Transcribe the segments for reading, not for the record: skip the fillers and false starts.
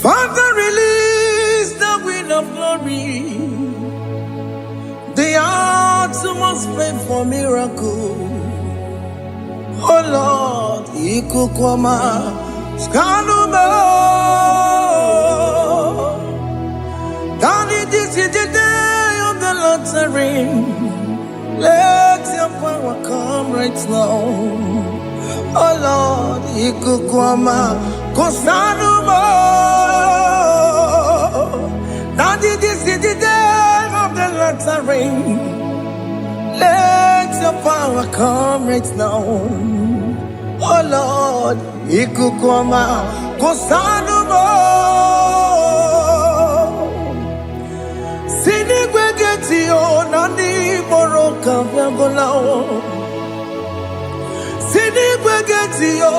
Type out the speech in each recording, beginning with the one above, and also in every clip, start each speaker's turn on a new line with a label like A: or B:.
A: Father, release the wind of glory. The heart must pray for miracle. Oh Lord, Ikukwama, Skanuma. Daddy, this is the day of the Lord's ring. Let your power come right now. Oh Lord, Ikukwama, Kosanuma. Daddy, this is the day of the Lord's ring. Let your power come right now. Oh Lord, Ikukwama, Kosanuma. Sinigwegetio, Nani Moroka, Viagolao. Sinigwegetio,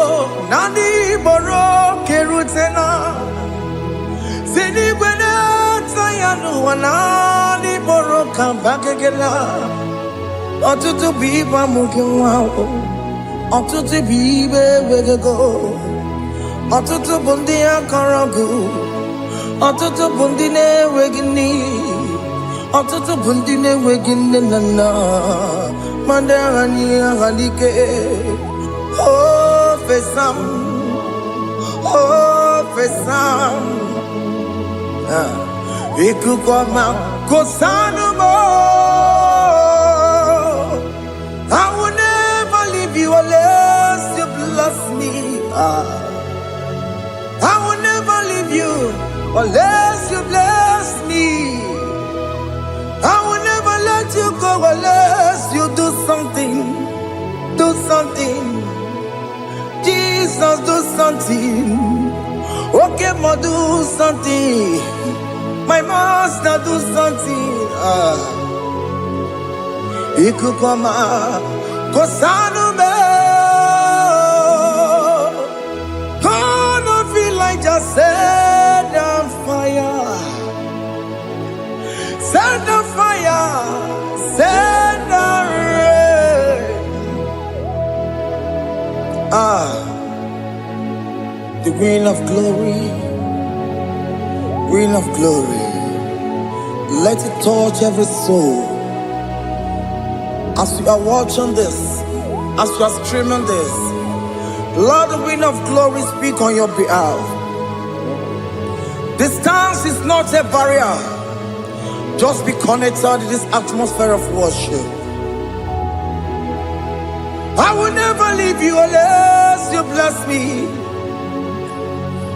A: Nani Moroke Rutena. Sinigweneta, Yanu, Nani Moroka, Bagagela. Otutu biba mukiwao, otutu bibe wegego, otutu bundi akaragu, otutu bundi ne wegini, otutu bundi ne wegini nana, mandarani halike, oh fesam, Ikukwama kosanuma. I will never leave you unless you bless me. I will never leave you unless you bless me. I will never let you go unless you do something. Do something. Jesus, do something. Okay, ma, do something. My master, do something. Ikukwama, Kosanume. Gonna feel like just set on fire. Set on fire. Set on rain. The wind of glory. Wind of glory. Let it touch every soul. As you are watching this, as you are streaming this, Lord, the wind of glory speak on your behalf. Distance is not a barrier. Just be connected to this atmosphere of worship. I will never leave you unless you bless me.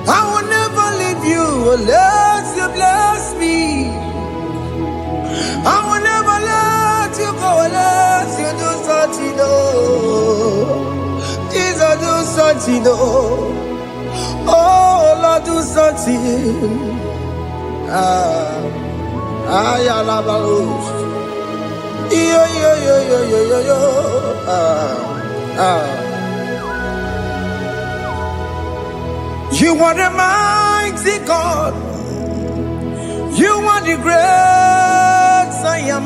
A: I will never leave you unless you bless me. I will never let you go unless you do something. Jesus, do something. Oh Lord, do something. Ayalabalos. Yo. You are the mighty God. You are the great I am.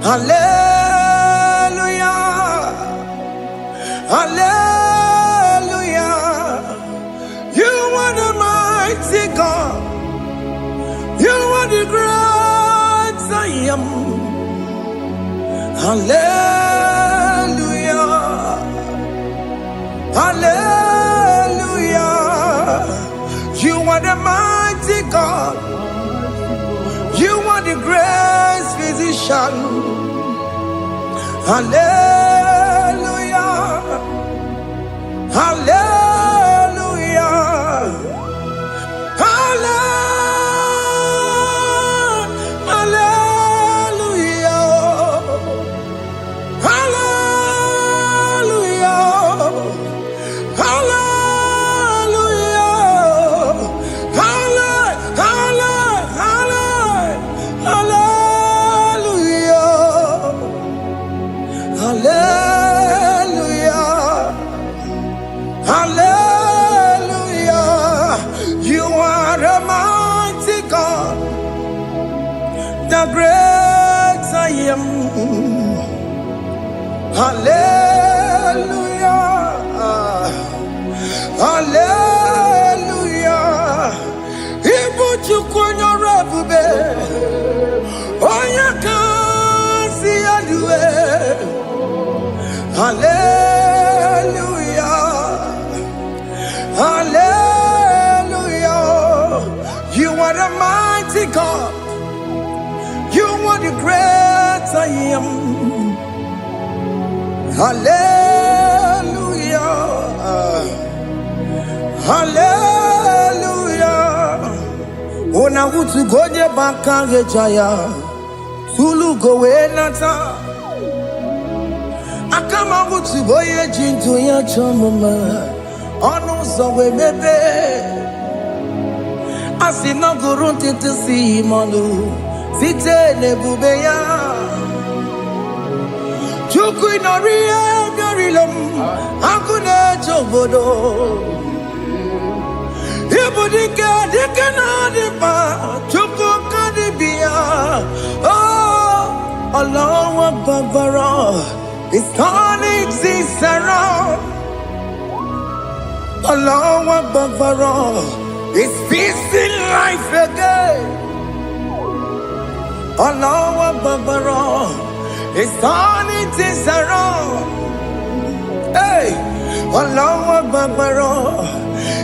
A: Hallelujah. Hallelujah. You are the mighty God. You are the great I am. Hallelujah. Hallelujah. You are the mighty God. You are the great physician. Hallelujah. Hallelujah. The great I am. Hallelujah. Hallelujah. Hallelujah. Hallelujah. Ona utu goje bakange jaya. Tulu gowe nata. Akama utu boye jintu ya chomama. Ono sowe bebe. Asina gurunti tisi manu. Site nebubeya. Chuku inoria garilum. Akune chobodo. Ibudika dikana dipa. Chuku kadibia. Oh, Allah Akbar. It's turning things around. Allah Akbar. It's peace in life again. Allah Akbar. It's turning things around. Hey, Allah Akbar.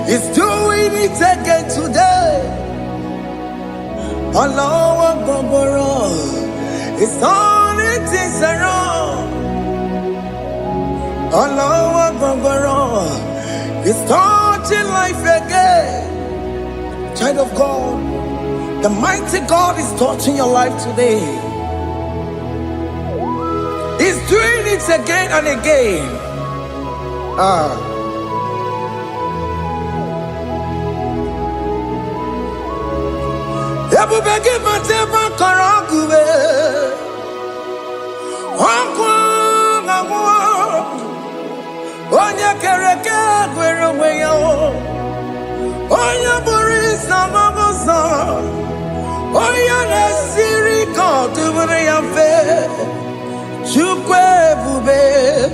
A: It's doing it again today. Allah Akbar. It's turning things around. Allah Akbar. It's touching life again. Child of God, the mighty God is touching your life today. He's doing it again and again. Ebubege mateba karagube. Onya kereke gwerewe yo. Onya borisa mamosa. Onya nesiri kotubure yafe. Chukwe bube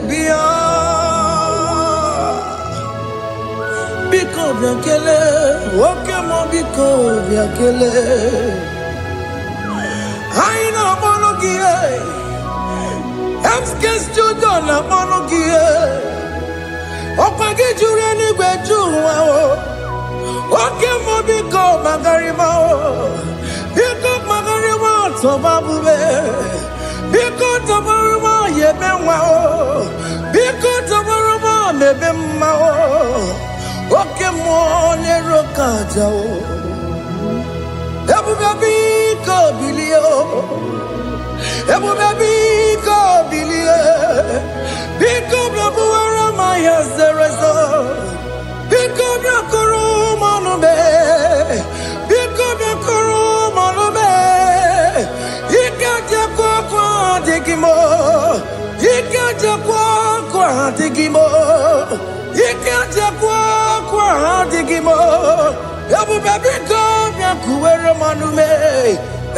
A: biya. Biko biakele. Woke mo biko biakele. Aina monogie. Emskes judona monogie. Opage jure ni gwejuwa o. Oke mo biko magarima o. Biko magarima toba bube. Biko tobaruma yebenwa o. Biko tobaruma mebemma o. Oke mo nero kaja o. Ebube biko bilio. Ebube biko bilie. Biko bebuara maya zerezo. Biko biakoro manube. Biko biakoro manube. Ikaja kwa digimo. Ikaja kwa digimo. Ikaja kwa digimo. Ebube biko biakuere manume.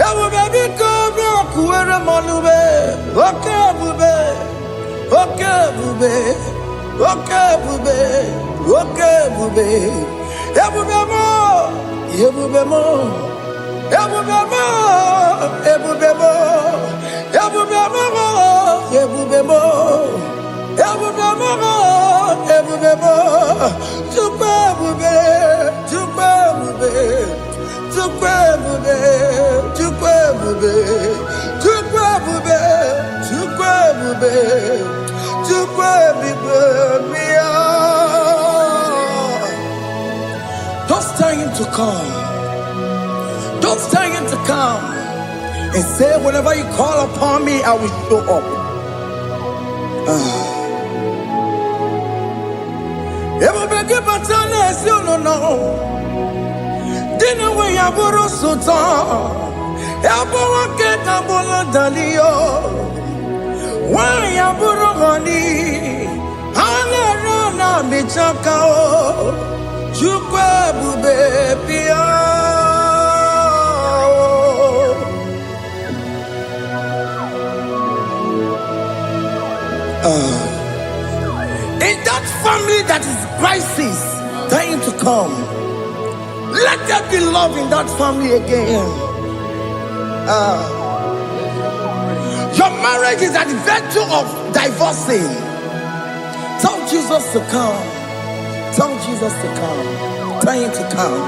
A: Ebube biko biakuere manume. Oke bube. Oke bube. Oke bube. Oke bube. Ebube mo. Ebube mo. Ebube mo. Ebube mo. Ebube mo. Ebube mo. Ebube mo. Ebube mo. Tukwe bube. Tukwe bube. Tukwe bube. Tukwe bube. Tukwe bube. Tukwe bube. Tukwe bube. Don't tell him to come. Don't tell him to come. And say, whenever you call upon me, I will show up. Everybody but honest, you don't know. Dinner way I borrow so tall. Elbow get a bola dalio. Why I borrow money? I'll run a bichakao. Chukwe bube pia. In that family that is crisis, time to come. Let there be love in that family again. Your marriage is at the verge of divorcing. Tell Jesus to come. Tell Jesus to come. Tell him to come.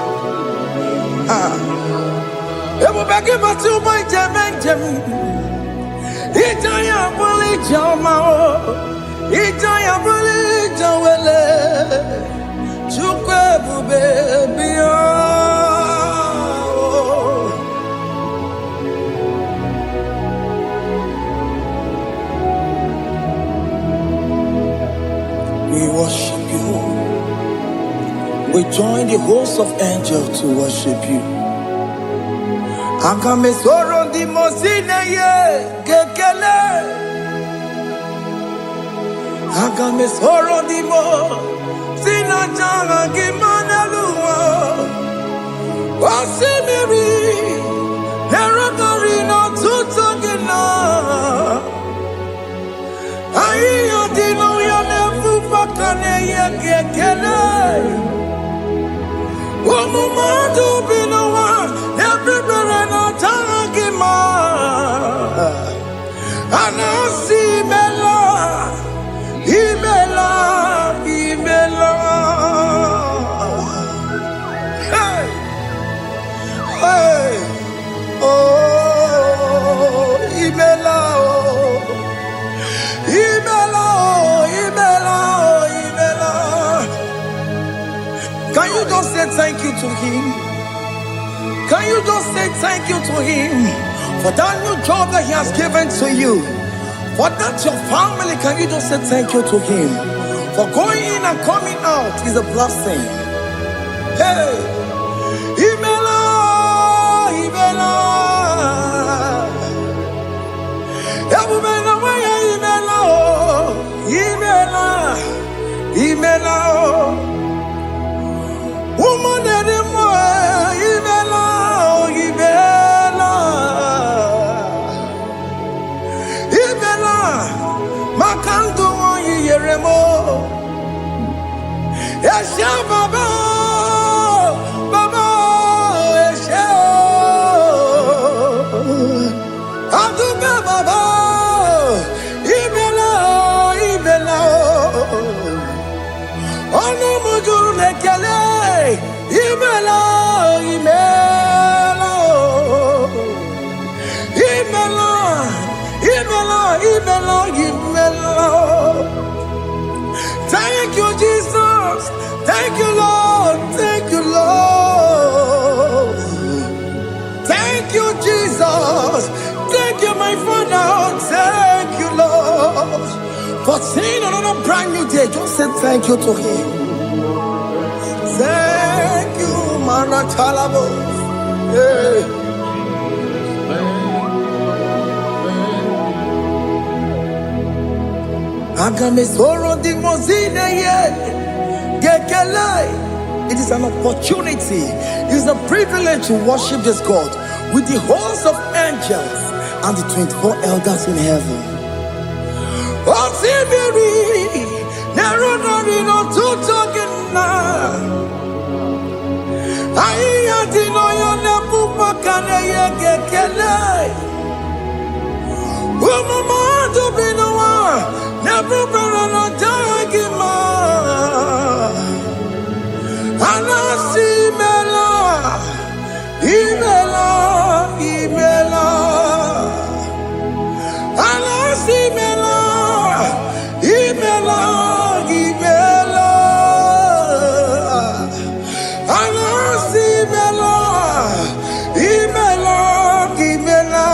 A: It will be given to my Jemen. Itaya Bully Jama. Ijaya buli jawele, chukwe bube biya. We worship you. We join the host of angels to worship you. Akame soro di mosine ye kekele. Akame soro di mo sina changa kimana luwa. Wasimiri nerotori no tutogina. Ayo dino ya nefu fakane ye kekele. Omumadu binowa everybody no tangima. Anasi mela, imela, imela. Hey, hey, oh, imela, oh, imela, oh, imela, oh, imela. Can you just say thank you to him? Can you just say thank you to him for that new job that he has given to you? For that your family, can you just say thank you to him? For going in and coming out is a blessing. Hey, Imela, Imela, Imela, Imela, Imela, woman anymore, Imela, Imela, Imela, Makandu Yeremo, Esha Baba, Baba, Esha, Aduba Baba, Imela, Imela. Ono mujuru lekele, imela, imela, imela, imela, imela, imela. Thank you, Jesus. Thank you, Lord. Thank you, Lord. Thank you, Jesus. Thank you, my Father. Thank you, Lord. For seeing another brand new day, just say thank you to him. Thank you, Manatalabo. Hey. Agame soro di mozine ye gekele. It is an opportunity. It is a privilege to worship this God with the host of angels and the 24 elders in heaven. Osimiri, neronari no tutogina. Aiya dino yo nebu makane ye gekele. Umumadu binowa, nebu berano jagima. Anasi mela, imela, imela. Anasi mela. Imela, Imela, Anasi Imela, Imela, Imela.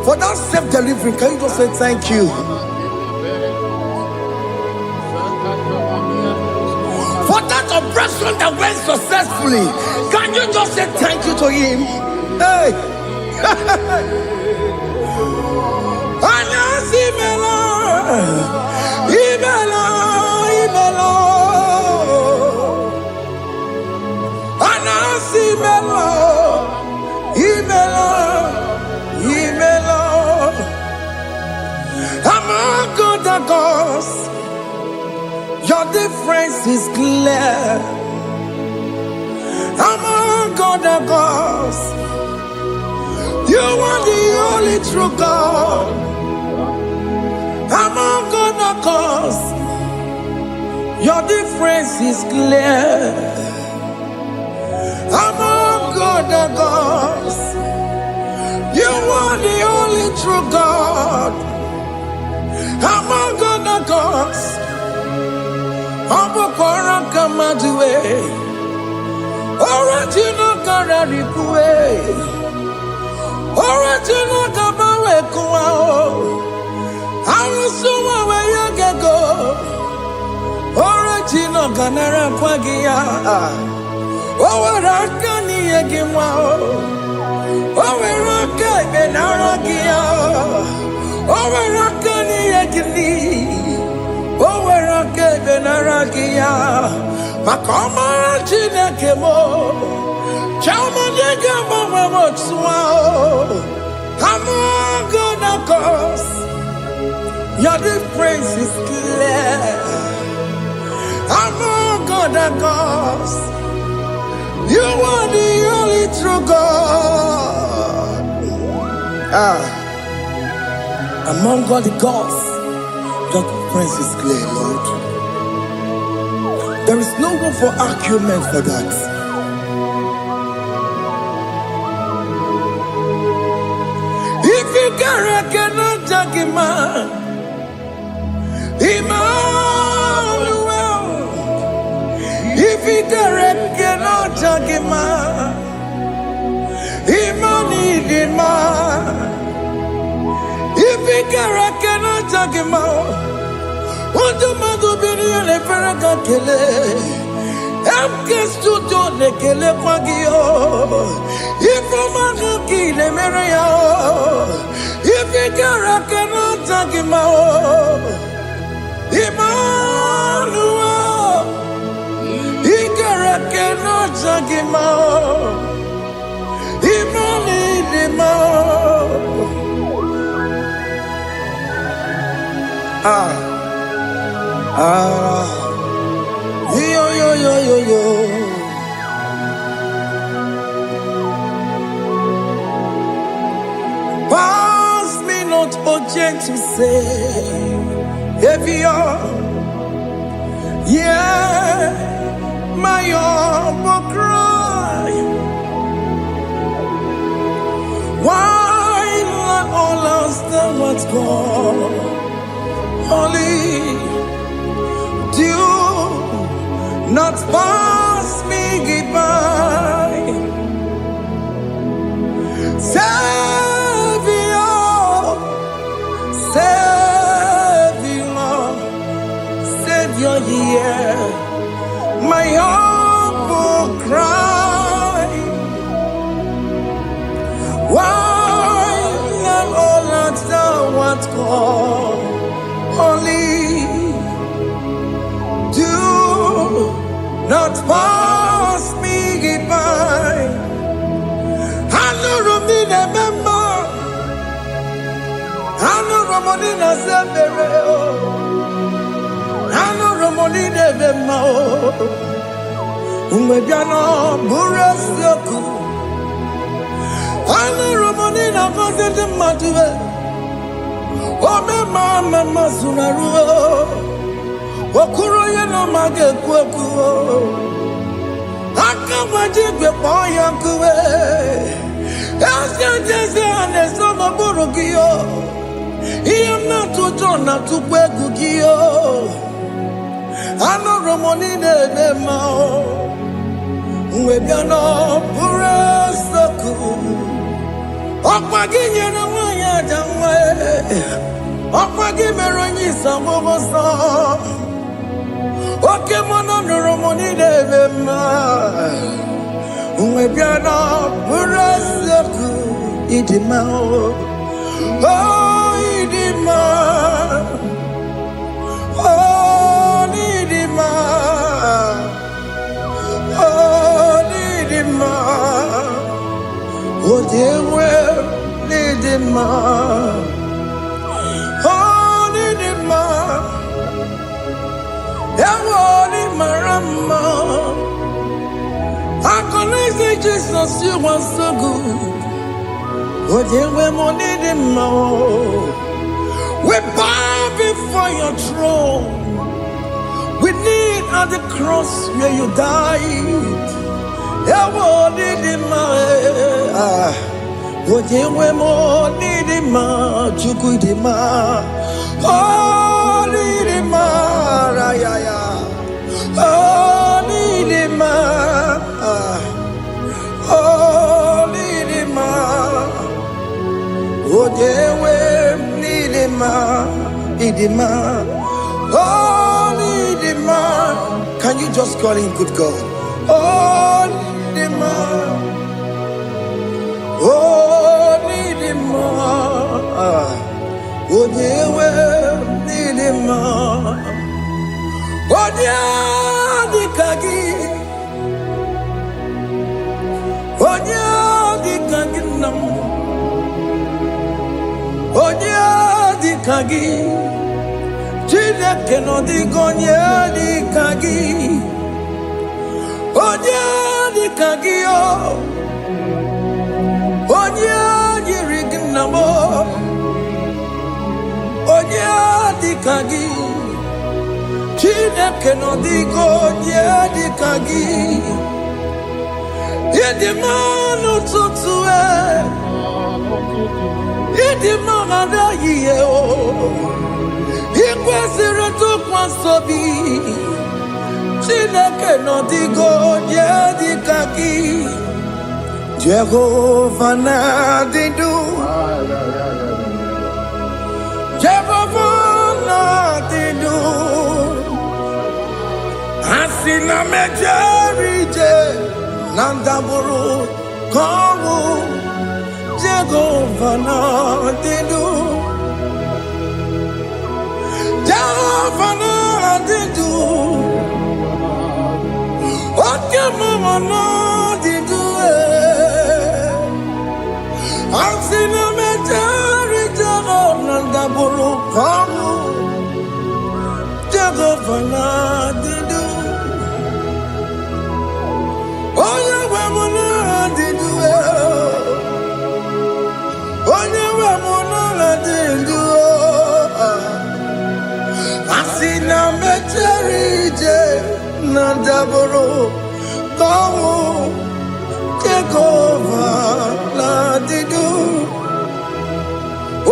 A: For that self-delivery, can you just say thank you? For that operation that went successfully, can you just say thank you to him? Hey. Anasi Imela. Imela, Imela, Anasi Imela, Imela, Imela. Among other gods, your difference is clear. Among other gods, you are the only true God. Among other gods, your difference is clear. Among other gods, you are the only true God. Among other cause Abokora Kamadue Original Kararipue Original Kabawe Kuao Arusuma Wayagego Original Ganara Kwagia Owarakani Yagimao Owaraka Benaragia Owarakani Yagini Owaraka Benaragia Makoma Chinakemo Chamanega Mamamotswao I'm gonna cause your difference is clear. I'm gonna cause you are the only true God. Among all the gods, your difference is clear, Lord. There is no room for argument for that. If you cannot judge him, Emmanuel. If you cannot judge him, Emmanuel. If you cannot judge him, what do you do? Be the Ferraga Kele. I'm just to do the Kele Pagio. If I'm not kill him, if you cannot judge him, Emmanuel. If you cannot judge him, yo. Pass me not urgent to say, if you're, yeah, my humble cry. Why not all understand what's gone? Only do not pass me goodbye. Savior, yeah, my humble cry. Why not all understand what's gone? Only do not pass me goodbye. I know Romina member. I know Romonina Zambere. I know Romonina member. Umediano Burasioku. I know Romonina Vazende Matue. Oh, mama Sunaru. Okuro no mage kweku. Akamaje gbe poyankuwe. Asa jese ane somo burugio. Iyam na tuto na tukwegu gio. Ano romoni de mao. Mwebiano burasoku. Okpagi nyere wanya jamwe. Okpagi meronyi samoboso. Oke mono romoni de ma. Mwebiano burasoku idimao. Oh idima. Oh idima. Oh idima. Oh dewe idima. Oh idima. Ewoni marama. I connect Jesus, you are so good. Oh, dewe monidima. We bow before your throne. We kneel at the cross where you died. Ewonidima. Oh, dewe monidima. Chukudima. Oh, Marayaya. Holy Lima. Holy Lima. Odewe Nilima. Idima. Holy Lima. Can you just call him good God? Holy Lima. Holy Lima. Odewe Nilima. Odia Dikagi. Odia Dikagi nam. Odia Dikagi. Chineke no digonye Dikagi. Odia Dikagi o. Odia Dirignamo. Odia Dikagi. Chineke no digonye Dikagi. Yedimano tutue. Yedimana ye o. Ikwesiri tukwasobi. Chineke no digonye Dikagi. Jehovah Nadidu. Jehovah Nadidu. Asina mejerije. Nandaburu Kawu. Jehovah Nadidu. Jehovah Nadidu. What can Mama Nadidu? I've seen a majority of Nandaburu Kawu. Jehovah Nadidu. Oh, yeah, we're Nadidu. Oh, yeah, we're Nadidu. I've seen a majority Nandaburu Kawu. Jehovah Nadidu.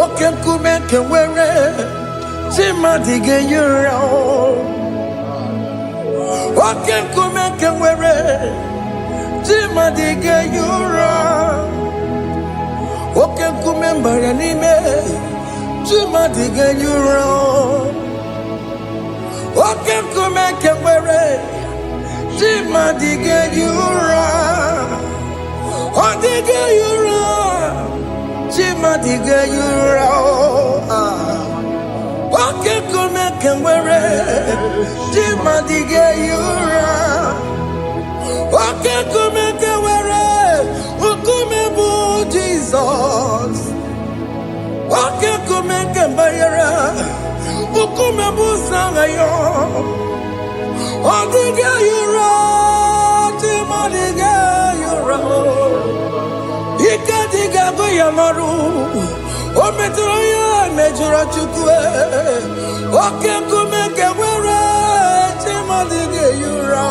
A: Oke kumeke were Chimadige yura. Oke kumeke were Chimadige yura. Oke kumembara nime Chimadige yura. Oke kumeke were Chimadige yura. Odige yura. Chimadige yura. Oke kumeke were Chimadige yura. Oke kumeke were Ukumebu Jesus. Oke kumeke bayara Ukumebu sangayo. Odige yura. Chimadige yura. Ikadiga goyamaru. Ometroya mejura chukwe. Oke kumeke were Chimadige yura.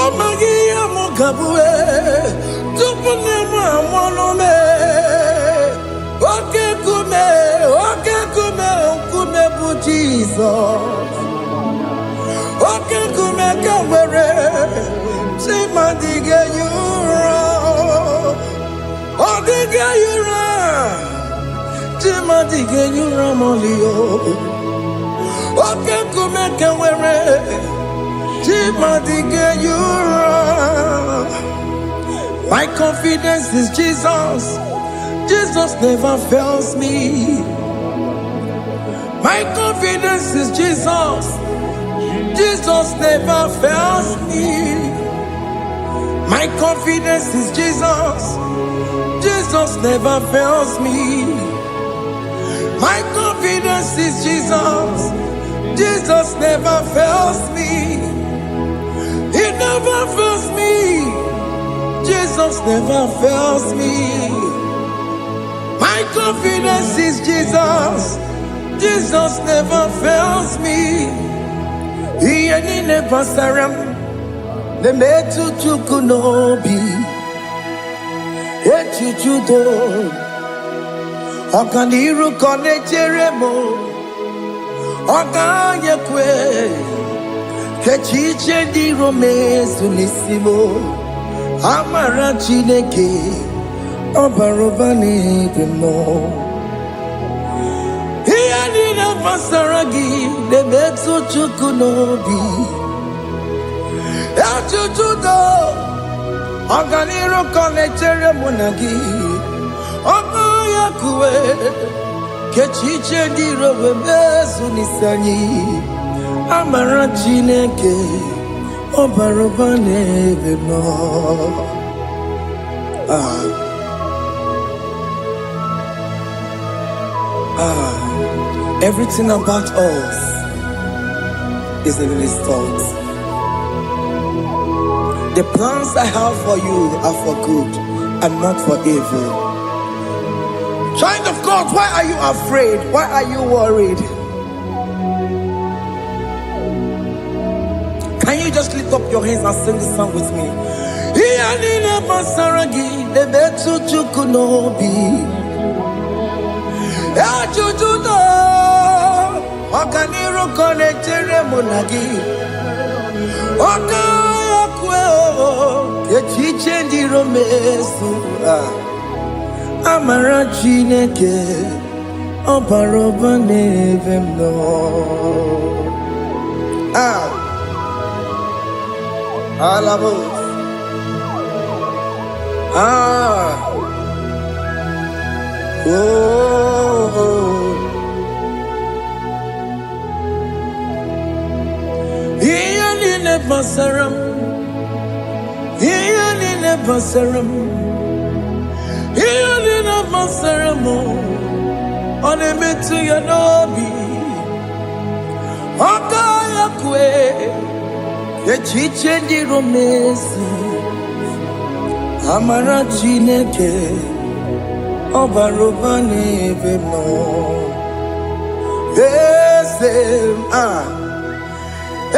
A: Amagi amukabue. Tupune mwamonome. Oke kume bu Jesus. Oke kumeke were Chimadige yura. Odige yura. Chimadige yura molio. Oke kumeke were Chimadige yura. My confidence is Jesus. Jesus never fails me. My confidence is Jesus. Jesus never fails me. My confidence is Jesus. Jesus never fails me. My confidence is Jesus. Jesus never fails me. He never fails me. Jesus never fails me. My confidence is Jesus. Jesus never fails me. He ain't never saram. The metu chukunobi. Echuchudo. Okaniru kone cheremo. Oganye kwe kechiche di romezu nisimo amara Chineke obaroba n'ebimo ihe niile gbasara gị na-emetụ Chukwu n'obi echuchudo ọganiru ka ọ na-echere mụ na gị oganye kwe kechiche di romezu nisani amara Chineke obaroba n'ebimo. Everything about us is in His thoughts. The plans I have for you are for good and not for evil. Child of God, why are you afraid? Why are you worried? Can you just lift up your hands and sing this song with me? Amara Chineke obaroba n'ebimo. Alabos. Iyalile basaram, iyalile basaram, iyalile basaram. Onemetu ya nobi, okaya kwe. Echiche di romezu amara Chineke obaroba n'ebimo.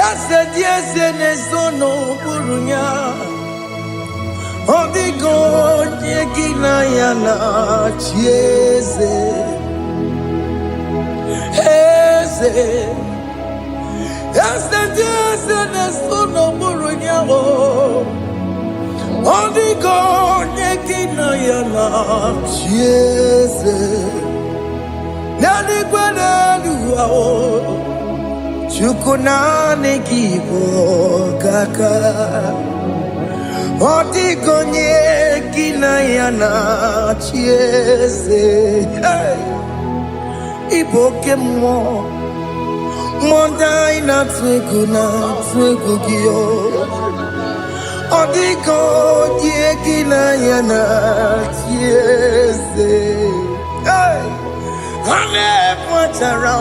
A: Eze di eze n'ezo n'okpuru ya ọ dịghị onye gị na ya na-achị eze. Eze di eze n'ezo n'okpuru ya ọ dịghị onye gị na ya na-achị eze. N'eluigwe n'elu ahụ Chukwu naanị gị bụ ọkaka. Ọ dịghị onye gị na ya na-achị eze. Ị bụ oke mmụọ, mmụọ ndị anyị na-atụ egwu gị. Ọ dịghị onye gị na ya na-achị eze. Ha na-ekwetara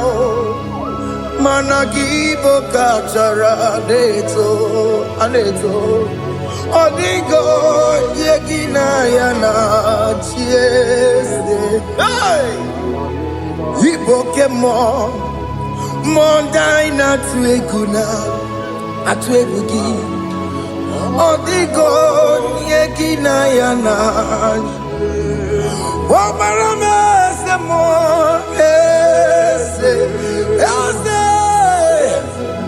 A: mana gị bụ kachara na-eto. Ọ dịghị onye gị na ya na-achị eze. Ị bụ oke mmụọ, mmụọ ndị anyị na-atụ egwu gị. Ọ dịghị onye gị na ya na-achị. Ọ mara m eze mmụọ, eze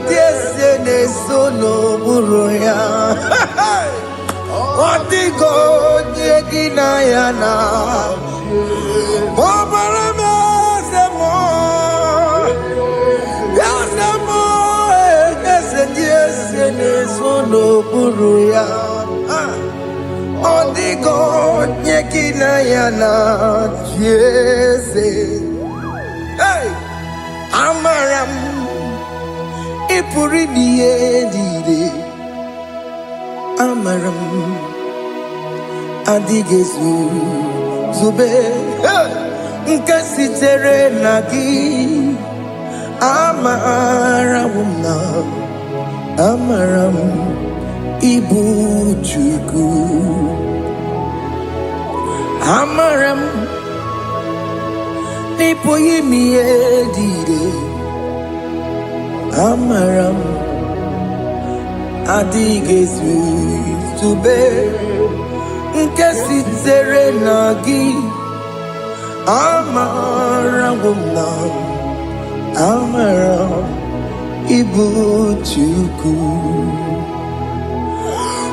A: dị eze na-eso n'okpuru ya. Ọ dịghị onye gị na ya na-achị. Ọ mara m eze mmụọ, eze dị eze na-eso n'okpuru ya. Ọ dịghị onye gị na ya na-achị eze. Amara m ị pụrụ ime ihe niile. Amara m adịghị zube nke sitere na gị. Amara m ịbụ Chukwu. Amara m n'ịpụghị ime ihe niile. Amara m adịghị zube nke sitere na gị. Amara m amara ibu chuku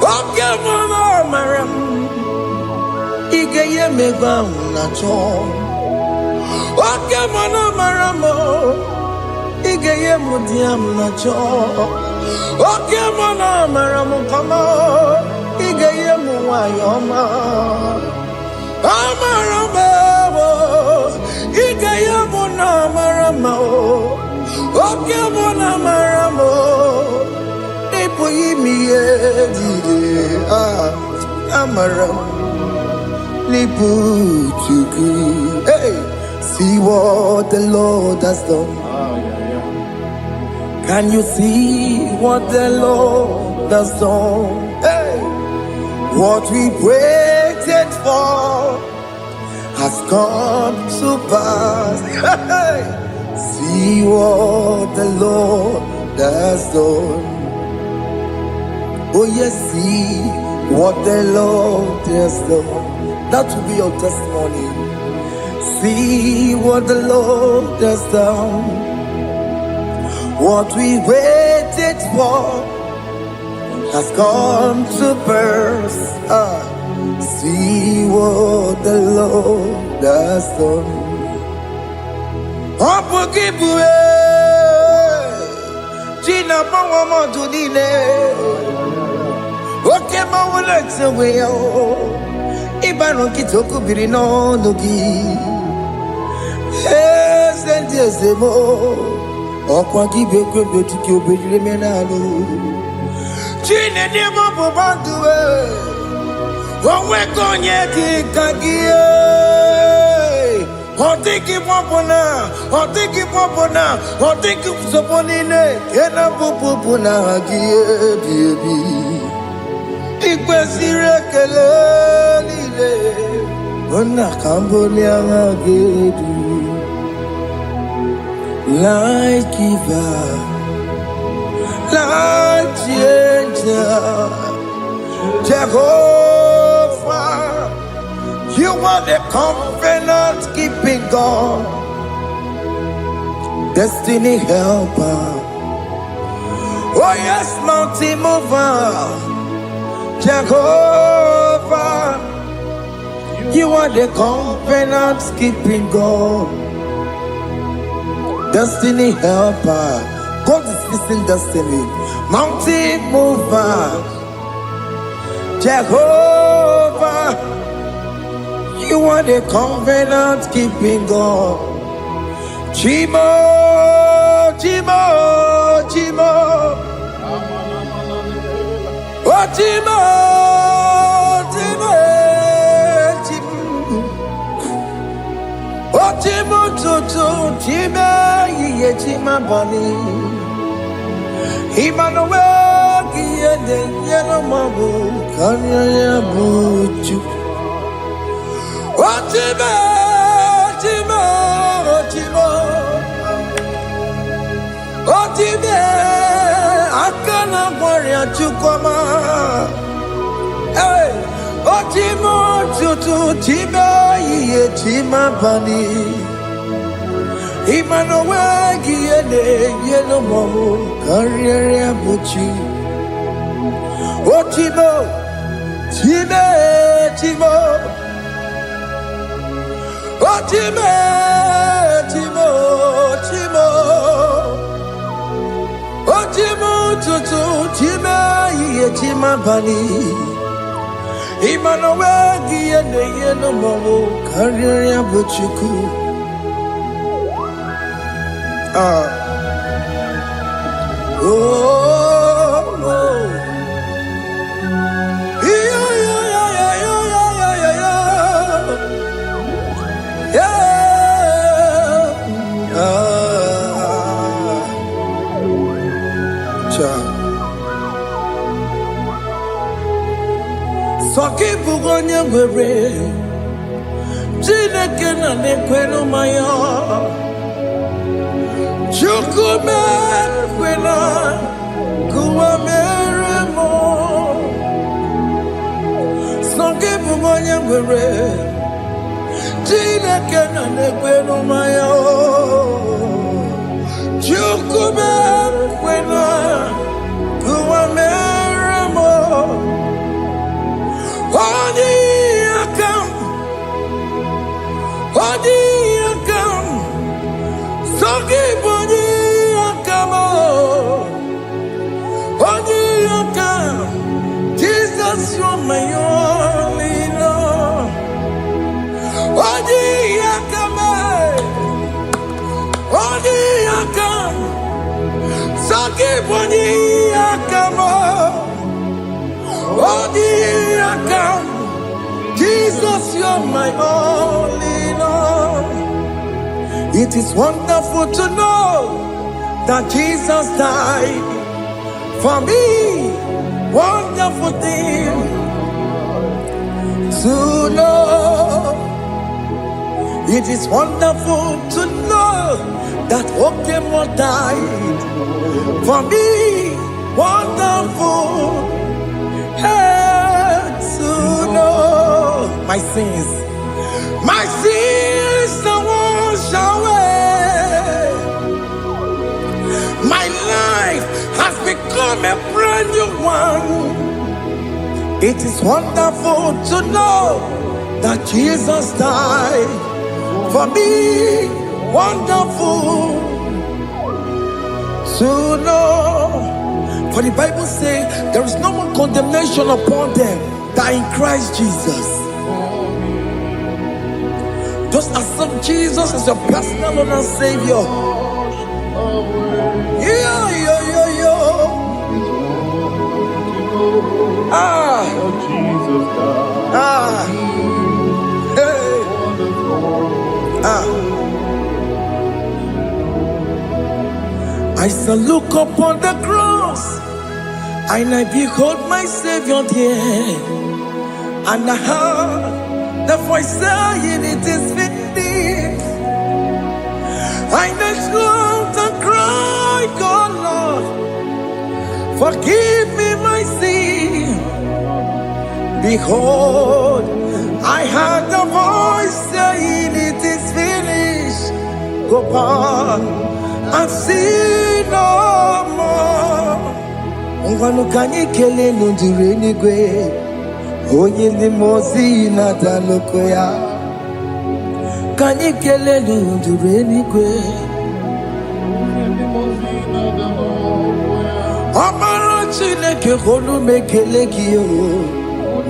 A: oke mama amara ige ye megba na cho oke mama amara mo ige ye mudiam na cho oke mama amara mo kama ige ye mu wayoma amara mo ige ye mu na amara mo oke mama amara mo ipo yimi ye dide amara lipu chuku. Hey, see what the Lord has done. Can you see what the Lord has done? Hey, what we waited for has come to pass. Hey, see what the Lord has done. Oh yes, see what the Lord has done. That will be your testimony. See what the Lord has done. What we waited for has come to pass. See what the Lord has done. Gina Pawamo Tudine. Okay, my legs away. Ibano kitoko birino nogi. Sentezemo. Okwa kibekwe betiki obejile menalo. Chine demo bobanduwe. Wawe konye kikagie. Otiki popona. Otiki soponine. Kena popona gie biebi. Ikwesire kelelile ona kambolia ngagedu like giver like changer Jehovah you are the covenant keeping God destiny helper oh yes mountain mover Jehovah, you are the covenant keeping God, destiny helper. God is fixing destiny, mountain mover. Jehovah, you are the covenant keeping God. Chimo. Chimo, ye chima bani. Emmanuel, ye de yellow mabu, kanya ya buchu. Chimo, akana warrior chukoma. Hey, Chimo, chima ye chima bani. Emmanuel, yellow momo, career buchi. Chimo, Chimo. Chima, ye chima bani. Emmanuel, yellow momo, career buchiku. Soki bugonye gwere, Chineke na nekweno maya. Chukume kwena kuwa meremo. Soki bugonye gwere, Chineke na nekweno maya. Chukube kwena kuwameramo Odi akam Sogi boni akamo Odi akam Jesus, you're my only Lord. Odi akam Sogi boni akamo Odi akam Jesus, you're my only Lord. It is wonderful to know that Jesus died for me. Wonderful thing to know. It is wonderful to know that Okemo died for me. Wonderful to know. My sins are washed away. My life has become a brand new one. It is wonderful to know that Jesus died for me. Wonderful to know. For the Bible says there is no more condemnation upon them that in Christ Jesus. Just accept Jesus as your personal Lord and Savior. I shall look upon the cross, and I behold my Savior there, and I heard the voice saying, "It is finished." I knelt and cried, "God, Lord, forgive me my sin." Behold, I heard the voice saying, "It is finished." Go on and sin no more. Ungwanu kanyi kele nundure nigwe, oye ni mozi na daloko ya. Kanyi kele nundure nigwe, Amaro Chineke holu mekele kiyo,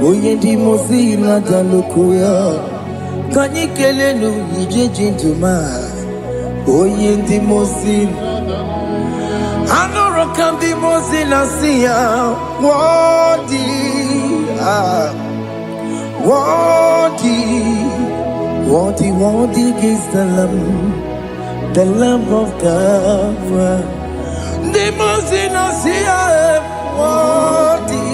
A: oye ni mozi na daloko ya. Kanyi kele nu ije jintuma, oye ni mozi. Anoro kan di mozi na siya, wadi, wadi is the Lamb of God. The mozi na siya, wadi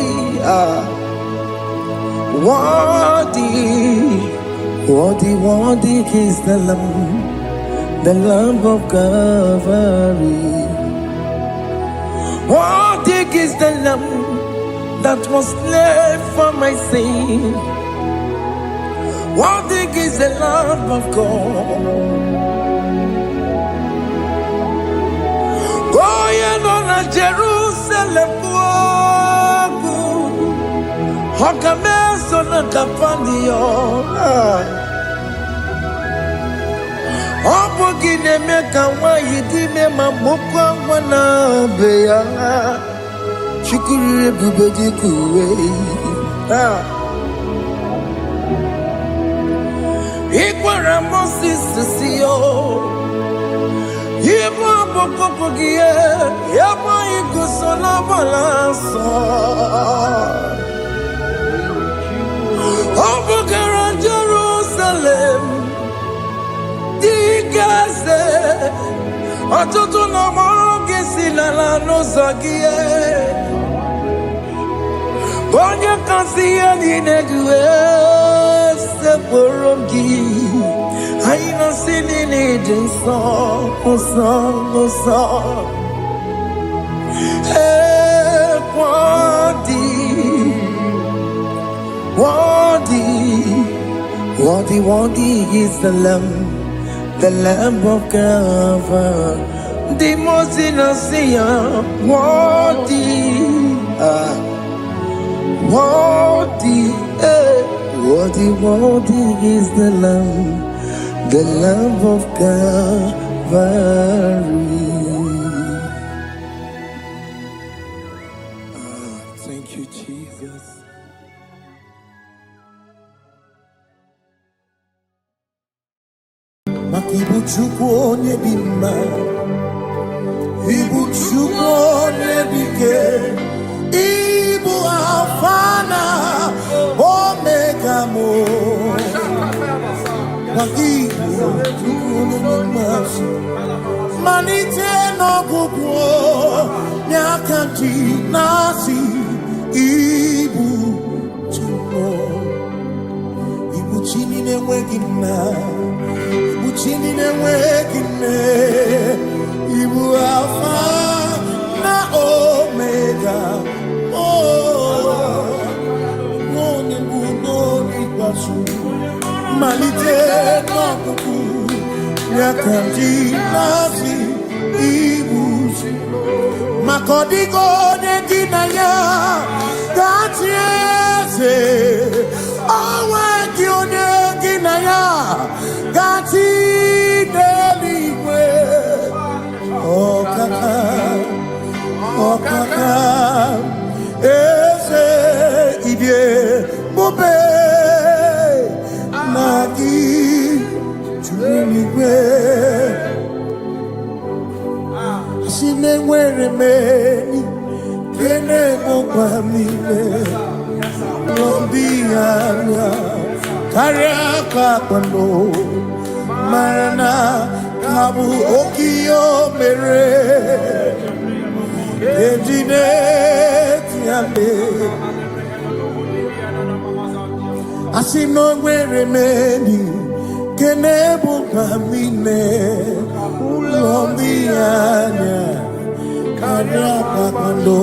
A: is the Lamb of Calvary. What is the Lamb that was slain for my sin? What is the Lamb of God? Going on a Jerusalem walk, Hokames on a Capandio. Opogine meka wa yidime mamokwa wana beya Chukuri bubeji kuwe Ikwara Moses siyo Yebo bokopogie Yebo igusola balanso Opogara Jerusalem Digaze Atutu na moge silala no zagie Bonya kansiya ninegwe Seporongi Aina sinini jinso Osa Wadi is the Lamb of God. the most innocent, worthy, worthy, worthy, worthy is the Lamb of Calvary. Thank you, Jesus. Makibuchukwu onye dị mma, Ibuchukwu onye dị ike, Ibu Alfa na Omega mo. Makibuchukwu onye dị mma, malite n'ọgwụgwụ n'aka ndị na-asị Ibu Chukwu, Ibu Chini na-enweghị nna. Chini na-enweghị nne, Ibu Alfa na Omega, onye mbụ n'oge ikpeazụ, malite n'ọgwụgwụ n'aka ndị na-asị Ibu maka ọ dịghị onye gị na ya ga-achị eze, o nweghị onye gị na ya ga-achị n'eluigwe. Ọkaka eze ịdị ebube na gị juru n'igwe. Asị na enwere m enyi nke na-egokwa m ime n'obi anya karịa ka akpano, mara na ka bụ oke ihe o mere ejide ya mee. Asị na o nwere m enyi nke na-egokwa m ime ụlọ ndị anya karịa ka akpano,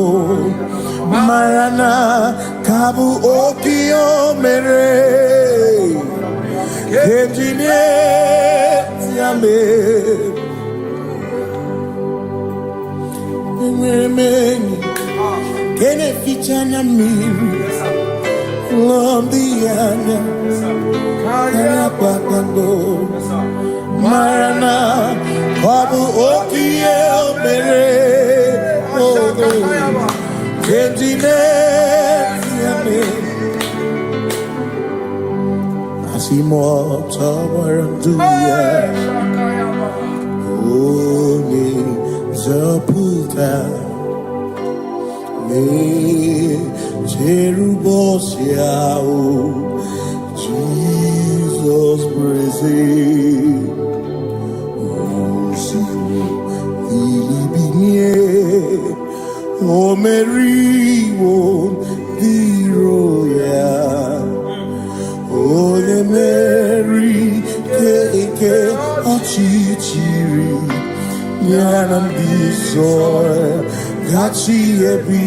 A: mara na ka bụ oke ihe o mere ejide ya mee. Enwere m enyi nke na-eficha anya mmiri ụlọ ndị anya karịa kpakpando, mara na ọ bụ oke ihe o mere ejide ya mee. Asimoto waranduya Oni zaputa Me Jerubosia Jesus praise Osi Ilibinye O Mary O Diroya Ole Mary Keke Ochichiri Nyanam Bisoy Gachi Ebi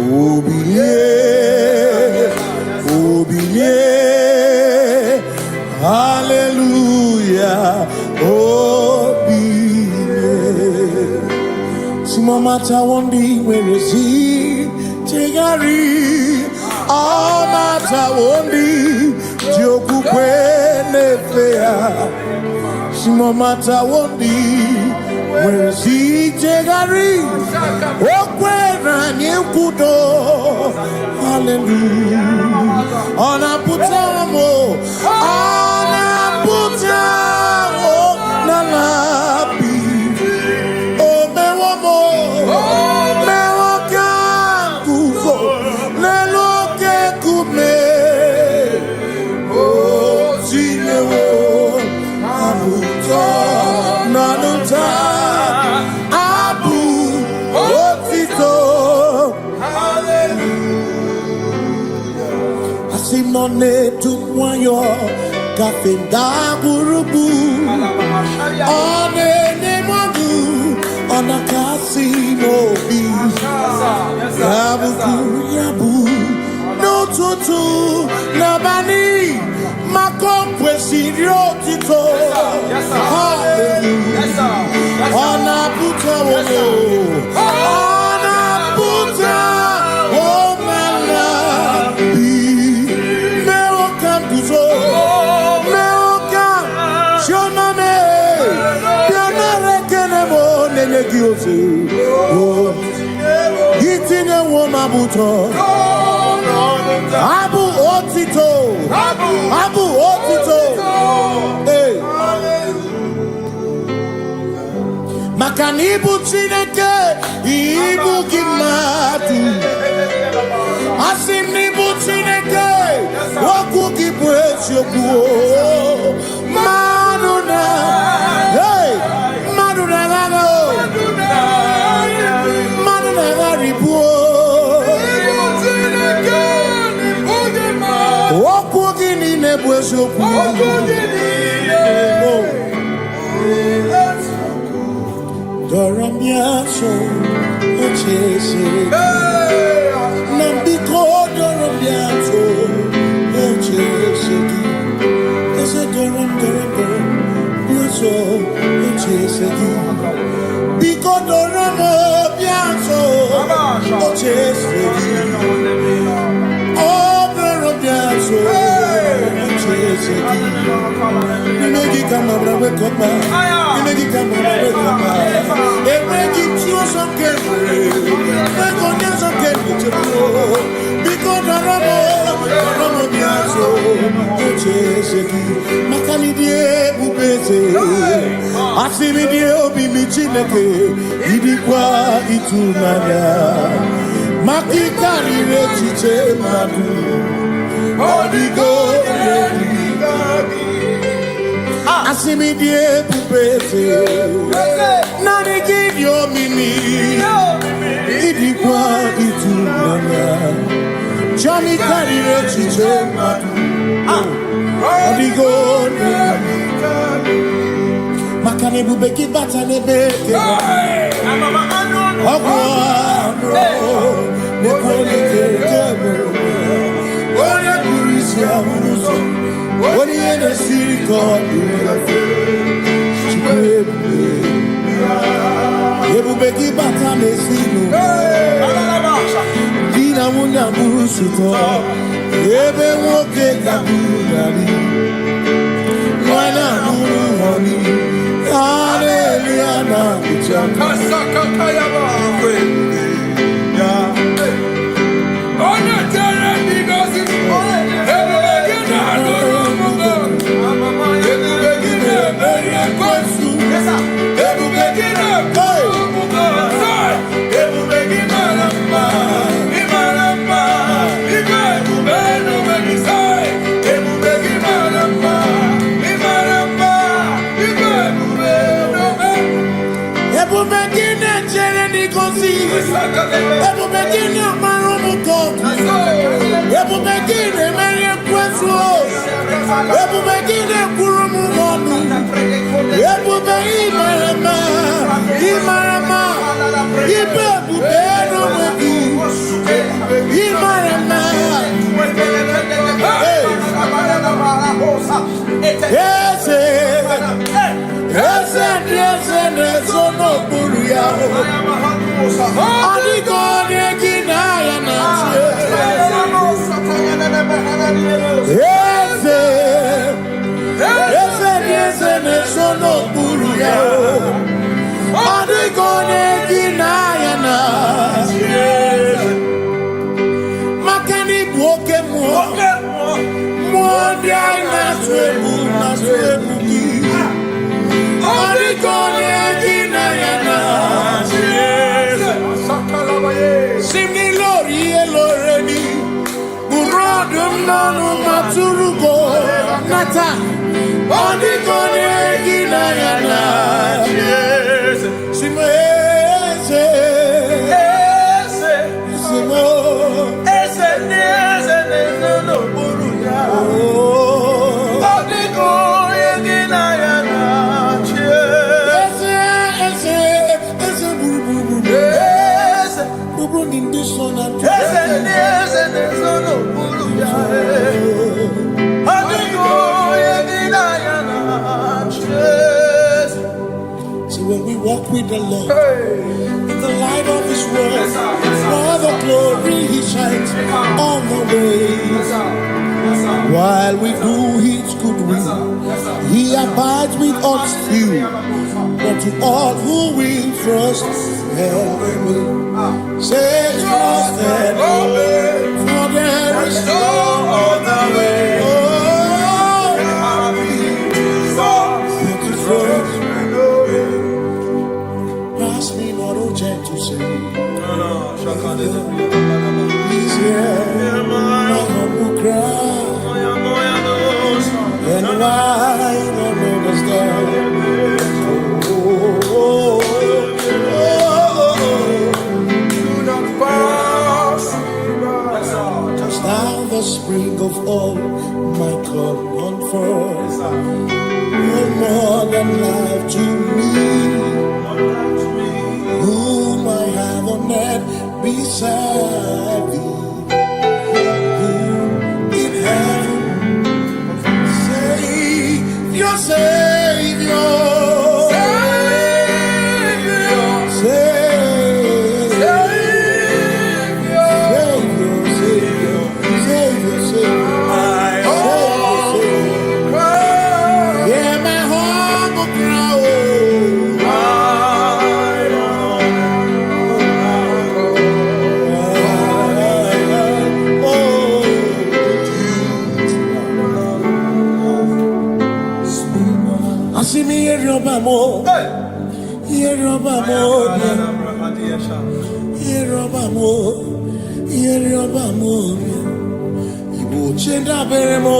A: Obiye Hallelujah Obiye Simomata Wondi where is he Tegari All Mata Wondi Joku Kwene Fea Simomata Wondi where is he Tegari Okwena Nyekudo Hallelujah Ona Putamo Ona Putamo Nalabi O Mewamo Mewakan Kuzo Neloke Kume O Zinewo Anuta Nanuta Abu Otito Hallelujah Asimone Tumwayo Kafenda Burubu One Nemadu Ona Kasimo Bi Yabu Yabu No Tutu Nabani Mako Kwesirio Tito Hallelujah Eating a woman buto. Abu Otito. Abu Otito. Hey. Makanibu Chineke. Ibu Kimatu. Asinibu Chineke. Waku Kibwesyoku. Maduna. Hey. Maduna Gano. Maduna Garibu. Waku Gini Nebwesyoku. Doramiaso, ochese. Nambiko doramiaso, ochese. Ese doram, biaso, ochese. Biko doramiaso, ochese. Oh, doramiaso, ochese. Nimegi kama brawe kopa. Nimegi kama brawe kopa. Emegi tio sokere. Mekonya sokere chebo. Biko daramo biaso. Ocheseki. Makani die bubeze. Asimi die obi michineke. Idikwa itunanya. Makikari rechiche madu. Odigo Asimi die pupese Nani gidio mimi Idikwa itunanya Chami karire chiche madu Odigo Makane bubeki bata nebeke Ogwa Nekone kebe Oye kurisia unuso Oye ene siriko Chikwebu Ebubeki bata mesino Dina muna musuto Ebe woke kabudari Mwana munu honi Hallelujah na kuchaka Kasaka kayaba When we walk with the Lord, in the light of His word, for the glory He shines on the way. While we do His good will, He abides with us still. But
B: to all who will trust and believe. Say trust and believe, for there is no other way. Oh, but to trust and obey. Pass me not, oh gentle say. He's here, my humble cry. And why don't understand? Just now the spring of all my God comforts, no more than life to me, whom I have on net beside thee. Your Savior, see me here, Robamo. Here, Robamo. Here, Robamo. Here, Robamo. Ibu chenda beremo.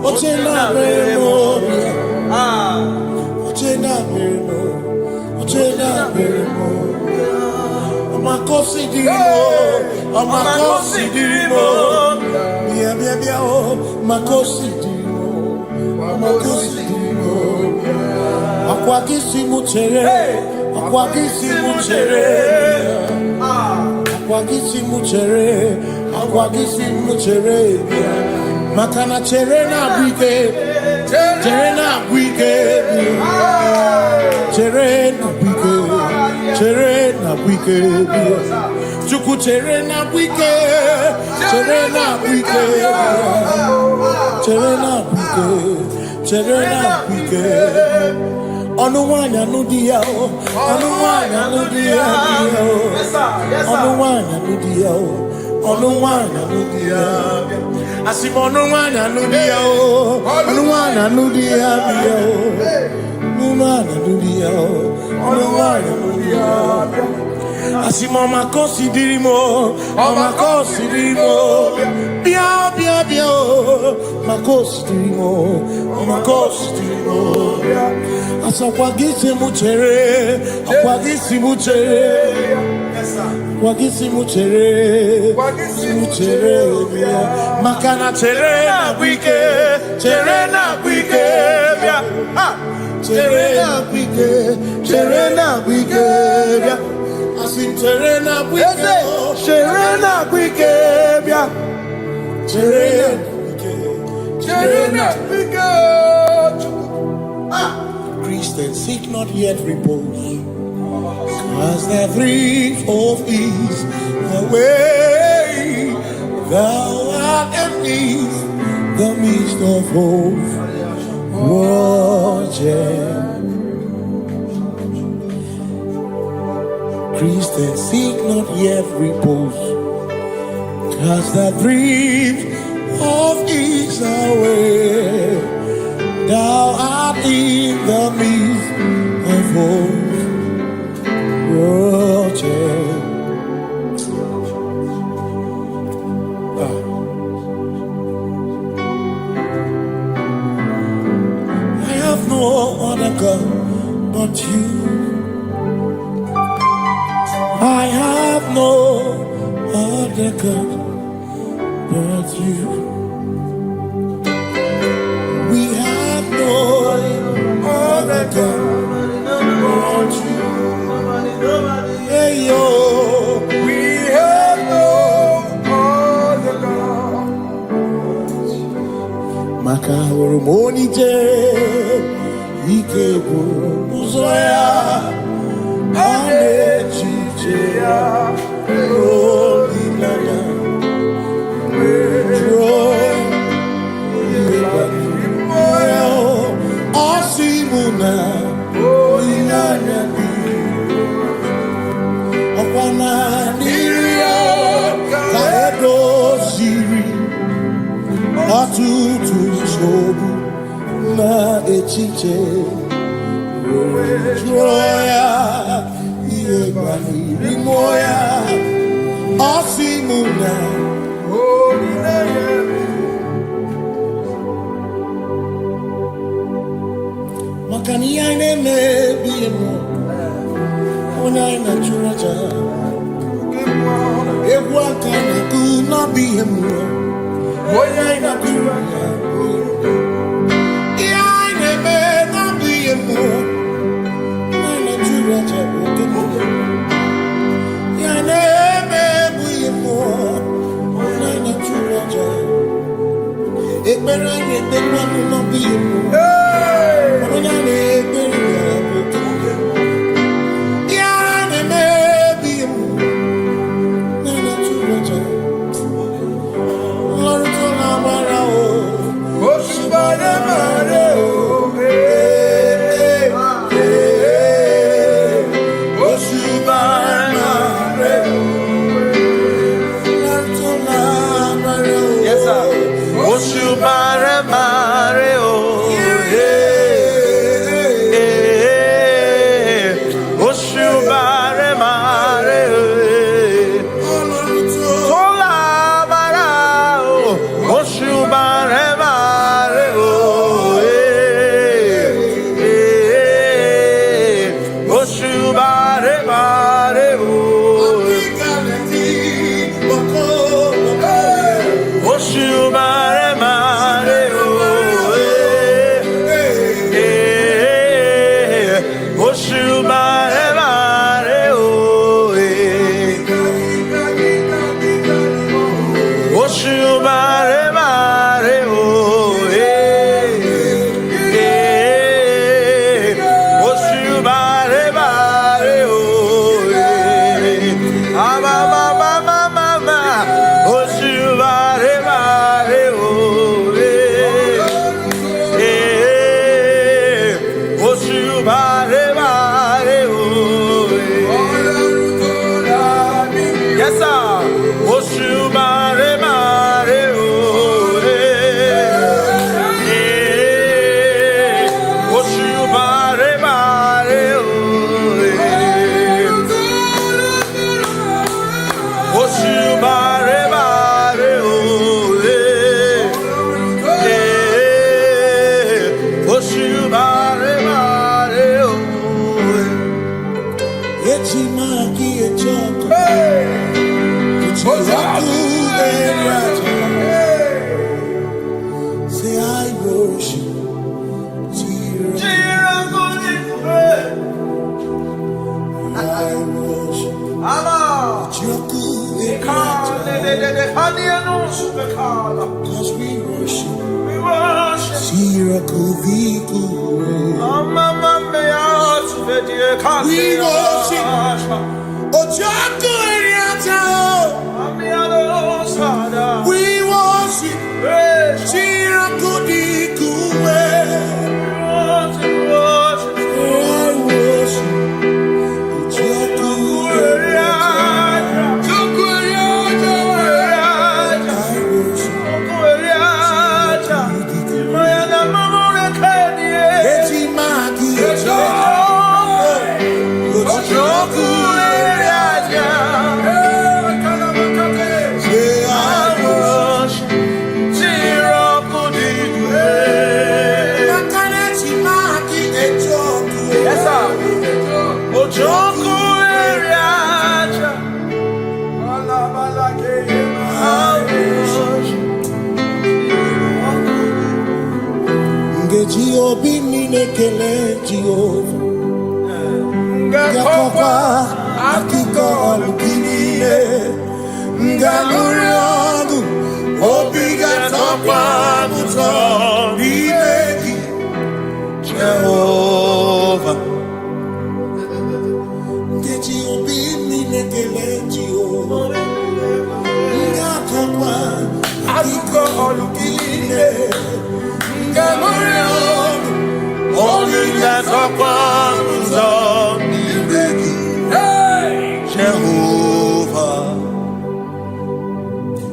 B: O chenda beremo. O chenda beremo. O chenda beremo. Amakosi dirimo. Amakosi dirimo. Bia bia bia o. Makosi dirimo. Amakosi dirimo. Akwagisi muchere, akwagisi muchere, akwagisi muchere, akwagisi muchere. Makana chere na bwike, chere na bwike, chere na bwike, chere na bwike. Chuku chere na bwike, chere na bwike, chere na bwike, chere na bwike. Onuwanya nudia o, onuwanya nudia o, onuwanya nudia o, onuwanya nudia. Asim onuwanya nudia o, onuwanya nudia o, onuwanya nudia o, onuwanya nudia. Asim omakosi dirimo, omakosi dirimo. Bia bia bia o, makosi dirimo, omakosi dirimo. Asakwagisi muchere, akwagisi muchere, akwagisi muchere, muchere. Makana chere na bwike, chere na bwike, chere na bwike, chere na bwike. Asim chere na bwike, chere na bwike, chere na bwike. Christians seek not yet repose, cause the brief of ease the way thou art empties the midst of hope. Christians seek not yet repose, cause the brief of ease the way thou art in the midst of hope. I have no other God but you. I have no other God but you. Other God but you. Hey yo, we have no other God. Makahoro monite, ikebu uzoya, anechicheya, roli nana, joy, Asimuna. tutu sobu na echiche joya iebani rimoya osimuna makani ine mebi mo ona ina churaja ewa kana ku na bi mo ona ina churaja ine me na bi mo ona churaja ine me bi mo ona ina churaja ekpere ni ekpere na bi mo ona ni ekpere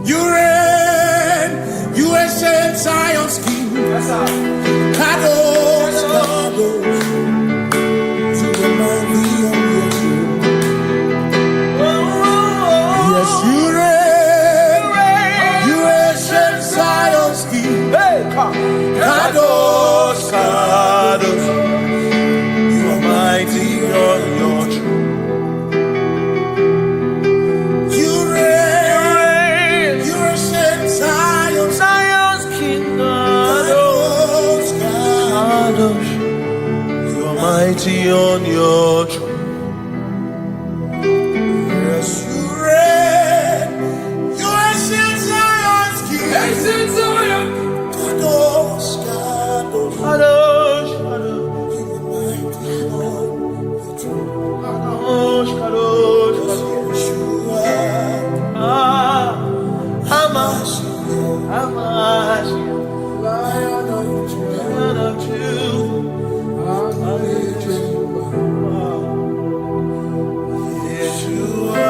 B: You reign, you ancient Kadosh, Kadosh, you are mighty on your throne. Yes, you reign, you ancient Zion's King. Kadosh, Kadosh, you are mighty on your throne. You reign, you ancient Zion's King. Kadosh, Kadosh, you are mighty on your throne. Yes, you reign, you ancient Zion's King. Kadosh, Kadosh,
A: Kadosh,
B: you are mighty on your throne.
A: Kadosh, Kadosh,
B: Yeshua,
A: Hamash,
B: Lion of Judah, Yeshua,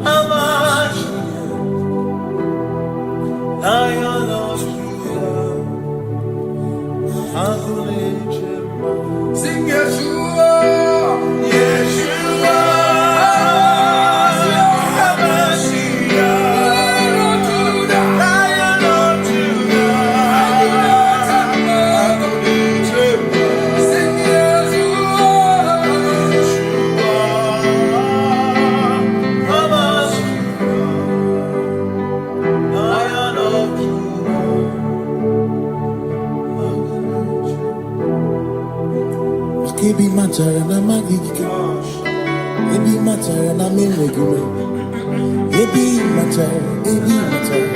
A: Hamash, Lion of Judah,
B: sing Yeshua,
A: Yeshua, Lion of Judah,
B: sing Yeshua,
A: Hamash, Lion of
B: Kebi matara na magike, ebi matara na menwegume, ebi matara, ebi matara,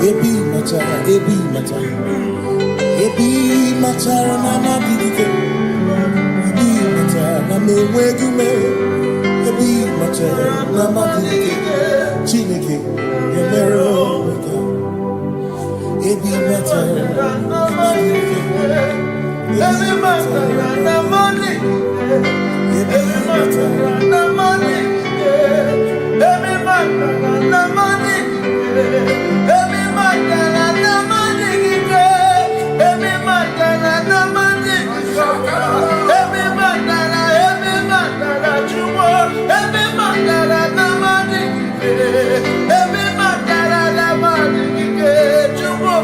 B: ebi matara, ebi matara, ebi matara na magike, ebi matara na menwegume, ebi matara na magike, Chineke emero weka, ebi matara na magike.
A: Every matter na money, every matter na money, every matter na money, every matter na money, every matter na money, every matter na chumo, every matter na money, every matter na money, chumo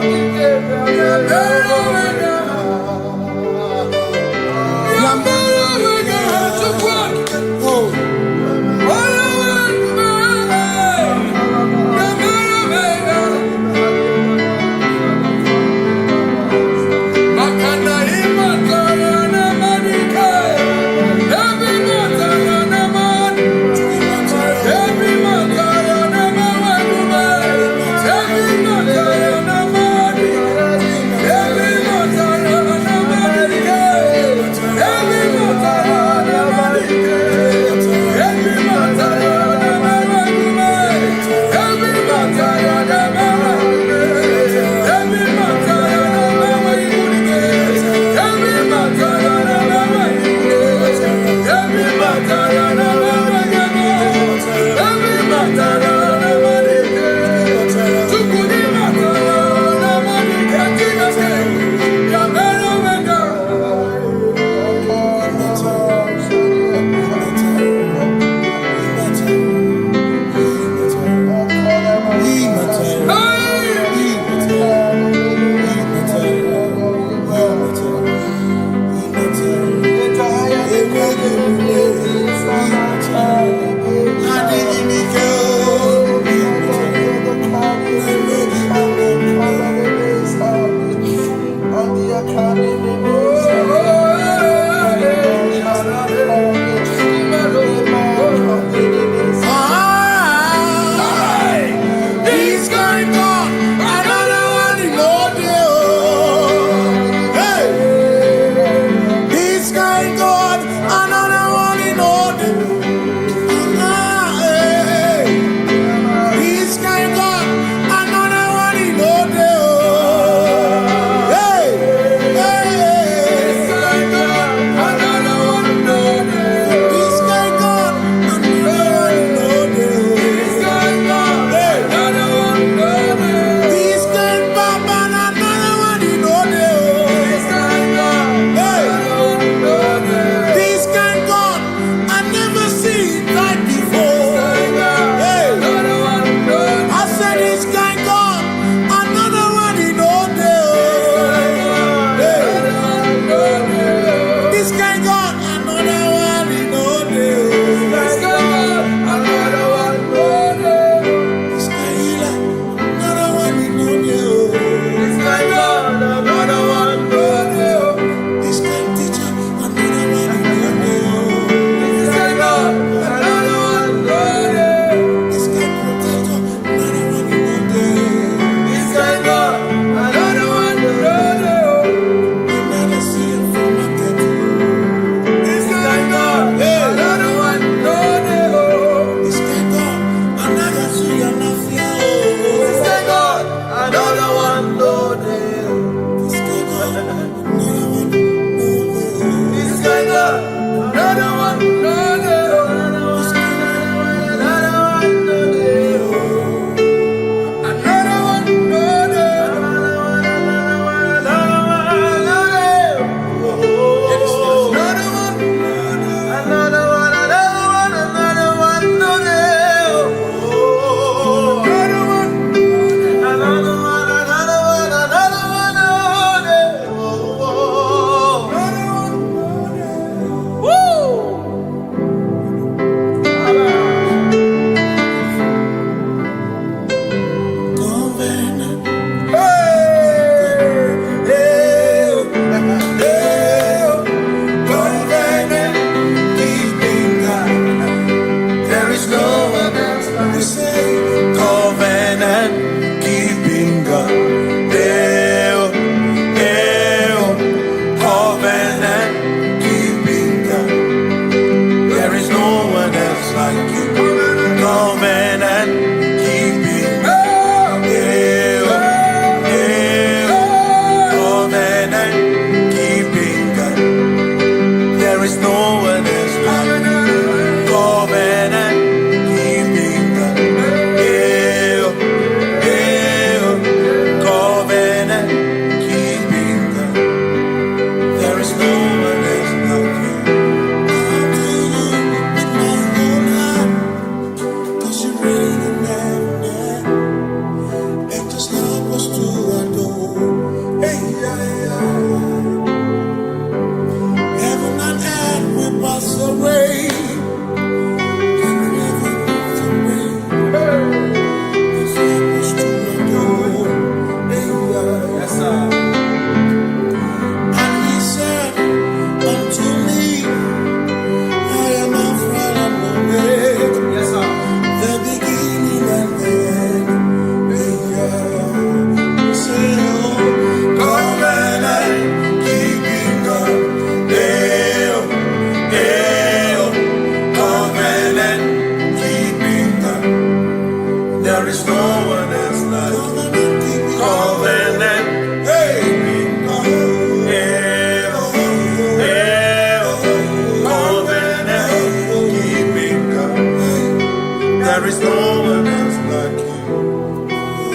B: There is no one else like you.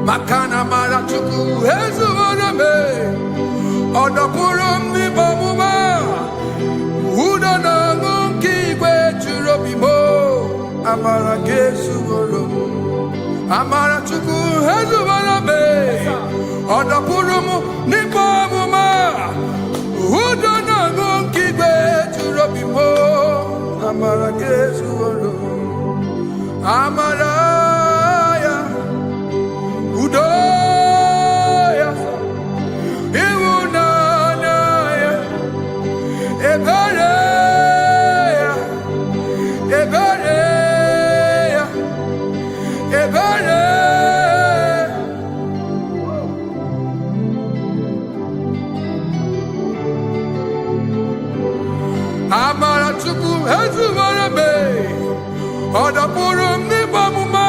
A: Makana mara chuku hezu waname Odapurum ni bamuma Uda na ngunki kwe churobimo Amara kesu gorum Amara chuku hezu waname Odapurum ni bamuma Uda na ngunki kwe churobimo Amara kesu gorum Amara Udoya, Iwunanaya, Ebereya, Ebereya, Ebereya. Amara chuku hezu warabe, Odapurum ni bamuma.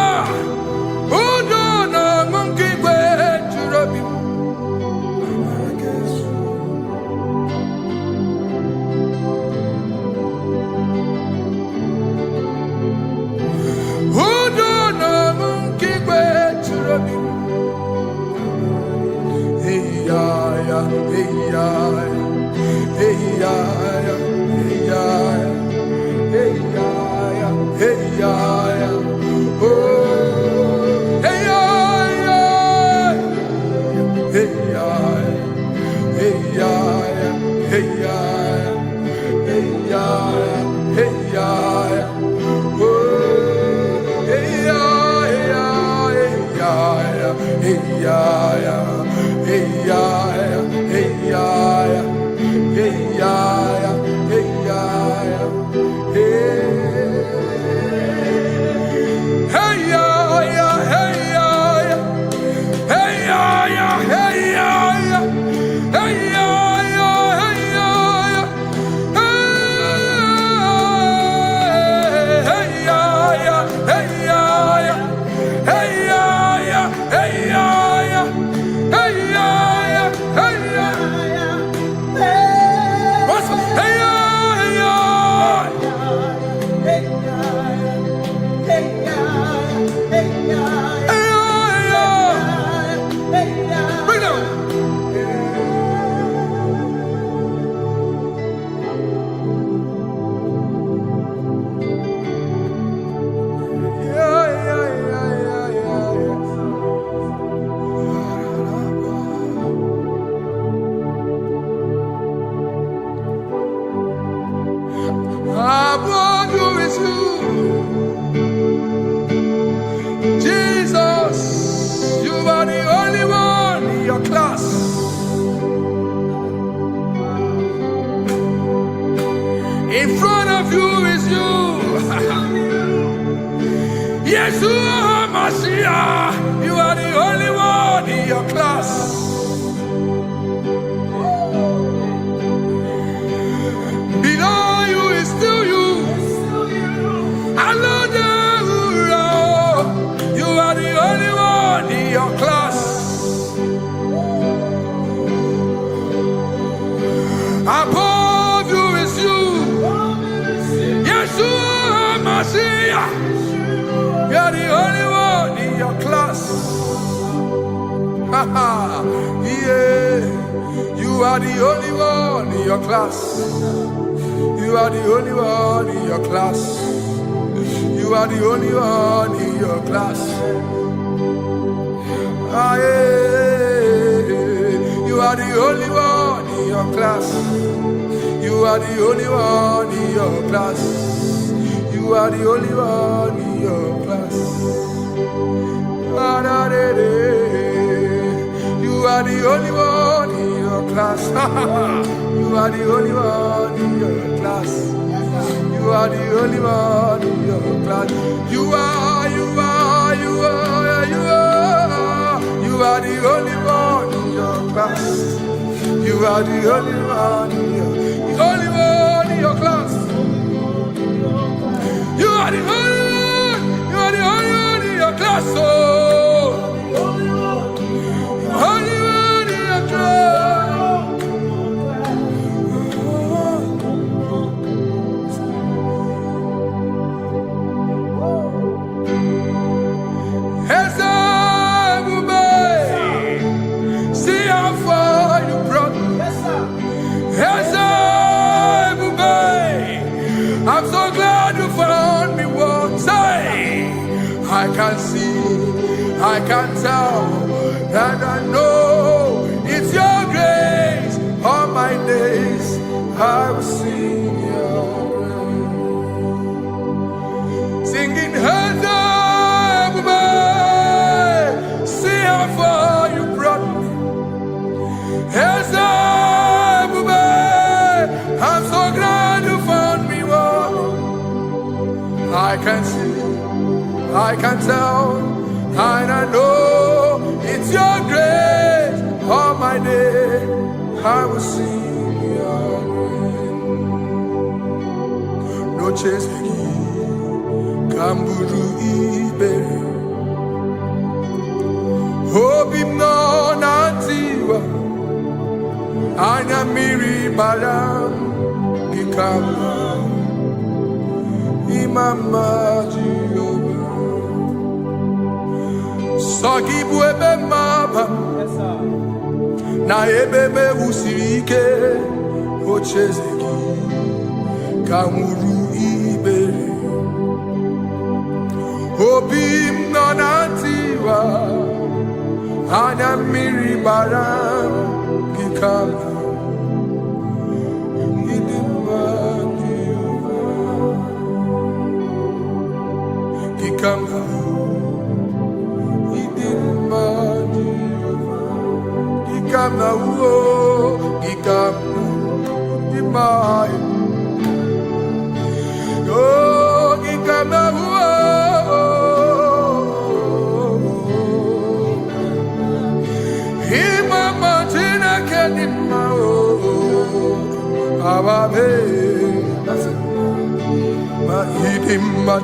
A: In front of you is you. Yeshua Mashiach, you are the only one in your class. Below you is still you. You are the only one in your class. Above you is you. Yeshua Mashiach, you are the only one in your class. Yeah, you are the only one in your class. You are the only one in your class. You are the only one in your class. Ah, yeah. You are the only one in your class. You are the only one in your class. You are the only one in your class. You are the only one in your class. You are the only one in your class. You are the only one in your class. You are You are the only one in your class. You are the only one in your, the only one in your class. You are the only one. You are the only one in your class. Oh, only one in your class. See how far you brought me. I'm so glad you found me once. I can see, I can tell, and I know it's your grace. All my days I will sing your praise. Singing, see how far you brought me. I'm so glad you found me one. I can see, I can tell, and I know it's your grace. All my day I will sing your grace. No chase again, Kamburu Ibe. Hope him no nantiwa. Anya miri balam ikama imama Jehovah. Sogi buebe maba na ebebe usirike ochezeki kamuru ibere obim nonantiwa anya miri balam ikama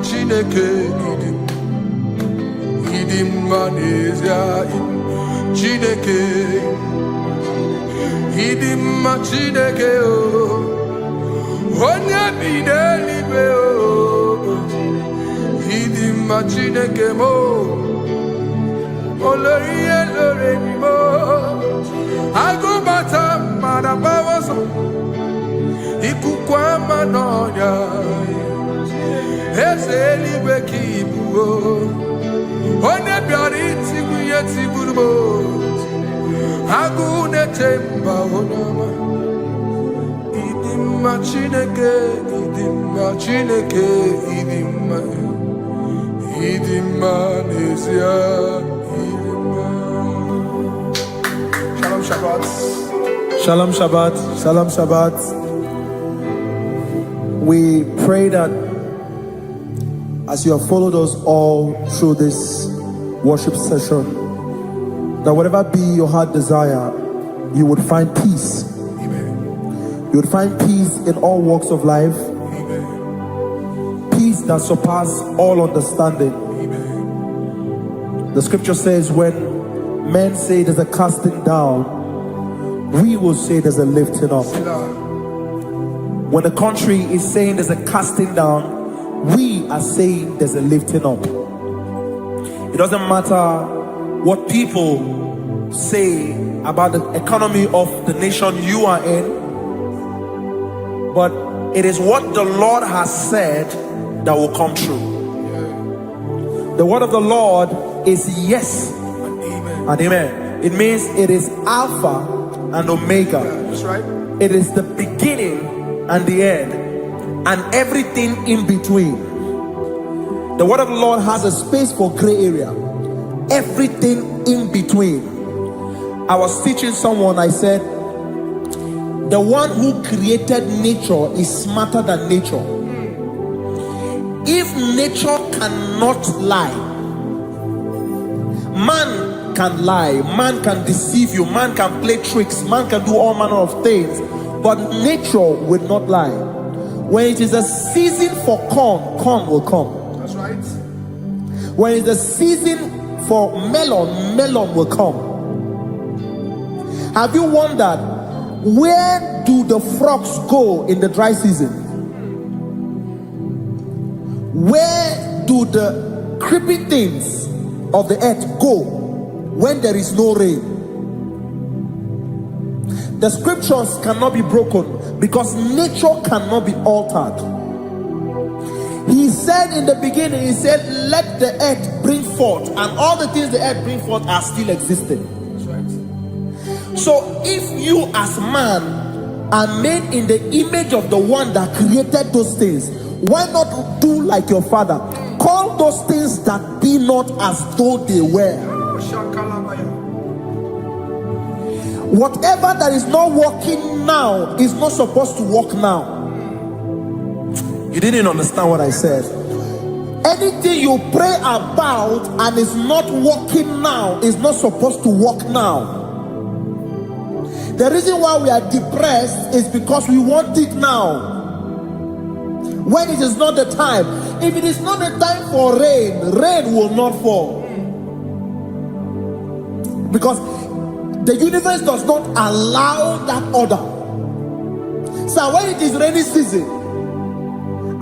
A: Chineke idim manezia Chineke idim Chineke onye bidelibe idim Chineke mo oloriye loreni mo agubata marabawaso ikukwa manonya Ezeliwe kibuo One biariti kuyeti burbo Agune temba onama Idimma Chineke Idimma nezia Idimma. Shalom Shabbat.
B: Shalom Shabbat. Shalom Shabbat. We pray that as you have followed us all through this worship session, that whatever be your heart desire, you would find peace.
A: Amen.
B: You would find peace in all walks of life.
A: Amen.
B: Peace that surpasses all understanding.
A: Amen.
B: The scripture says when men say there's a casting down, we will say there's a lifting up. When the country is saying there's a casting down, we are saying there's a lifting up. It doesn't matter what people say about the economy of the nation you are in, but it is what the Lord has said that will come true. The word of the Lord is yes and amen. It means it is Alpha and Omega.
A: That's right.
B: It is the beginning and the end, and everything in between. The word of the Lord has a space for gray area. Everything in between. I was teaching someone, I said, the one who created nature is smarter than nature. If nature cannot lie, man man can lie, man can deceive you, man can play tricks, man can do all manner of things, but nature will not lie. When it is a season for corn, corn will come.
A: That's right.
B: When it's a season for melon, melon will come. Have you wondered, where do the frogs go in the dry season? Where do the creeping things of the earth go when there is no rain? The scriptures cannot be broken because nature cannot be altered. He said in the beginning, he said, let the earth bring forth, and all the things the earth bring forth are still existing.
A: That's right.
B: So if you as man are made in the image of the one that created those things, why not do like your father? Call those things that be not as though they were. Whatever that is not working now is not supposed to work now. You didn't understand what I said. Anything you pray about and is not working now is not supposed to work now. The reason why we are depressed is because we want it now, when it is not the time. If it is not the time for rain, rain will not fall, because the universe does not allow that order. So when it is rainy season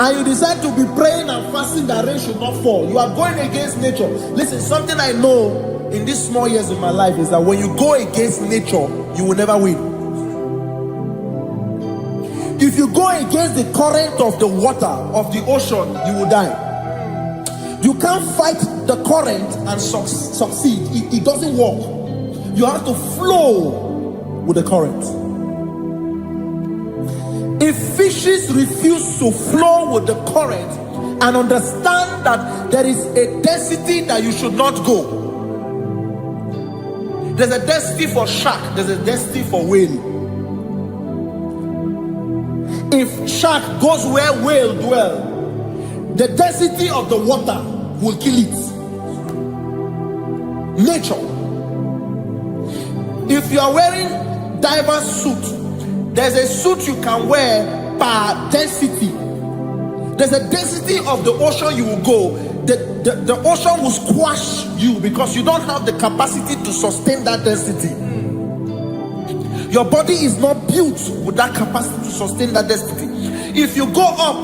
B: and you decide to be praying and fasting that rain should not fall, you are going against nature. Listen, something I know in these small years of my life is that when you go against nature, you will never win. If you go against the current of the water of the ocean, you will die. You can't fight the current and succeed. It doesn't work. You have to flow with the current. If fishes refuse to flow with the current and understand that there is a density that you should not go, there's a density for shark, there's a density for whale. If shark goes where whale dwell, the density of the water will kill it. Nature. If you are wearing diver's suit, there's a suit you can wear per density. There's a density of the ocean you will go. The ocean will squash you because you don't have the capacity to sustain that density. Your body is not built with that capacity to sustain that density. If you go up,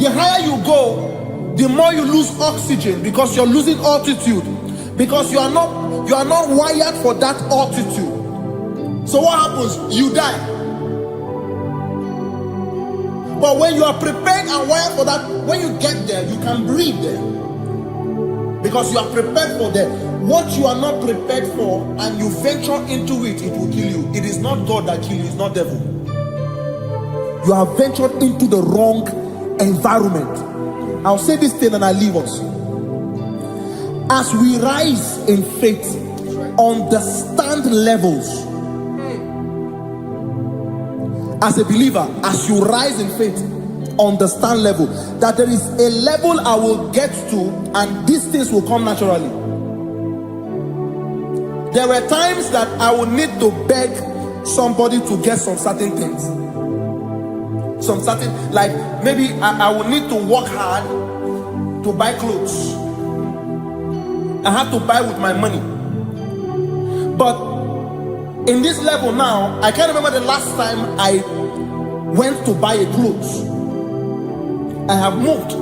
B: the higher you go, the more you lose oxygen because you're losing altitude, because you are not wired for that altitude. So what happens? You die. But when you are prepared and wired for that, when you get there, you can breathe there, because you are prepared for that. What you are not prepared for and you venture into it, it will kill you. It is not God that kills you, it's not devil. You have ventured into the wrong environment. I'll say this thing and I leave us. As we rise in faith, understand levels. As a believer, as you rise in faith, understand level. That there is a level I will get to and these things will come naturally. There were times that I would need to beg somebody to get some certain things. Some certain, like maybe I would need to work hard to buy clothes. I have to buy with my money. But in this level now, I can't remember the last time I went to buy a clothes. I have moved.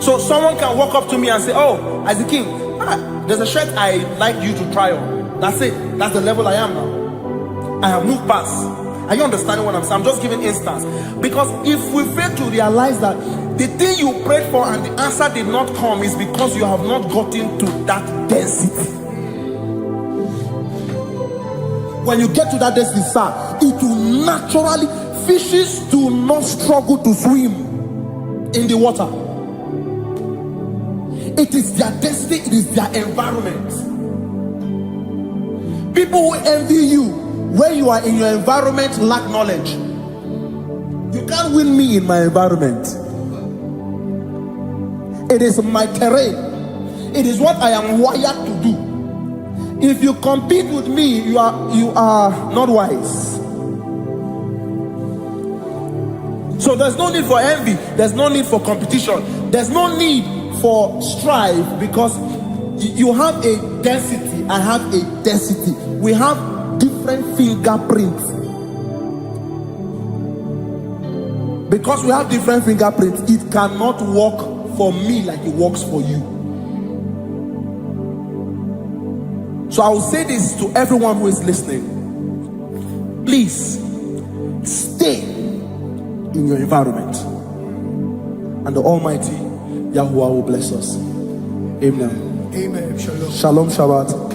B: So someone can walk up to me and say, oh, Isaac King, there's a shirt I like you to try on. That's it. That's the level I am now. I have moved past. Are you understanding what I'm saying? I'm just giving instance. Because if we fail to realize that the thing you prayed for and the answer did not come is because you have not gotten to that density. When you get to that density, sir, it will naturally, fishes do not struggle to swim in the water. It is their destiny, it is their environment. People who envy you when you are in your environment lack knowledge. You can't win me in my environment. It is my terrain. It is what I am wired to do. If you compete with me, you are not wise. So there's no need for envy, there's no need for competition, there's no need for strife, because you have a density, I have a density. We have different fingerprints. Because we have different fingerprints, it cannot work for me like it works for you. So I will say this to everyone who is listening. Please stay in your environment, and the Almighty Yahuwah will bless us. Amen.
A: Amen. Shalom.
B: Shalom Shabbat.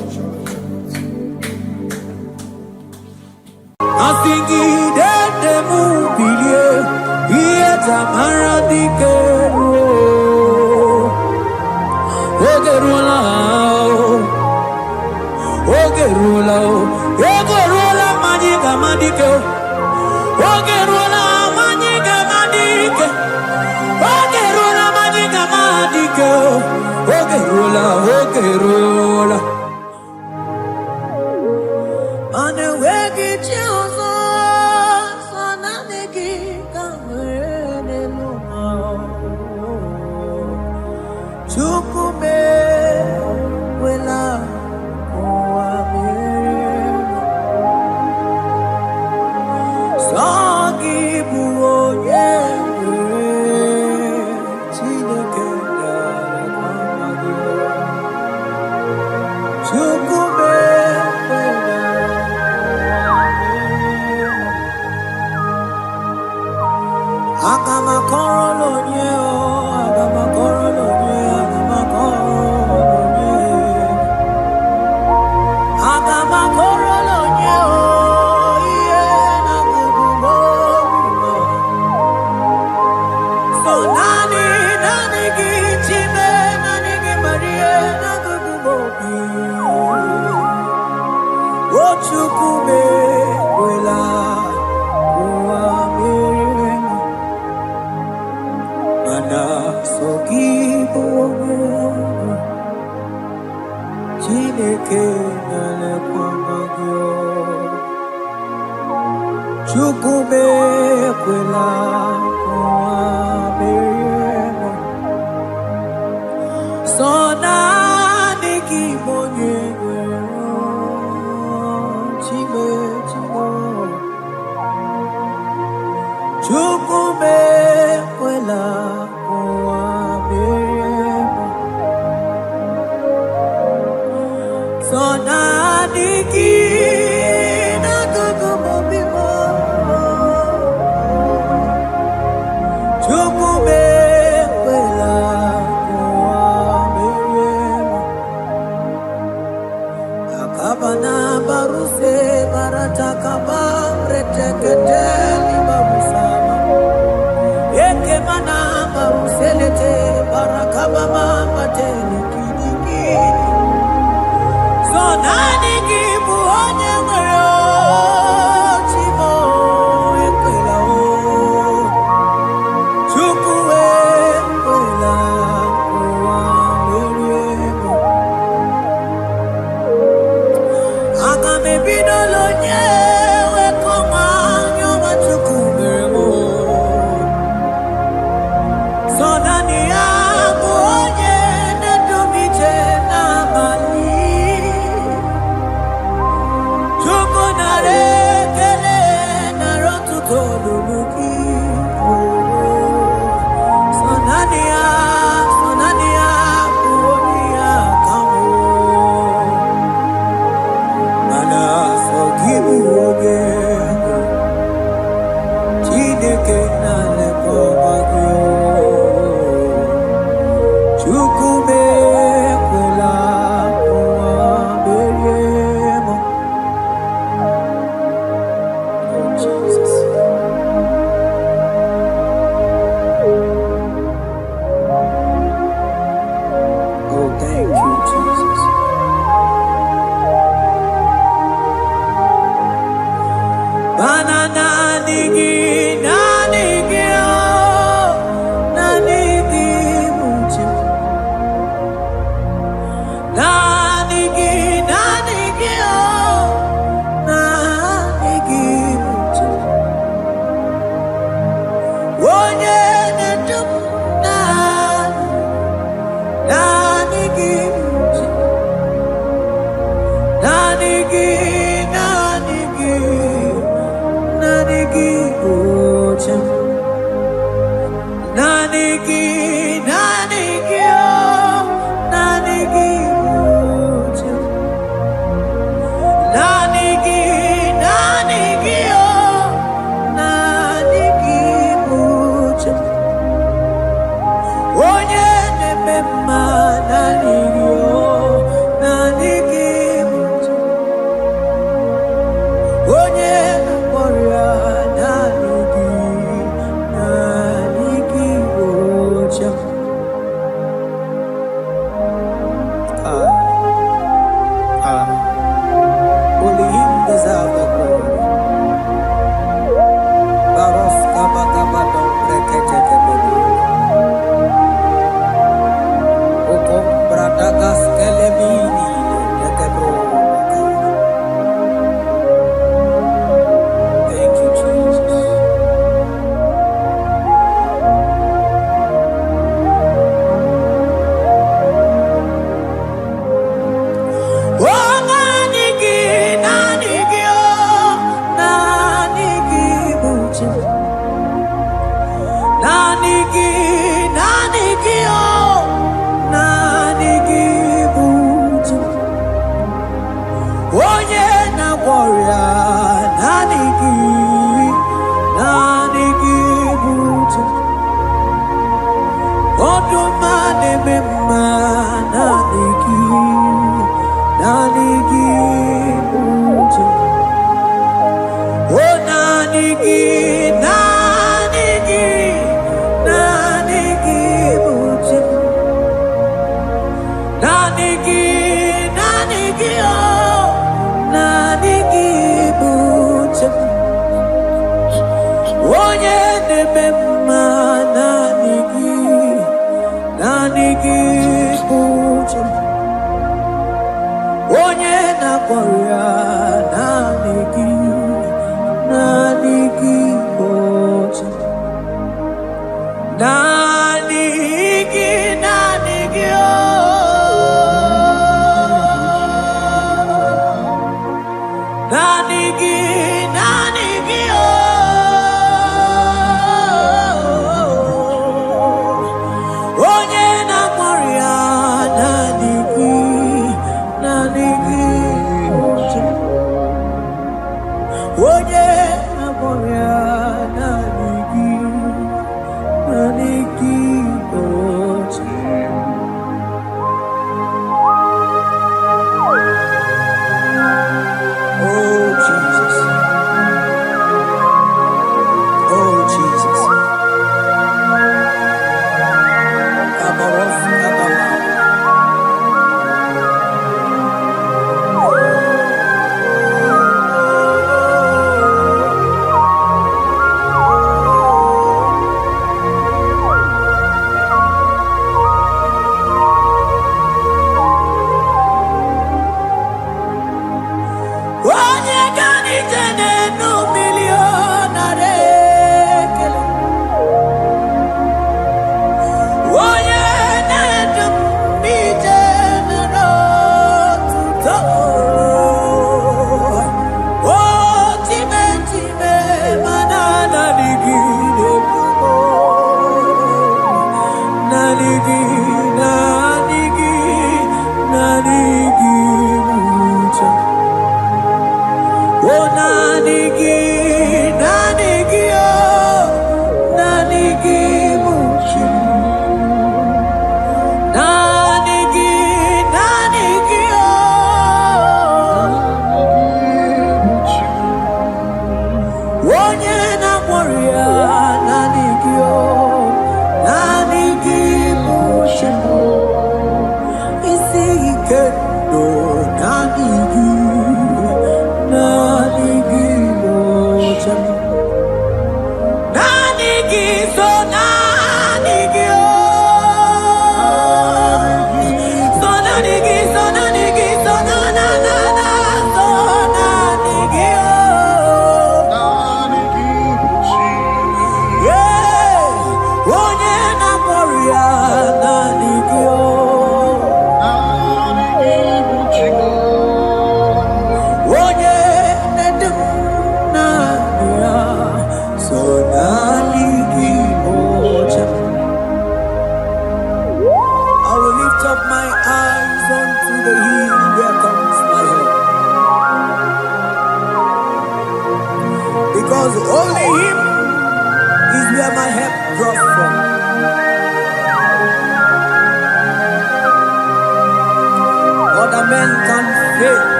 A: Give you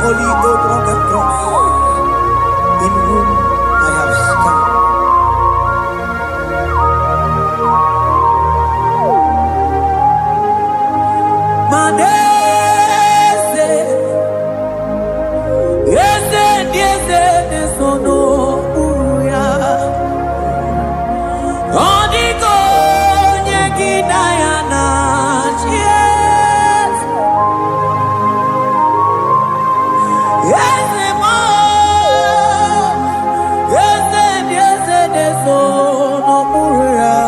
A: holy oak on the cross, in whom I have stand. Manese, yese, yese, nesono uya. Odiko nyegina yana yes. Yese mo, yese, yese, nesono uya.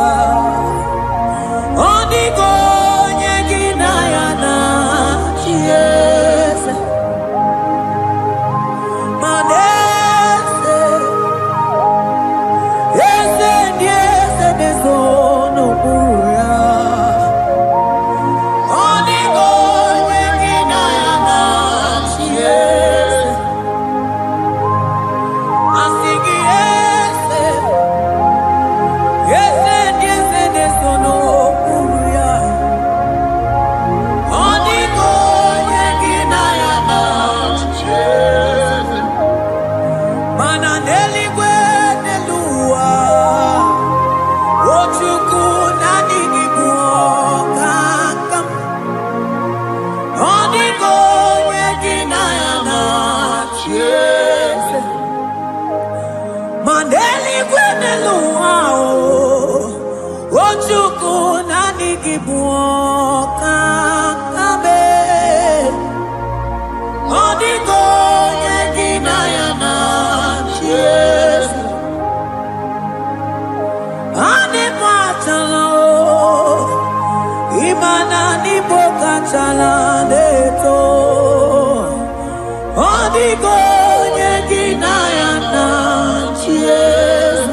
A: Odiko nyegina yana yes. Manese, yese, yese, nesono uya. Odiko nyegina yana yes. Asigi yese, yese, yese, nesono uya. Odiko nyegina yana yes. Mananeli gwenelua, ochuku nanigi buokakam. Odiko nyegina yana yes. Maneli gwenelua, ochuku nanigi buokakam. Odiko nyegina yana yes. Ane machala imana ni boka chala neto. Odiko nyegina yana yes.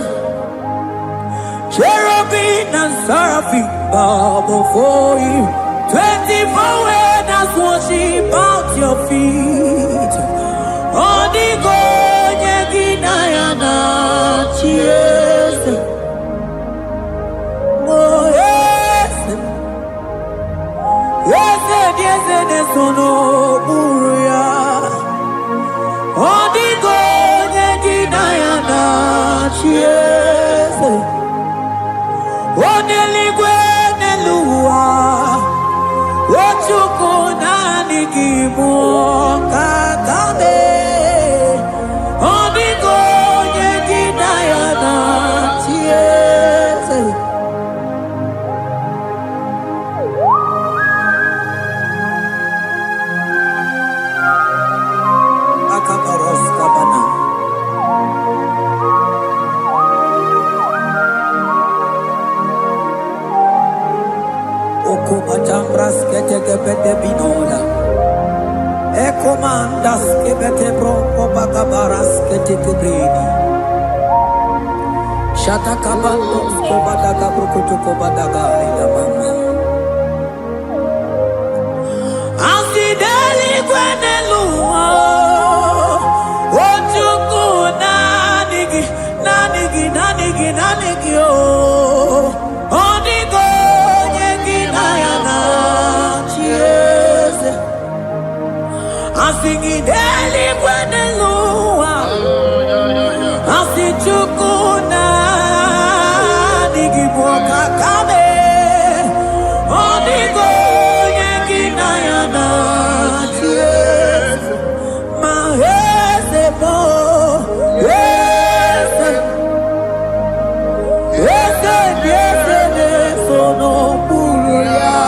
A: Cherubim and seraphim bow before you. 24 elders worship at your feet. Odiko nyegina yana yes. Oh yes. Yes, yes, nesono uya. Odiko nyegina yana yes. Oneligwe nelua, ochuku nanigi buokakame. Odiko nyegina yana yes. Akabaros kabana. Okobachambras ketekebete binola. Ekomandas kebete broko bakabaras ketekebrini. Shatakabandos kobadaga brukutu kobadaga ilamama. Asideli gwenelua, ochuku nanigi, nanigi, nanigi, nanigi oh. Odiko nyegina yana yes. Asigideli gwenelua, asichuku nanigi buokakame. Odiko nyegina yana yes. Mahese mo yes. Yes, yes, nesono uya.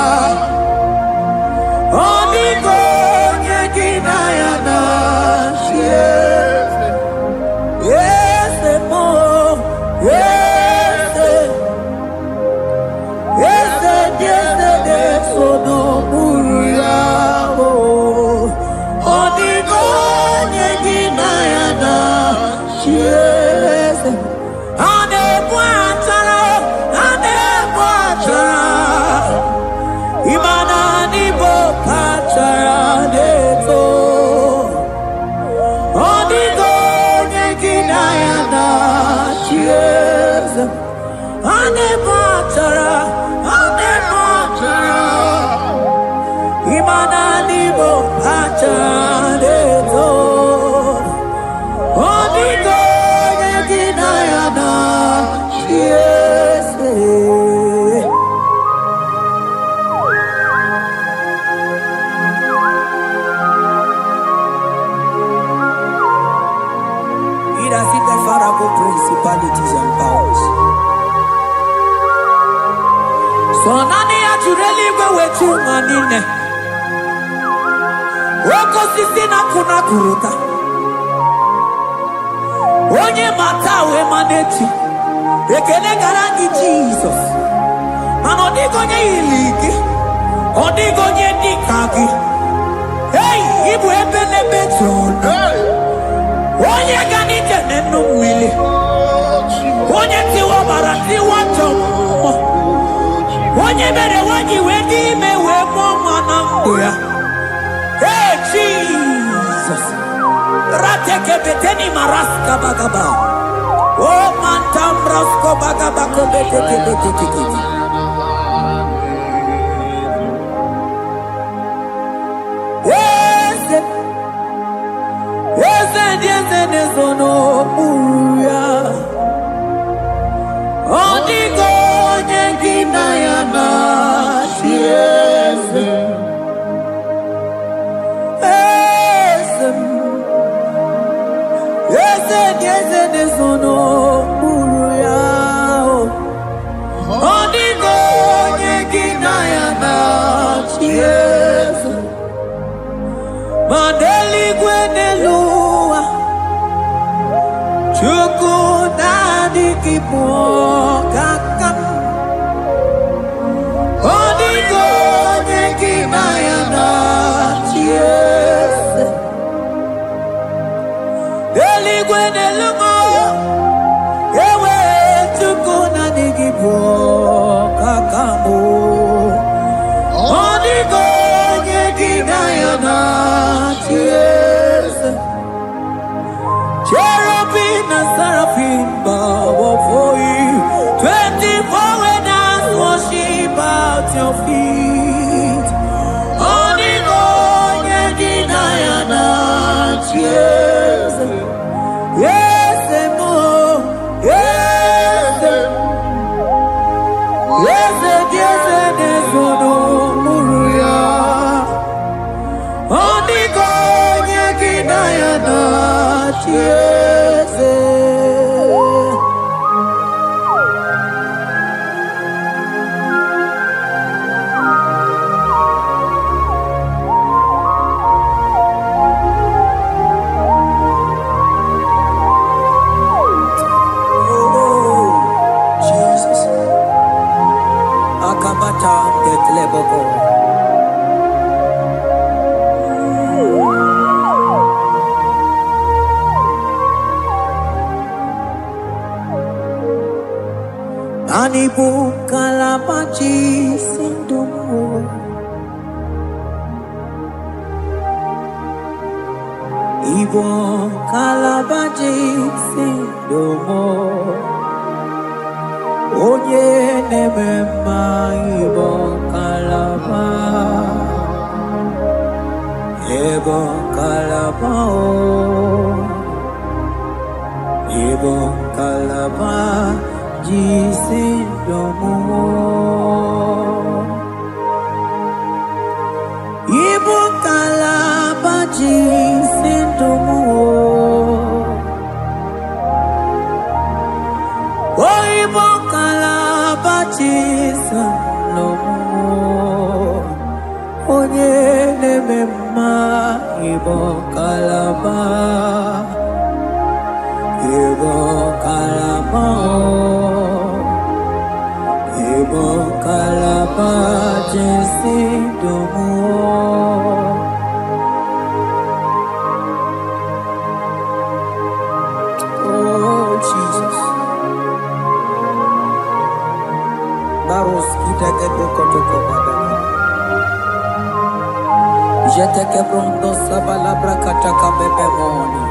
A: Odiko nyegina yana yes. Yes, mo yes. Yes, yes, nesono uya. Odiko nyegina yana yes. Ane bwatara, imana ni bokatara neto. Odiko nyegina yana yes. Ane bwatara, Imana nibo achadeto. Onigo yeginayana. Yes. It has hit the Pharaoh principalities and powers. So nani actually go with you manine. Woko sisi na kuna kuruta. Onye matawe maneti. Ekele garangi Jesus. Mano digonye iligi. Odigonye dikagi. Hey, ibu ebele betron. Onye gani jene numili. Onye tiwa barati wachomo. Onye bere wanyi wedi mewe mwana mbuya. Hey Jesus. Rateke beteni maraska bagaba. Oh mantam rasko bagaba ko beteke beteke. Yes. Yes, nesono uya. Odigo nyengina yana. Yes. Yes, nesono uya. Odigo nyengina yana. Yes. Mandeli gwenelua. Chuku nadi kipo kakam. Odigo nyekina yana. Yes. Deli gwenelua. Ewe chuku nadi kipo kakamu. Odigo nyekina yana. Yes. Cherubim and seraphim bow before you. 24 elders worship at your feet. Onigo yeginayana. Yes. Yes, mo. Yes. Yes, yes, yes, no muruya. Onigo yeginayana. Yes. Oh, Jesus. Akabata detleboko. Anibu kalabachi sindumu. Ibo kalabachi sindumu. Onye nemema ibo kalaba. Ibo kalaba o. Ibo kalaba. Jisindomo. Ibu kalaba jisindomo. Oh, ibu kalaba jisindomo. Onye nemema ibu kalaba. Ibu kalaba. Ibu kalaba jisindomo. Oh Jesus. Baros kita ke toko pada. Jete ke pronto sabalabra kataka bebe moni.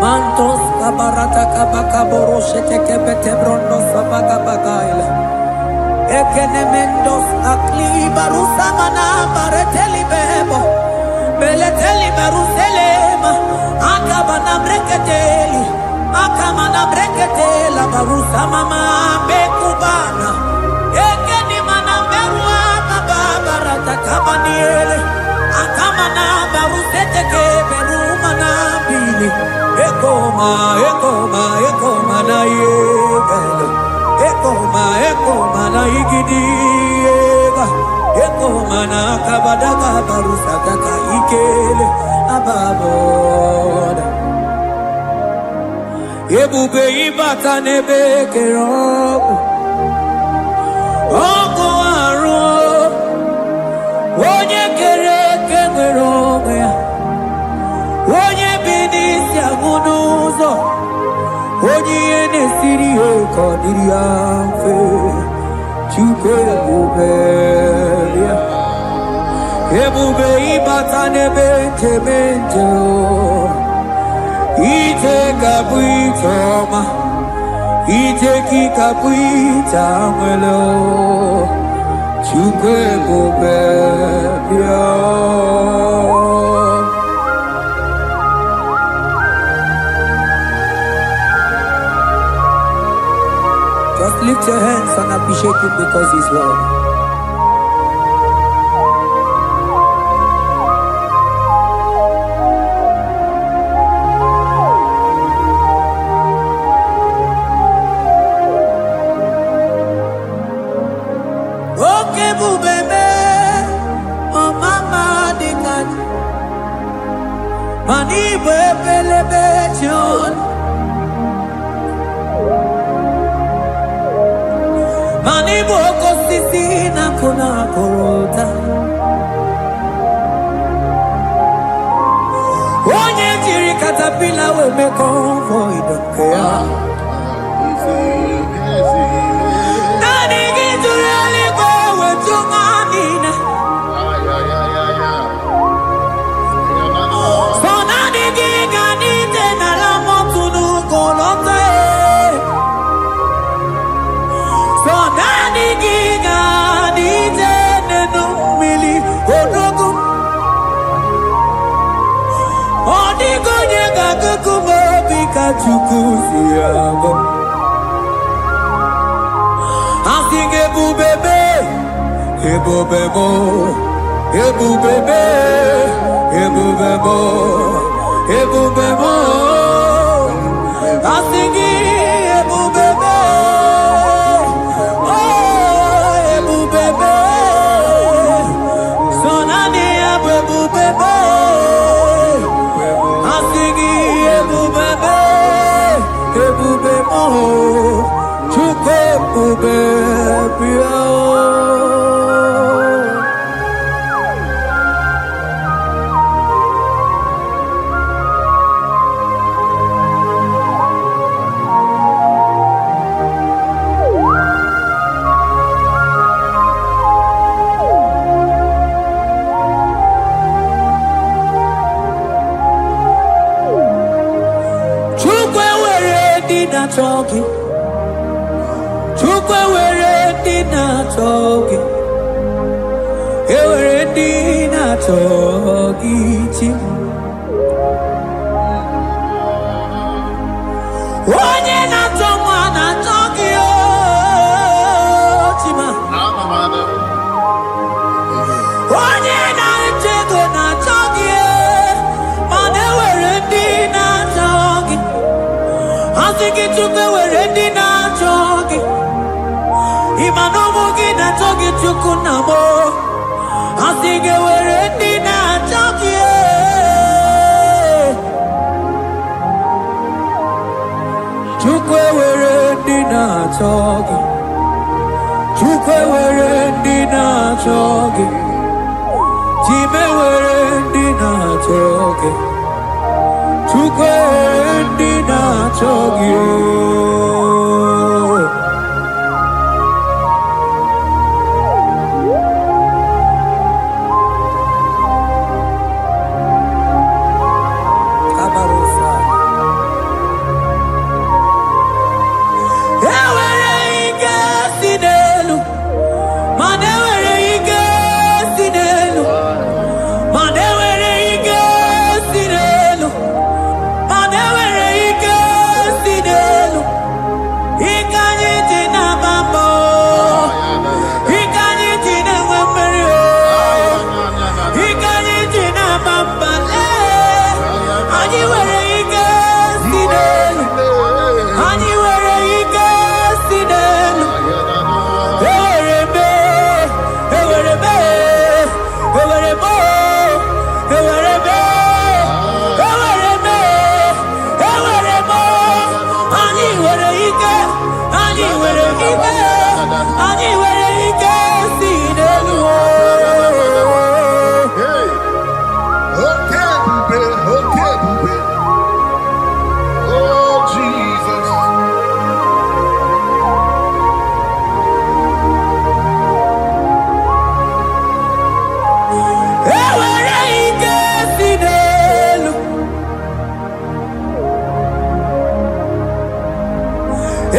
A: Mantos kabarata kabaka boroshe teke bete brondo sabaga bagaila. Ekene mendos akli barusa mana bareteli bebo. Beleteli baruselema. Akabana breketeli. Akamana breketela barusa mama bekubana. Ekeni mana berua kabarata kabaniele. Akamana barusete ke berumana bili. Ekoma na yegalo. Ekoma na igidiega. Ekoma na kabadaka barusa kaka ikele ababoda. ebube ịbata n'ebe kere ọgụ arụ onye kere eke nwere onwe ya onye bi n'isi agụ n'ụzọ onye ihe na-esiri ya ka ọ dịrị ya mfe Chukwu ebube ya ebube ịbata n'ebe nchebe nche ije ga-abụ ije ọma ije gị ga-abụ ije anwele Chukwu ebube bịa Just lift your hands and appreciate him because he's worthy. Okay, bubebe, oh mama dikat, mani bebelebe John. Mani boko sisi na kuna korota Onye jiri katapila we me convoy don't care Nani gijuri aliko we tunganina So nani giganite na la motunu kolota So nani giga nije nenu mili odogu Odigo nyega kukumo bika chukuzi yago Asing ebubebe Ebubebo Ebubebe Ebubebo Ebubebo Asing ebubebe Talking, Chukwe were dinner talking, were dinner talking. One year not someone I talking, Chima. One year not taken not talking, but they were dinner talking. I think it took away ready now talking. Imanomo get a talking to Kunamo. I think it were ready now talking. Took away ready now talking. Took away ready now talking. Jimmy were ready now talking. Tukwendi na chogio Kabarusa Ewere ike sinelu Manewere ike sinelu Manewere ike sinelu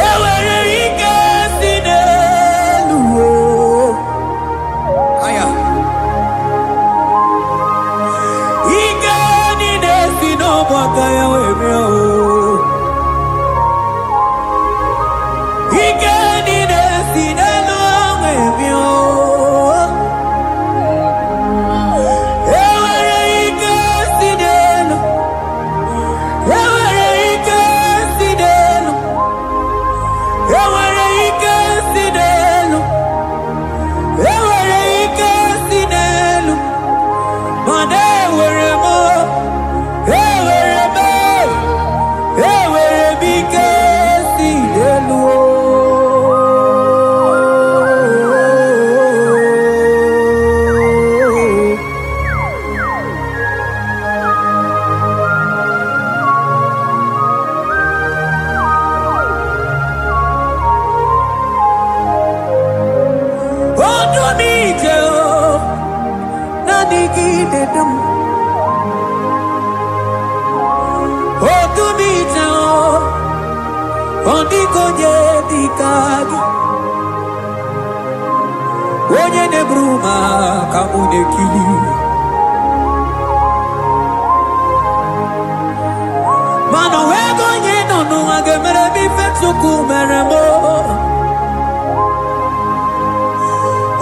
A: Ewere ike si n'elu aya ike niile si n'ọgbakọ ya wee bịa ike niile si n'elu wee bịa ewere ike si n'elu ewere ike si n'elu ewere ike si n'elu ewere ike si n'elu mana ewere m ike si n'elu onye na-eburu ma ka mụ na-ekiri mana wee go onye nọ n'ụwa ga-emere m ife Chukwu mere m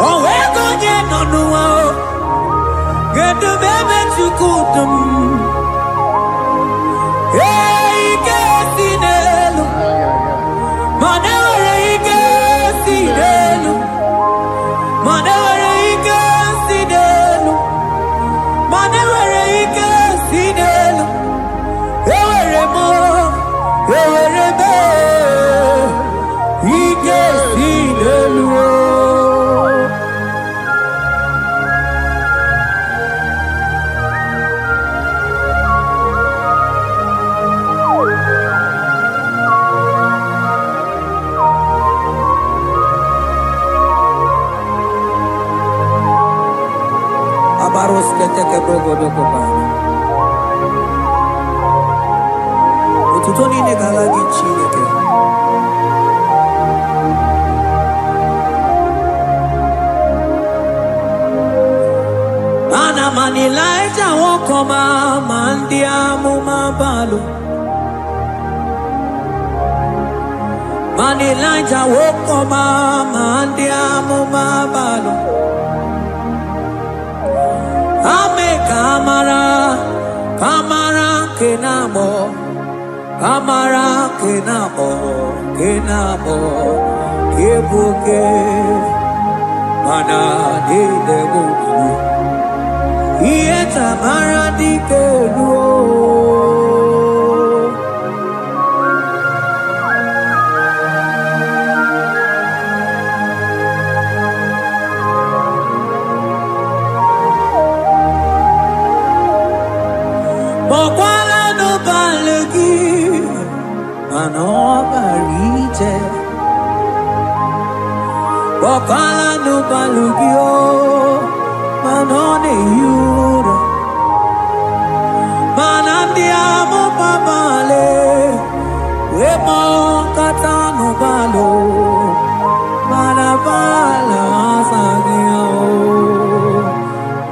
A: o wee go onye nọ n'ụwa ga-edube ebe Chukwu dum ike si n'elu mana ewere ike si n'elu mana ewere ike si n'elu mana ewere ike si n'elu ewere m ike si n'elu Baros que te quebró godo copano. Ututoni ne galagi chineke. Ana manilaja wokoma mandia mumabalo. Manilaja wokoma mandia mumabalo. Ame kamara kenamo kebuke mana de buku iye tamara dikelu Bokala no balugio manone yura manandi amo papale wemo katano balo manabala sagio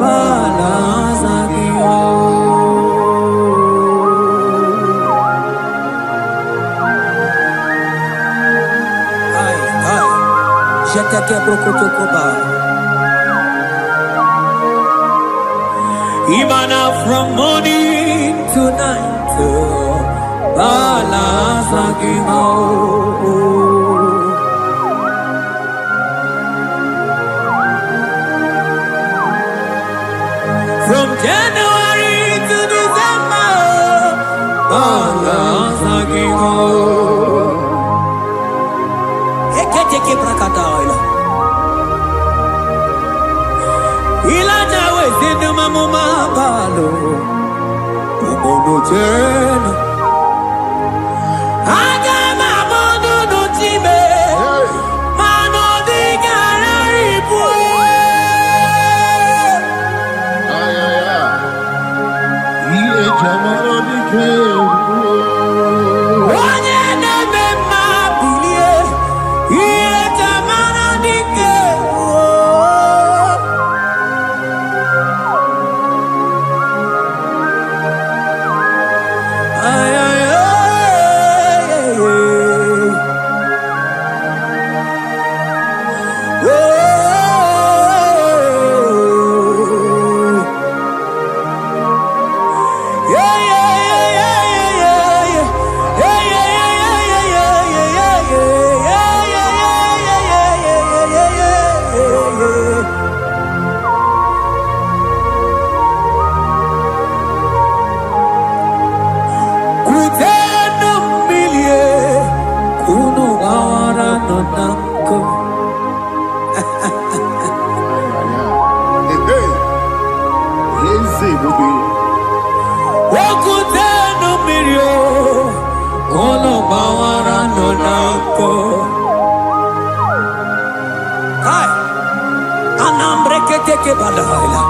A: bala sagio Jeteke brokotokoba Imana from morning to night Bala sagimo From January to December Bala sagimo Eketeke brakadaila Ilana wezenu mamuma balo Umono tena Aga mamono no time Mano di gararipue
C: Iye jamano di kebu
A: Onye neme mabili nanko. Wakuteno mirio, ono bawara nanko. Hai, anambreke teke balaila.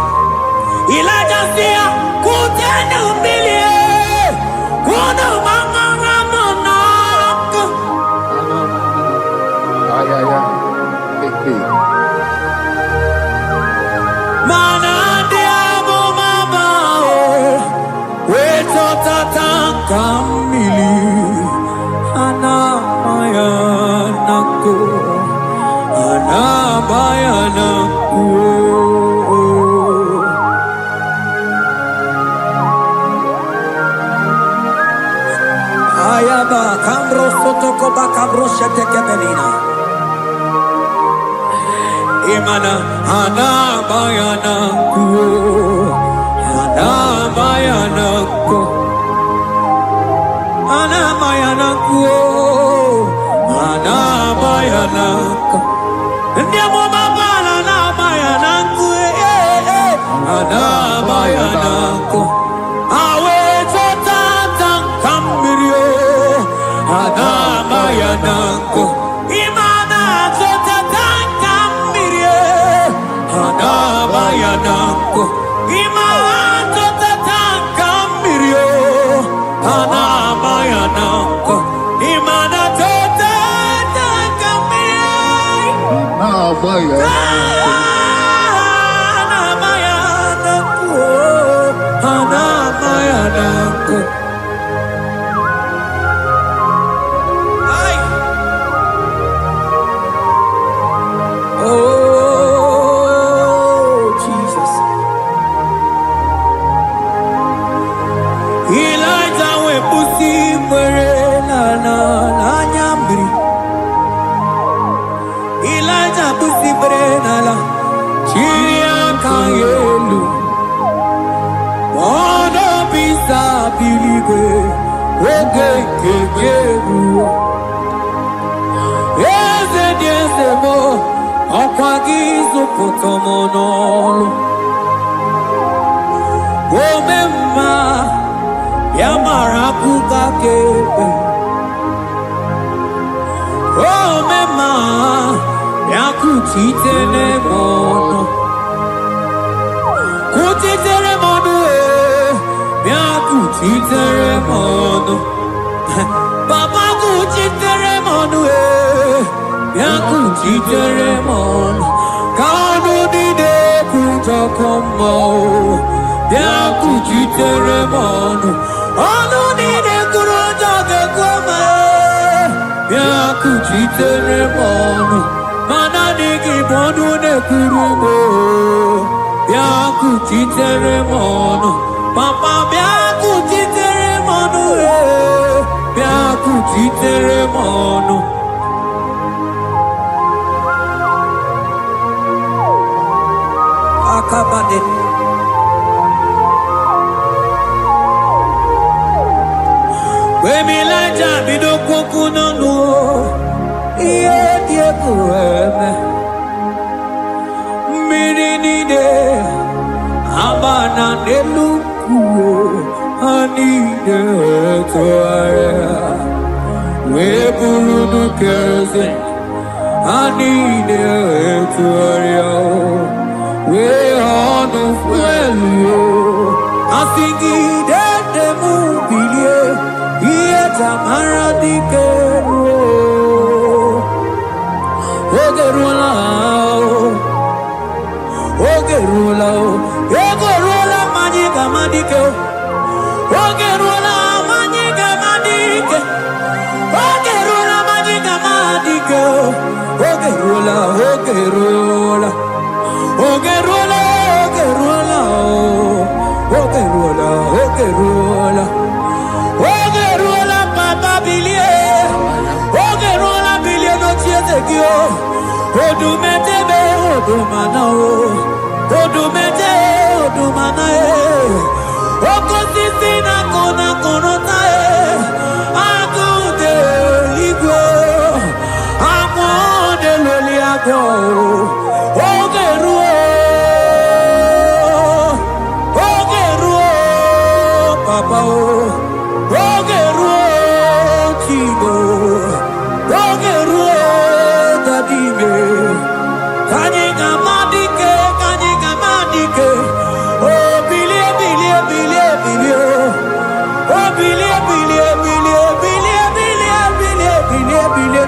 A: Elijah sia kuteno mirio, ono bawara nanko. Mana diabo mama, weto tatanka mili, ana mayanako, ana mayanako. Ayaba kambro sotoko bakabro sheteke belina. Imana ana mayanako, ana mayanako, ana mayanako, ana mayanako. Ndiamo mama ana mayanako, ana mayanako. Awe totata kambirio, ana mayanako. Imana totata kambirio, ana mayanako. Imana totata kambirio, ana mayanako. Imana totata kambirio, ana mayanako, ana mayanako. Ay. Oh, Jesus. Elijah we pusi mwere na nyambri. Elijah pusi mwere na la chia kayelu. Mono bisa biligwe oge kekeru. Eze diese mo okwagizu potomonolo. Omemma yamara kukakebe. Omemma yakuchitele mono. Kuchitere mono yakuchitere mono. Baba kuchitere mono yakuchitere mono. Kanu dide kutokomo yakuchitere mono. Anu dide kurojoge kome yakuchitere mono. Mana niki bodu ne kurumo yakuchitere mono. Papa yakuchitere mono yakuchitere mono. Akabade. Wemilaja bidoko no iye die kueme mirinide abana neluku anide toaya we burudu kerze anide toaya we honu fuelio asingi de mubilie iye tamara dikero ogerula ogerula majiga madike ogerula majiga madike ogerula majiga madike ogerula ogerula ogerula ogerula ogerula ogerula papa bilie ogerula bilie no chiete kio odumete be odumana o odumete odumana e okosisi na kona konota e akude igwe akwa Oliago, Ogeruo, Ogeruo, Papa, Ogeruo, Chigo, Ogeruo, Dadime, Kanyika Madike, oh, Billy, oh, Billy,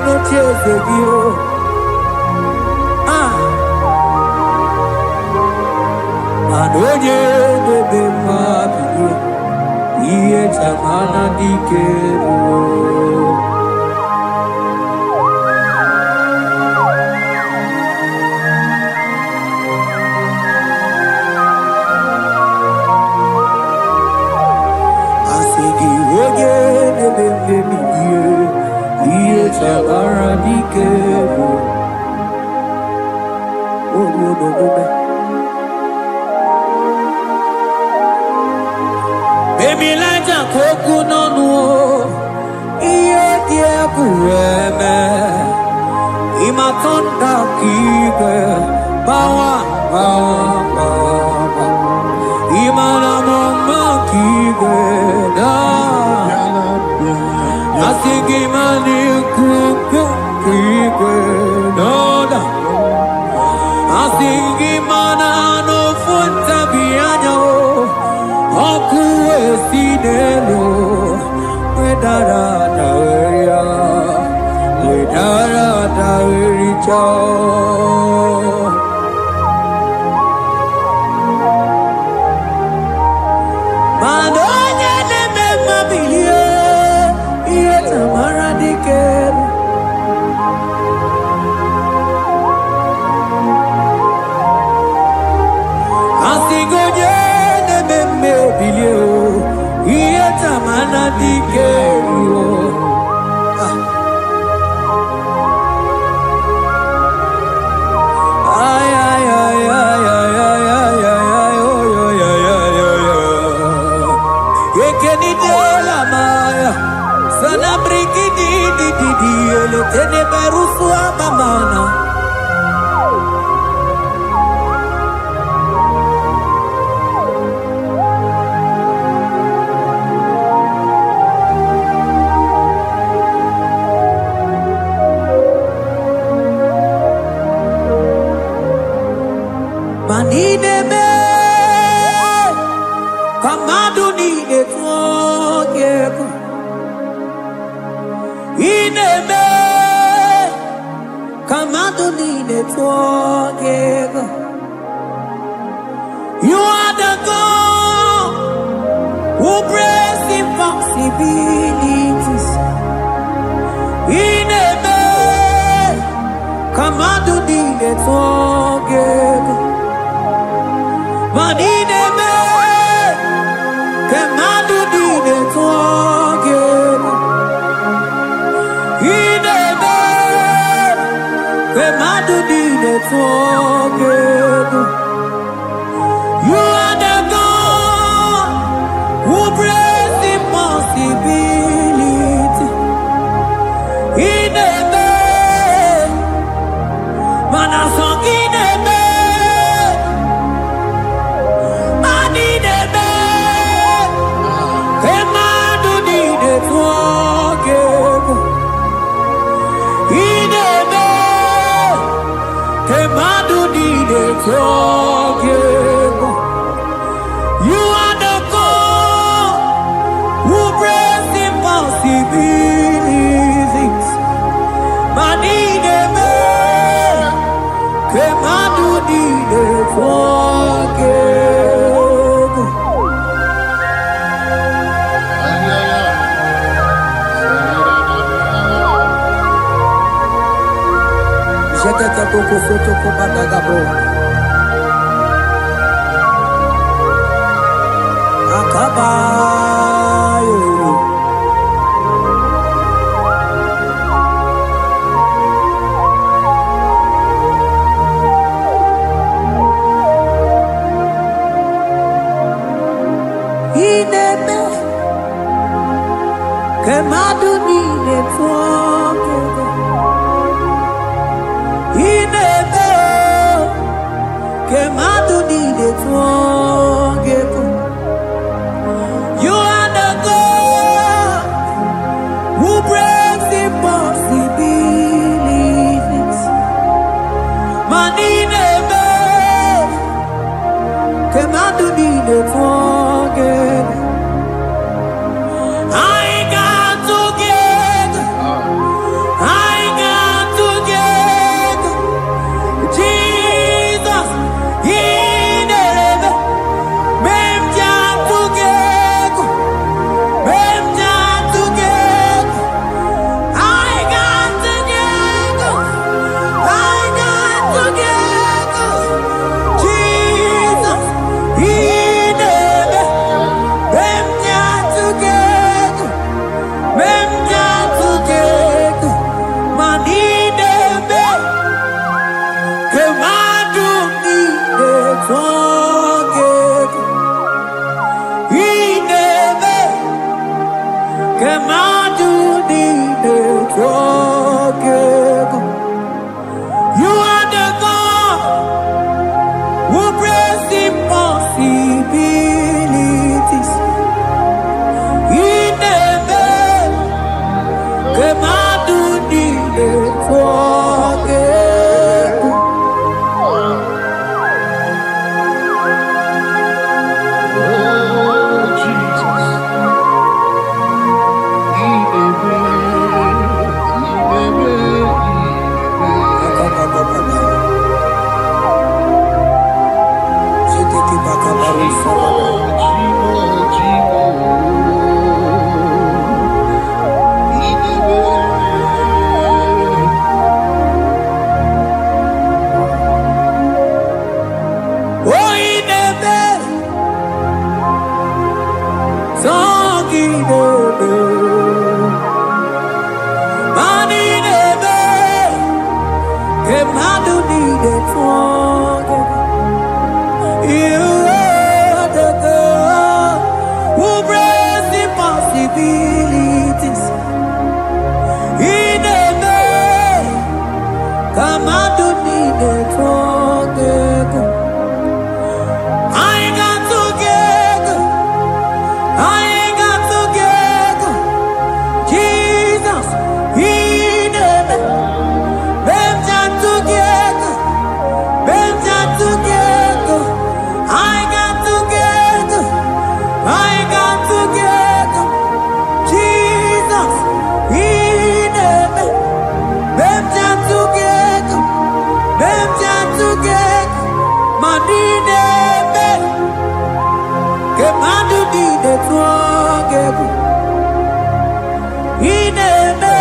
A: no tears of you. Adoye bebe mabiye, iye chamana dikero. Asigi oye bebe miye, iye chamana dikero. Oh no no no no. Baby like a coconut no, iye die kueme, ima tonda kike, bawa, ima na mama kike da, asigi mani kuku kike da, asigi mana no funta bianyo. Okuwe sinelo, wedara taweria, wedara tawericha. Madonya neme mabilie, iye tamara dikeru. Asigoje. Bilio, ieta mana dikero. Ay ay ay ay ay ay ay ay ay ay ay. Ekeni de la maya, sana briki di ele tene berusu abamana. Manideme, kamadu nide tuogeko. Ineme, kamadu nide tuogeko. You are the God who breaks impossibilities. Ineme, kamadu nide tuogeko. Manideme, kemadu dide tuogeko. Ineme, kemadu dide tuogeko. You are the God who breaks impossibility. Ineme, manasong ineme. You are the God who breaks impossibilities. Manideme, kemadu dide tuogeko. Jekete poko soto kubadagabo. Akabayo. Ineme, kemadu nide tuogeko. Kemadu di de tuongeko. You are the God who breaks impossibilities. Maninebe, Kemadu di de tuongeko. I got together. I got together. Jesus, in heaven, mem jam together, mem jam together. I got together. I got together. Jesus, in heaven, mem jam together, mem jam together. Maninebe, Kemadu ni de together. Inebe, Kemadu ni de together. You are the God who breaks impossibilities. Inebe, Kemadu ni de together. Oh, Inebe, Songinebe, Maninebe, Kemadu ni de together. You are the God who breaks impossibilities. Inebe, Kemadu ni de together. I got together. I got together. Jesus, Inebe, mem jam together, mem jam together. I got together. I got together. Jesus, Inebe, mem jam together, mem jam together. Maninebe, Kemadu di de together. Inebe,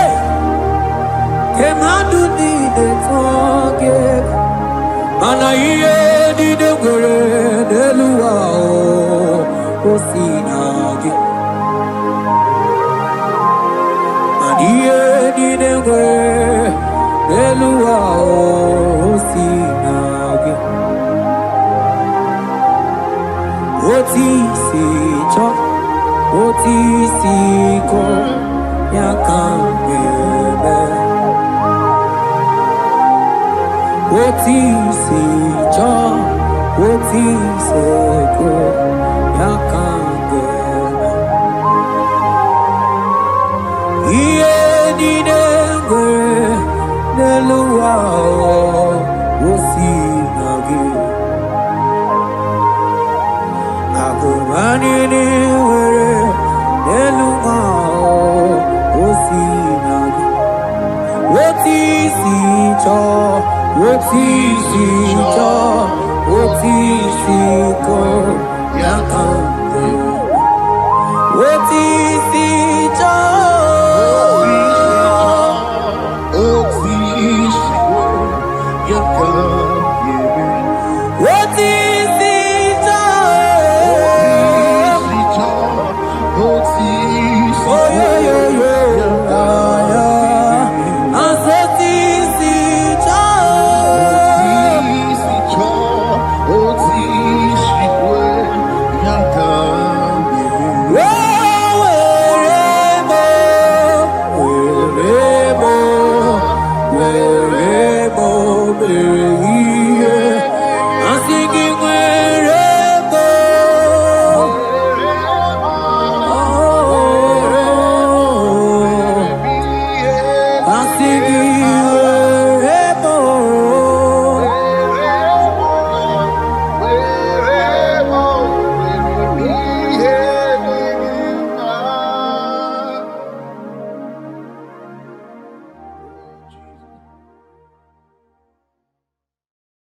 A: Kemadu di de together. Anaye di de gore de luwa o sinage. Anaye di de gore de luwa o sinage. Oti si cho, oti si ko, yakangebe. Oti si cho, oti si ko, yakangebe. Iye di dengwe, neluwa o sinage. Akumani were neluma o sinage. Oti si cho, oti si cho, oti si ko yakande. Oti si cho, oti si ko yakande. Oti si cho. Oh yeah, yeah, yeah, yeah. I said this is all.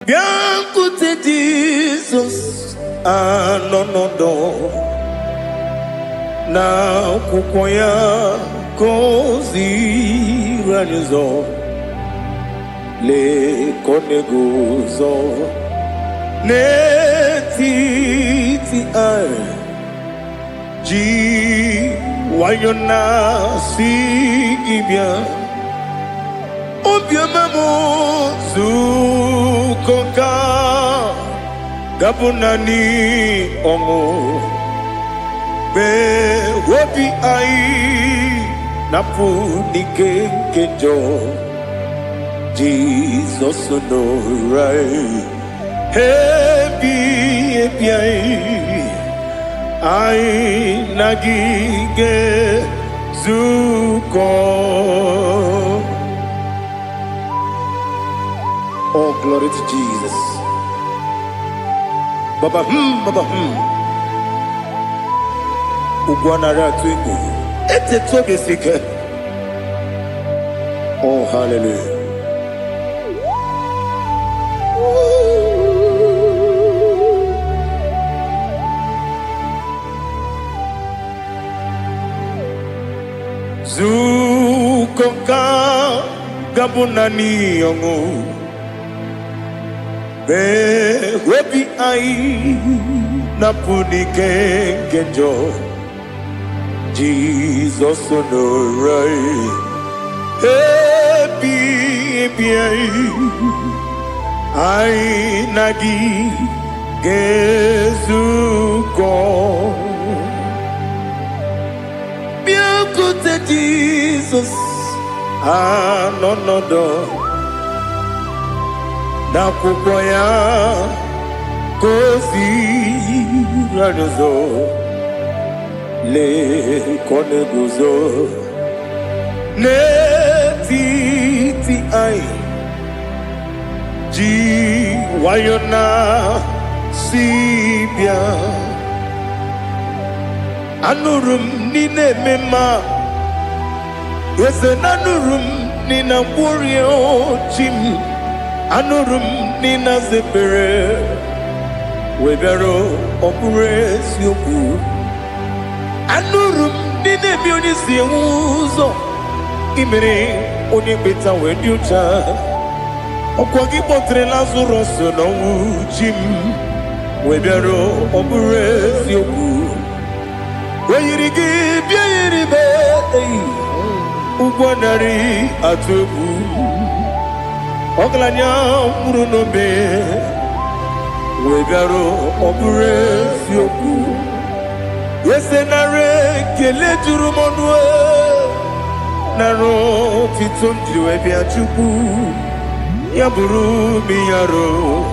A: Biankute Jesus anonodo na kukwaya kozi ranizo le koneguzo ne titi ai ji wayona sigibia obiamamu zukoka gabunani omo be wobi ai napunike kejo Jesus no right hebi ai nagige zuko. Oh, glory to Jesus. Baba Ugwanara twingu. Ete tobe sike. Oh, hallelujah. Zukonka gabunani yongu. Be webi ai napunike kenjo Jesus no right happy ai nagi gezuko biakute Jesus no na kukwaya kozi ranozo le koneguzo ne titi ai ji wayona sibia anurum nine mema yese nanurum nina burio chim anurum nina zepere webero opure sioku anurum nina bioni siuzo imere oni beta wediucha okwagi potre Lazarus no jim webero opure sioku weyirigi biiribe ugwanari atubu Oglanya murunobe wegaro obure sioku yesenare kele jurumonwe naro titonji webia chuku yaburu miyaro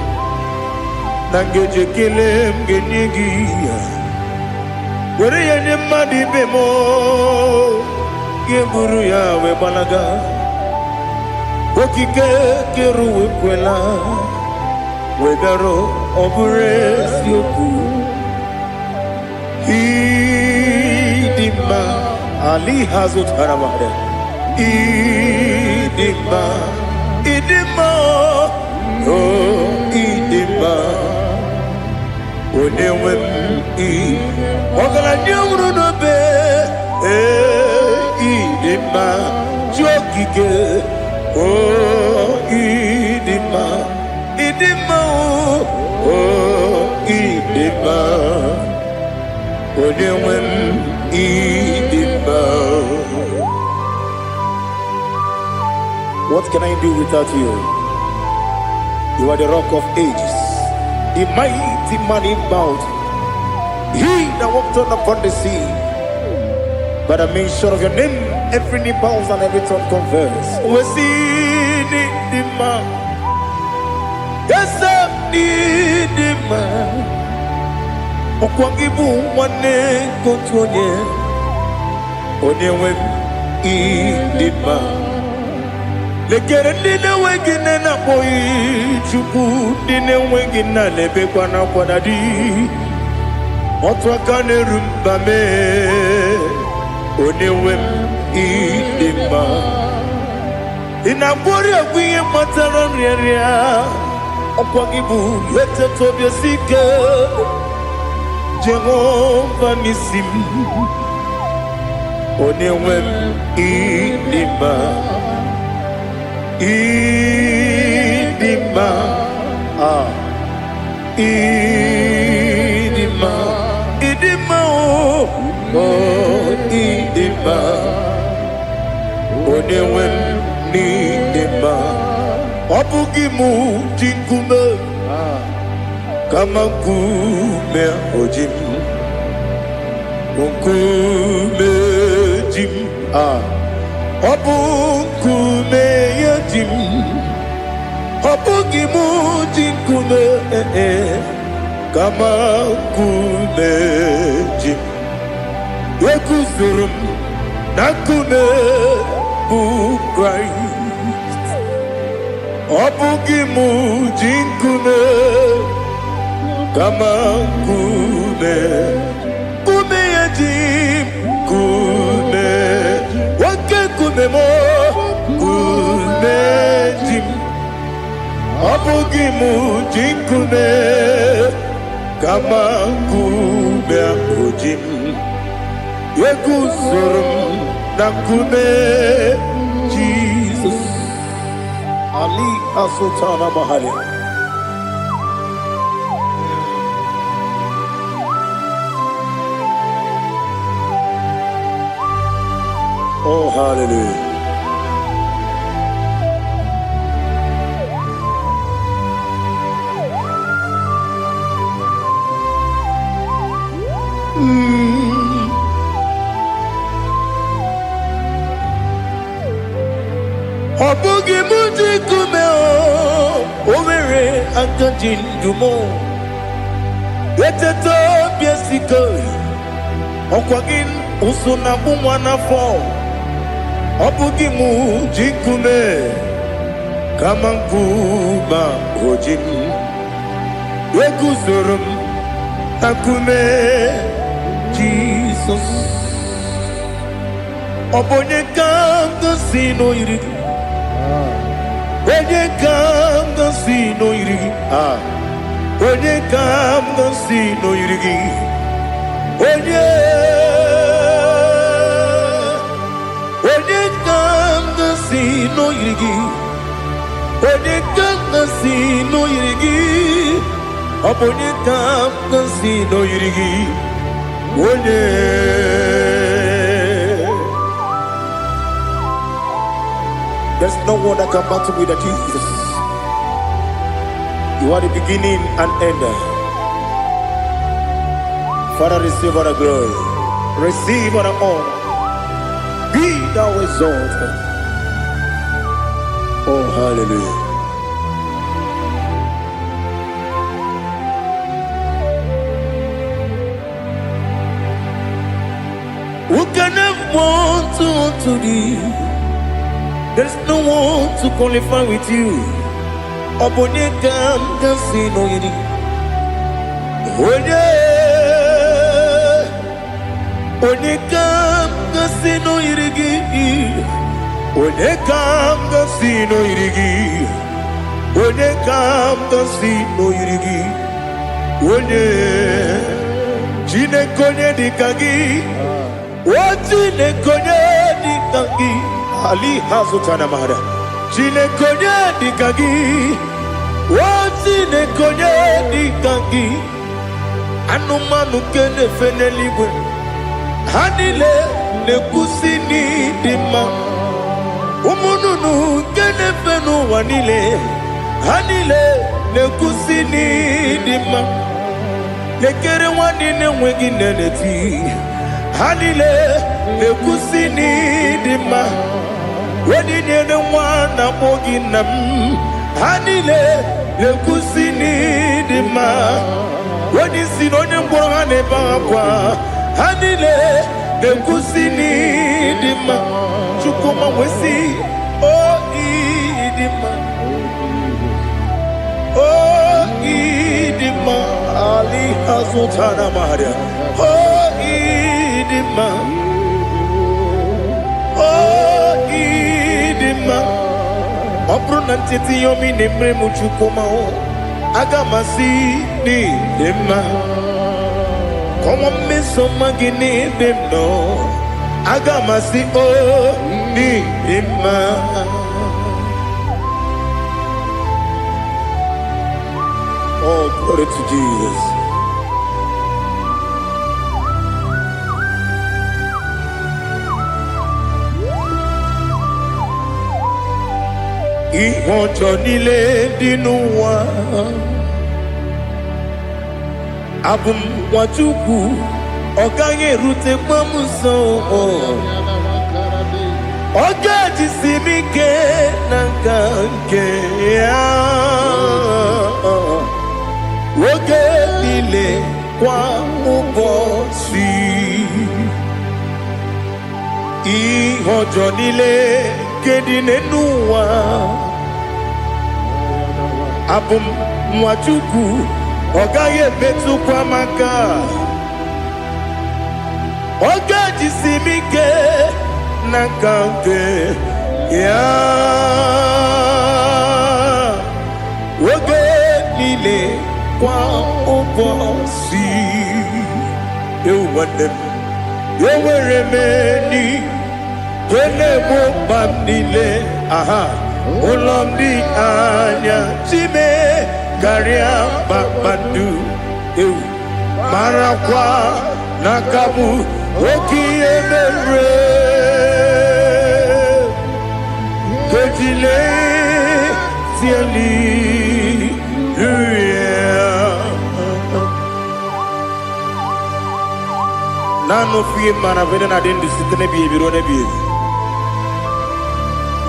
A: nangeje kele mgenigi were yenye madi bemo yeburu ya webalaga Okike keru kwela wegaro obure sioku idima ali hazut haramade idima oh idima onewem ogala nyamru no be idima jokike Oh, idima, oh, idima, onewem idima. What can I do without you? You are the rock of ages, the mighty man in mountain. He that walked upon the sea. By the mention of your name, every knee bows and every tongue confess. We see the man. Yes, the man. Okwangibu wane kontonye. Onyewe idima. Lekere nina wengine na boy chuku nina wengine lebe kwa na kwa dadi. Otwakane rumbame. Onewem idima inabori agwiye matara nyeria Okwagibu yete tobye sike Jehovah Nisim Onewem idima Idima Idima Idima oh Idima Onewem nidima Obugimu jinkume Kama kume ojim Kunkume jim Obukume yajim Obugimu jinkume Kama kume jim Yekuzurum Nakume Bukrai Obugimu jinkume Kama kume Kume yajim Kume Wake kume mo Kume jim Obugimu jinkume Kama kume ojim Yekuzurum Nakume Jesus Ali Asultana Mahali. Oh, hallelujah. Obugi muji kume o Owere anjajin dumo Yeteto biesiko Okwagin usuna bumwana fo Obugi muji kume Kamankuma hojin Yekuzurum Akume Jesus Obonye kanga sino irigi Onye kam gansi no irigi Onye kam gansi no irigi Onye kam gansi no irigi Onye kam gansi no irigi Onye kam gansi no irigi Onye There's no one that can battle with Jesus. You are the beginning and end. Father, receive all the glory. Receive all the honor. Be thou exalted. Oh, hallelujah. Who can have one to thee? There's no one to qualify with you. Obonye kam gansi no yiri. Onye kam gansi no yirigi. Onye kam gansi no yirigi. Onye kam gansi no yirigi. Onye jine konye dikagi. Wajine konye dikagi. Ali Hazutana Mahara. Jine konye dikagi. Wajine konye dikagi. Anumanu kene feneligwe. Hanile ne kusini dima. Umununu kene fenu wanile. Hanile ne kusini dima. Nekere wanine wengi neneti. Hanile ne kusini dima. Wedi nyene wana mogi nam Hanile lekusini dima Wedi sinonye mbwangane bakwa Hanile lekusini dima Chukuma wesi Oh idima Oh idima Ali Hazutana Maria Oh idima Oh idima Obru nantiti yomi nemre muchukoma o agamasi ni dema. Come on, miss some magini dem no. Agamasi oh ni dema. Oh, glory to Jesus. Ìwọ̀njọ́ nílé nínú wa abumwachukwu ọ̀gáyé rute gbamuso ọjọ́ ejisi mi ke na nka nke ya oge niile kwa ụbọchị ìwọ̀njọ́ nílé nke dị n'elu ụwa abumwachukwu ọ gaghị emetụkwa maka ọ ga-ejisi m ike na nka nke ya oge niile kwa ụbọchị ewu nwanne m enwere m eni na-egbu mkpa m niile aha ụlọ m dị anya chime karịa kpakpando ewu marakwa n'aka m oke ihe mere ejile tieli nanu fie mana vene na den disitene bi ebiro ne bi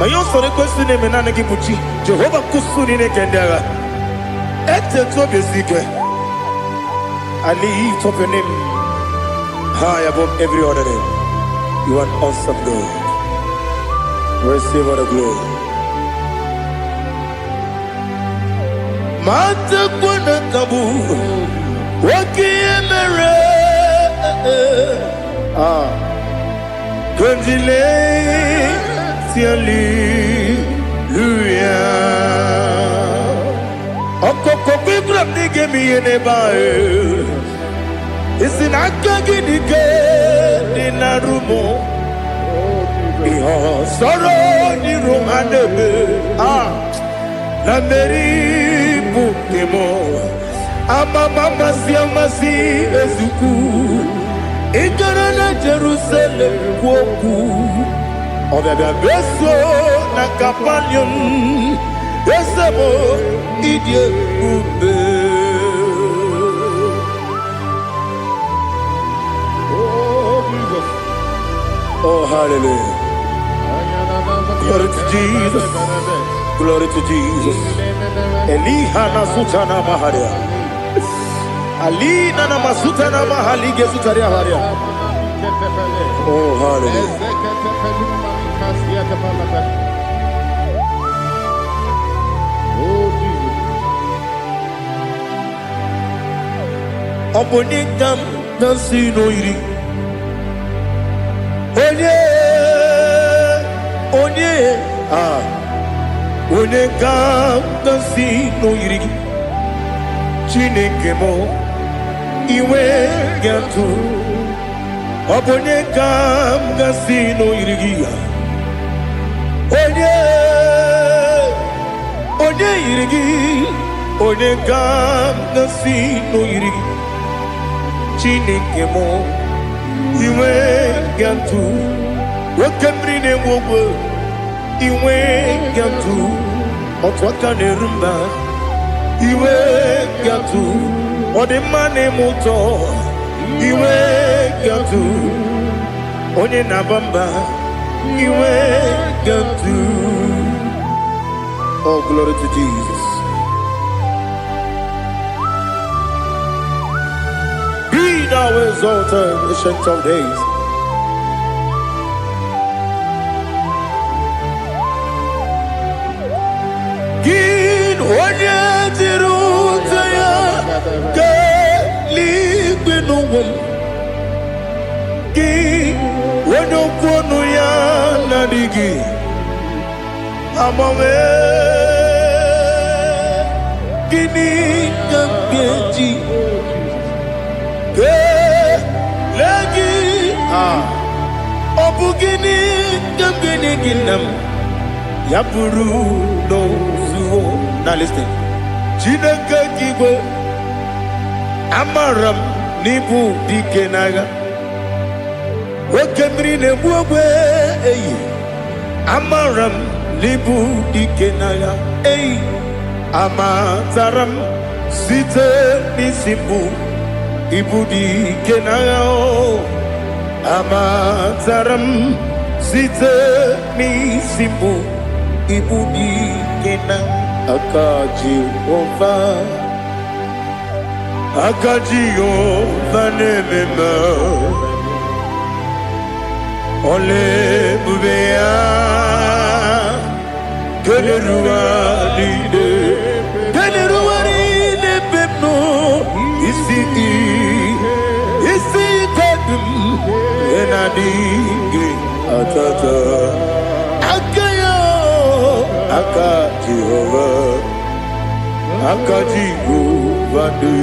A: mayo sore kwesi ne menane ki buchi Jehova kusuni ne kendaga ete to besike I lift up your name high above every other name. You are awesome God. Receive all the glory. Mata kuna kabu waki emere Kanjile tiali luya Okoko bibram nige mi ene bae Isin akagi nige dinarumo Iho soro ni romanebe Na meri bukemo Ama mama si amasi ezuku Igara na Jerusalem kwoku Obebe beso na kapanion Esebo idye ube Oh Jesus Oh hallelujah Glory to Jesus Glory to Jesus Eliha na sutana maharia Alina na masuta na mahali gesutaria haria Oh hallelujah Obonikam nasino iri Onye Onekam nasino iri Chineke mo iwe gatu Obonekam nasino iri Onye iri Onekam nasino iri Chineke mo iwe gatu Wakemri ne wogo iwe gatu Otwaka ne rumba iwe gatu Odemane moto iwe gatu Onye nabamba iwe gatu Oh glory to Jesus Thou exalted ancient of days. Gin onye tiruta ya ke ligbinowum. Gin onye kwonu ya nadigi. Amame Obugini Gambeji Lagi Obugini Gambini Ginam Yapuru no Zuo. Now listen. Chinaka Kibo Amaram Nibu Dikenaga Wakemri Nebuwe Amaram Nibu Dikenaga Amazaram Site Nisimbu Ibudi Kenao Amazaram Site Nisimbu Ibudi Kenao Akaji Ova Nemema Ole Bubea Geleruaride Pepno Isi Kadum Enadingi Atata Akayo Akaji Vande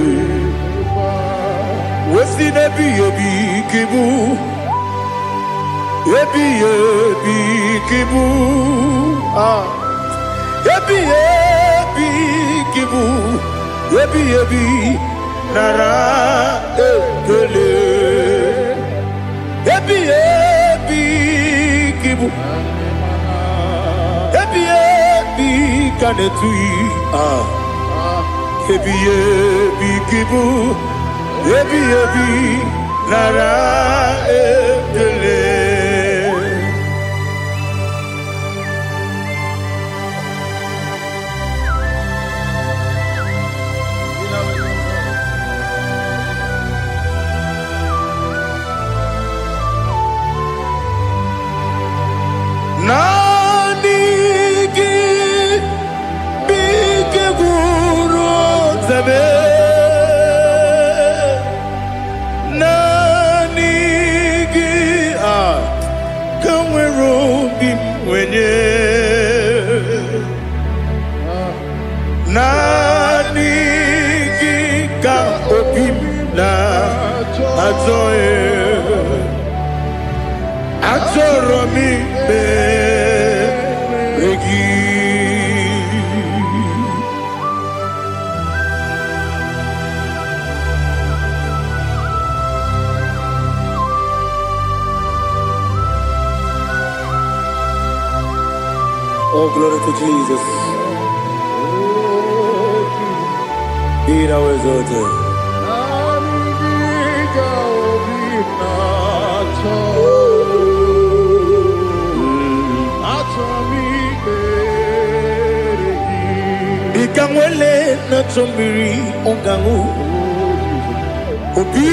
A: Wesi nebi yebi kibu Yebi kibu Yebi kibu Yebi Nara ekele Yebi kibu Yebi kanetui Yebi kibu Yebi Nara ekele Nanigi Bige Guru Zabe Nanigi Ka Opim Na Azoe Azoromi Regi Oh, glory to Jesus. Be thou exalted. Ikamwele na chombiri ongangu Obi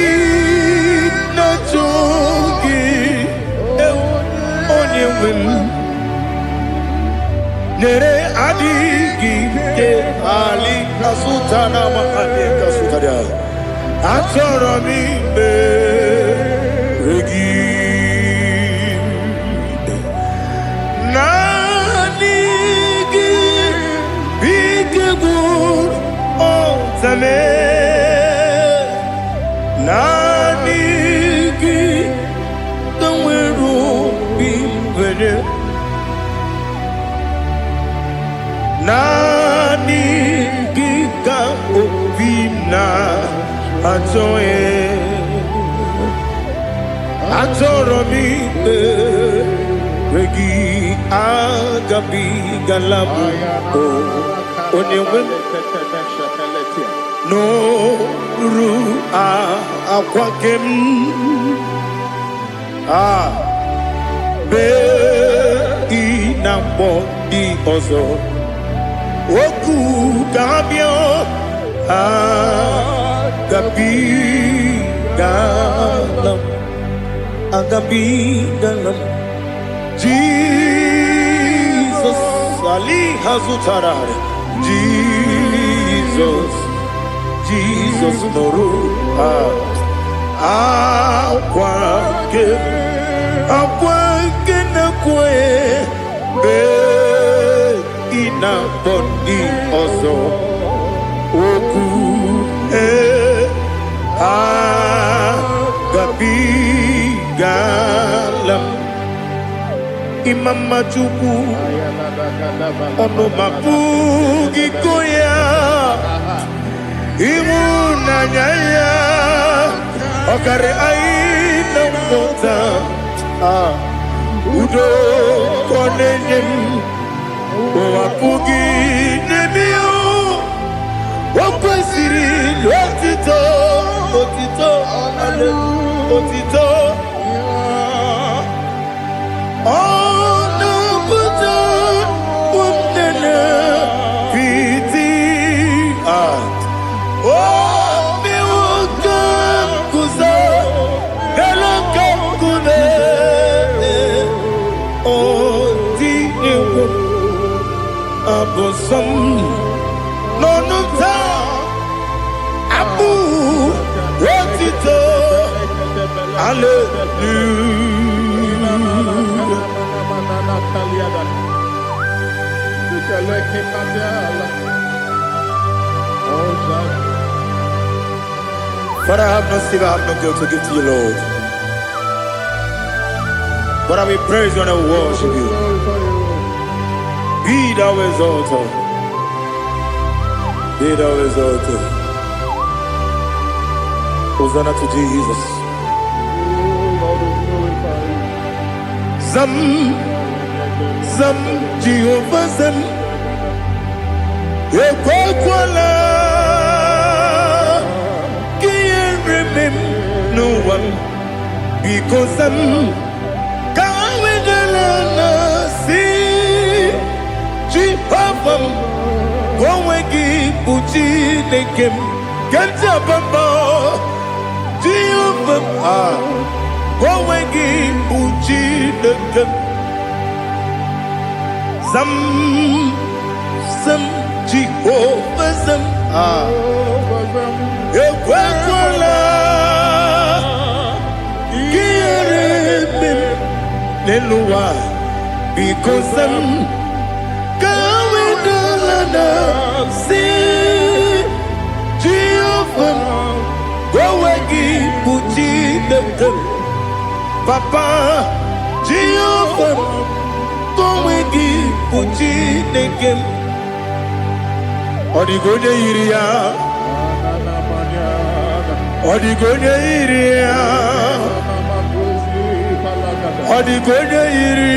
A: na chongi onye wim Nere adigi ke ali kasutana mahali kasutaria Atoro mi be regi Nanigi bige gur ozame Nanigi kanweru bimbere Nanigi ka obina atoe Atoro mi regi agabi galabu onyewe no ru akwakem be inambo di ozo oku kabio agabi galam Jesus Ali Hazutarare Jesus Noru Akwake na kwe be ina bondi ozo oku agabigalam imama chukwu ọnụ mapugi koya ịhụnanya ya ọkarị anyị na mmụta udo ka ọ na-enye m ụwapụghị n'ebe ya o kwesịrị otito otito otito ọ na-apụta ụmụnne piti Abosam no ta abu wotito Father, I have no silver, I have no gold to give to you, Lord. But I will praise you and I will worship you. Be thou exalted. Be thou exalted. Hosanna to Jesus. Zam, Zam, Jehovah Zam. Ekwakwala. Can't remember no one. Because Zam. Can't wait Jehovah, go wegi buji nekem, kanja bamba. Jehovah, go wegi buji nekem. Zam, Zam, Jehovah Zam. Ekwakwala, kiyeremem, neluwa, because Zam. See Jehovah, go wegi buji nekem. Papa, Jehovah, go wegi buji nekem. Odigonye iria, odigonye iria, odigonye iri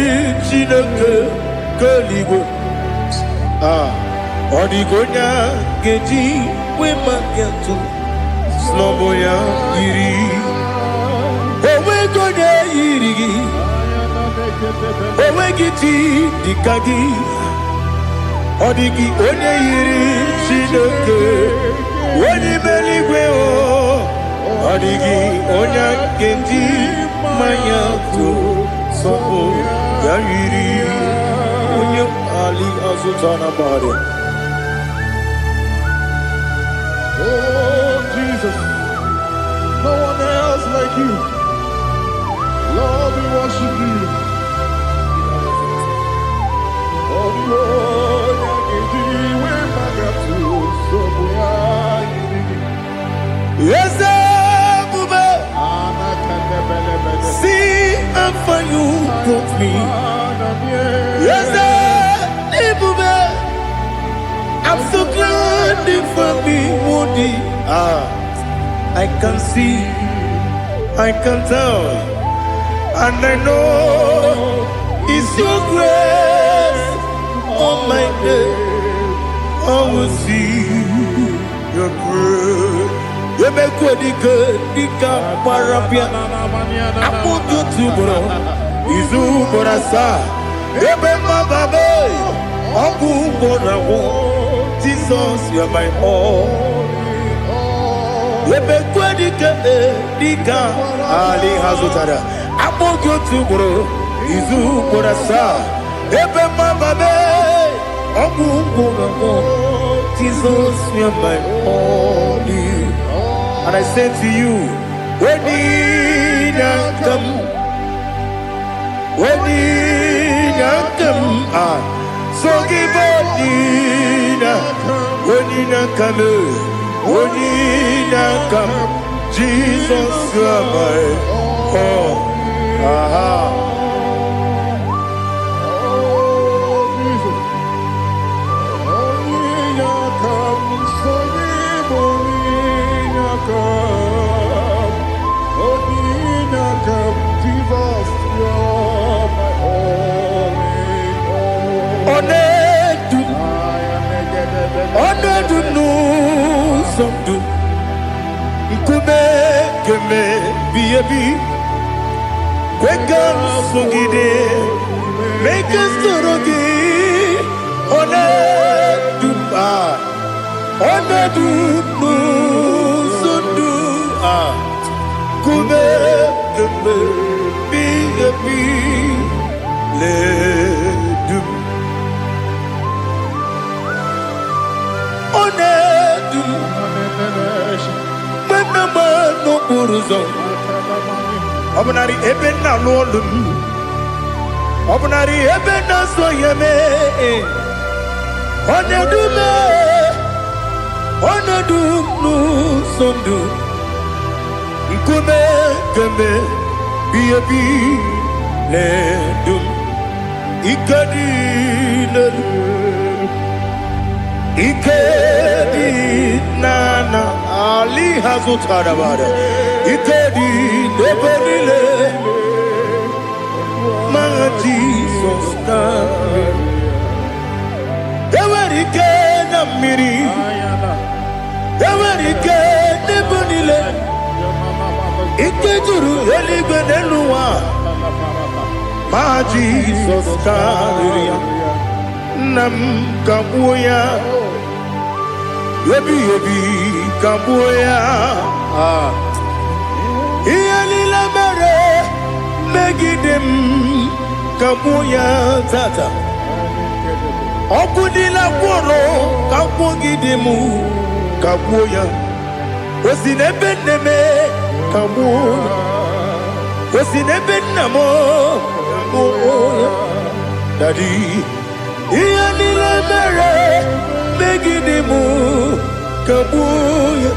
A: chineke keligwe. Odigonya geji we magetu sloboya iri owe gonya iri owe giti dikagi odigi onye iri chineke woni beligwe o odigi onya geji mayatu sobo ya iri onye ali azutana bare.
C: Oh, Jesus, no one else like you. Lord, we worship you. Oh, Lord,
A: yes, Bube. See how far you brought me. Yes, Bube. I'm so glad for me, Woody. I can see, I can tell, and I know it's your grace. Oh my day, I will see your grace. You make good, Dika Parapia. I put you to bro. Izu Borasa. You make my baby. Abu Borawo. Jesus, you are my all. You make good, Dika Ali Hazutara. I put you to bro. Izu Borasa. You make my baby. Abu Borawo. Jesus, you are my all. And I say to you, when you come, so give up,
C: Onina kame, onina kam. Jesus, you are my all. Aha. Oh, Jesus. Onina kam, onina kam. Onina kam, Jesus, you are my all in all. Onedu no somdu. Kume keme biyebi kweka sugide make us torogi onedu no sundu kume keme biyebi le du onedu no uruzo obunari ebe na lolum obunari ebe na soyeme onedu no sondu nkume keme biyebi le dum ikadi le ikedi nana ali hazutarabara ikedi debenile ma Jesus kame ewerike na miri ewerike debenile ikejuru eligwe neluwa ma Jesus kame nam kabuya Yebi kabuya Iyalila mere megidem kabuya tata Okudila kworo kabugidemu kabuya Osinebenneme kabuya Osinebennamo kabuya Daddy Iyalila mere megidemu kabuya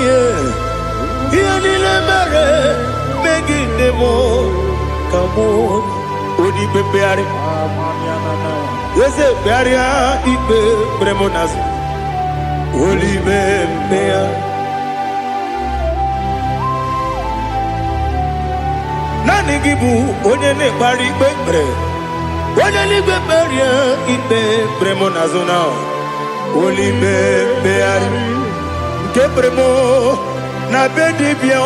C: yeah Iyalila mere megidemu kabuya Odi bebeari Yese bearia ibe bremonas Oli bebea Nani gibu onye ne bari bebre Onye ni beberia ibe bremonazona Oli bebeari Nke bremo na bedi bia o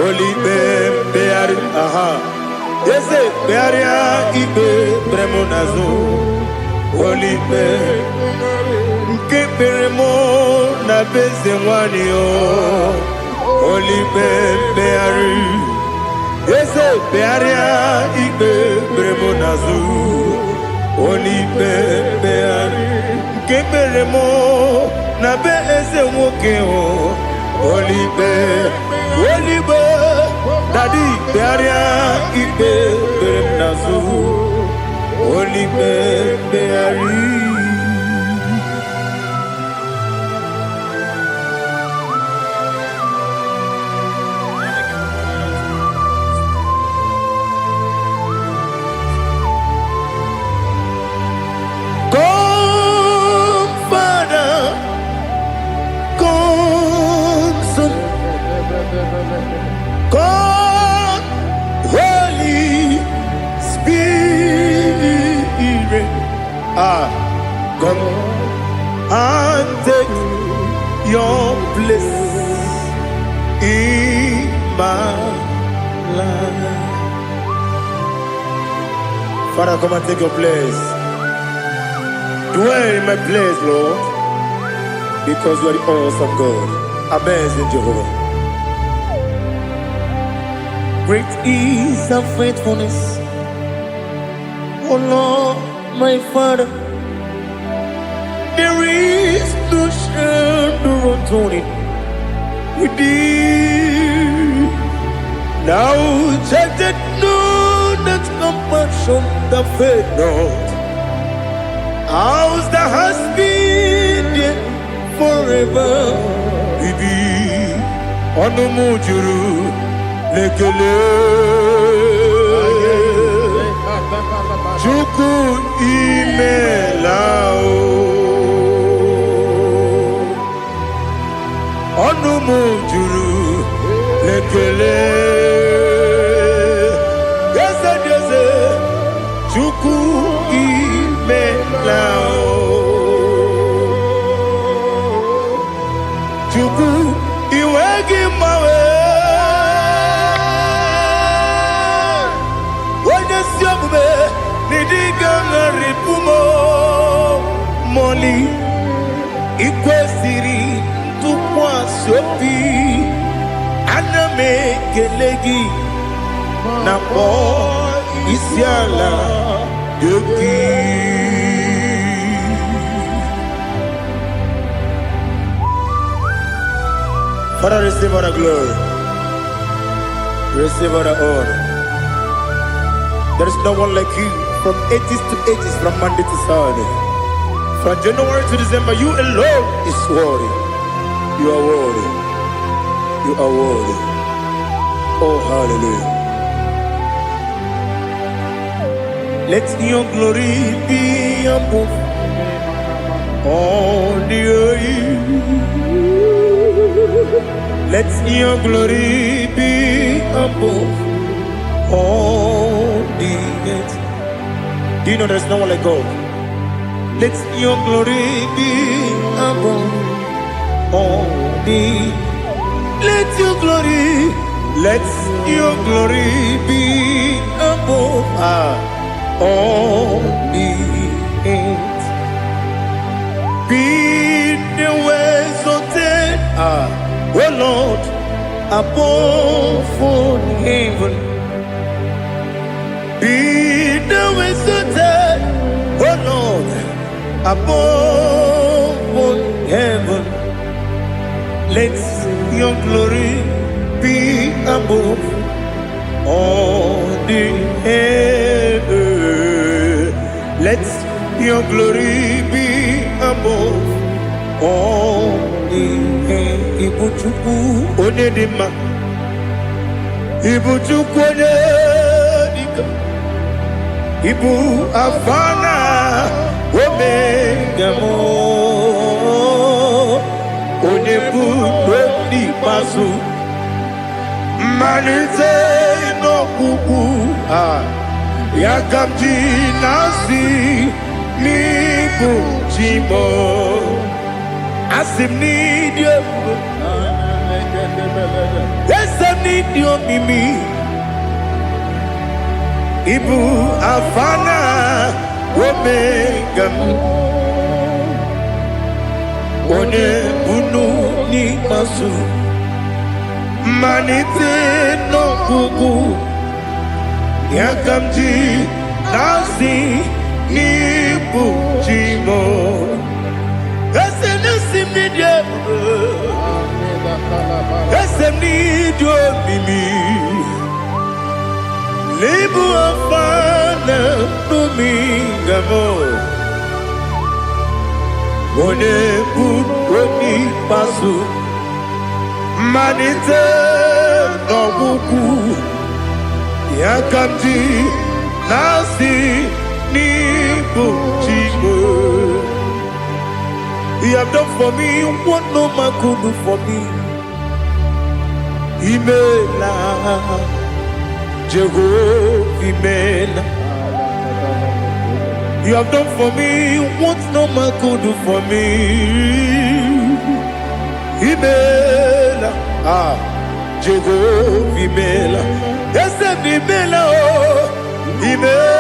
C: Oli bebeari aha Yese bearia ibe bremonazo Oli Nke bremo na beze wani o Oli bebeari Yese bearia ibe bremonazo Oli bebeari Nke bremo na beze woke o Oli Daddy bearia ibe bremonazo Oli beari God, Holy Spirit, come and take your place in my life. Father, come and take your place. Dwell in my place, Lord, because you are the awesome God. Amazing Jehovah. Great is thy faithfulness, O Lord, my Father. There is no shadow of turning with thee. Now check that no, that compassion that faith not. How's the husband? forever. Bibi ọnụ m juru n'ekele. Chukwu imela o. Ọnụ m juru n'ekele. Eze Chukwu imela o. Chukwu iwe gị mgbanwe. Onye si omume n'ịdị ga-agharịpụ m mọlị. I kwesịrị ntụkwasị obi. Ana m ekele gị na kpọ isi ala nye gị. Father, receive all the glory. Receive all the honor. There is no one like you from ages to ages, from Monday to Saturday. From January to December, you alone is worthy. You are worthy. You are worthy. Oh, hallelujah. Let your glory be above all the earth. Let your glory be above all the earth. Do you know there's no one like God? Let your glory be above all the earth. Let your glory be above all the earth. Be the ways of death, oh Lord, above all heaven. Be the ways of death, oh Lord, above all heaven. Let your glory be above all the earth. Let your glory be above all the earth. Ibu Chukwu onye dị mma. Ibu Chukwu onye dị ka. Ibu Alpha na Omega mo. Onye bụ n'ikpeazụ. Mmalite n'ọgwụgwụ ya ka m ji na-asị n'ịbụ chi m. Asị m n'ịdị ebube. Eze m n'ịdị omimi. Ịbụ Alpha na Omega m. Onye bunu n'ikpeazụ. Mmalite n'ọgwụgwụ ya ka m ji na-asị n'ịbụ chi m. Eze na-esi m n'ịdị ebube. Eze m n'ịdị omimi. N'ịbụ Alpha na Omega m. Onye bụ onye ikpeazụ. Mmalite n'ọgwụgwụ ya ka m ji na-asị n'ịbụ chi m. You have done for me what no man could do for me. Imela Jehovah, Imela. You have done for me what no man could do for me. Imela, Jehovah, Imela. Yes, Imela, oh, Imela.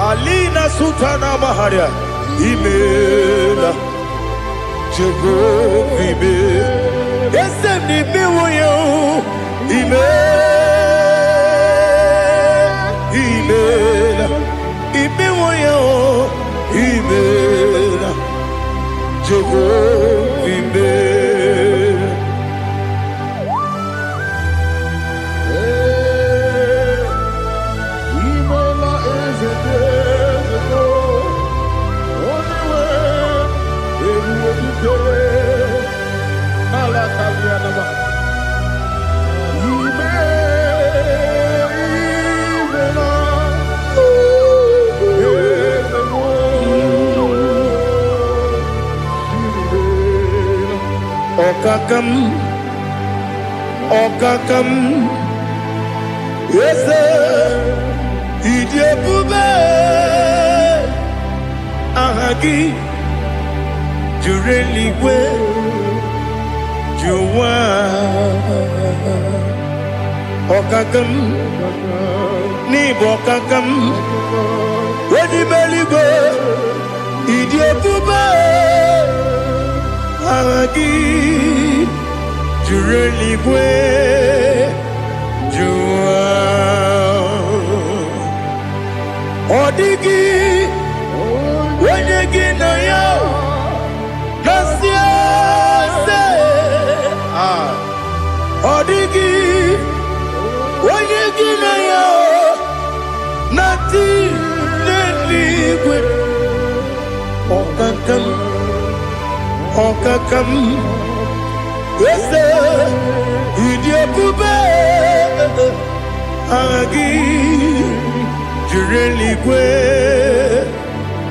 C: Alina Sutana Maharia, Imela, Jehovah, Imela. Yes, Imela, Imela, Imela, Jehovah, Imela. Okakam, Okakam, yes, Idiabube, Ahagi, Jureligwe, Juwa, Okakam, Nibokakam, Wadibeligwe, Idiabube, Ahagi, Jureligwe, Juwa, Odigi, Wanyegi na yo, Nasia se, Odigi, Wanyegi na yo, Nati Neligwe, Okakam, Okakam, Yese, Idiabube, Agi, Jureligwe,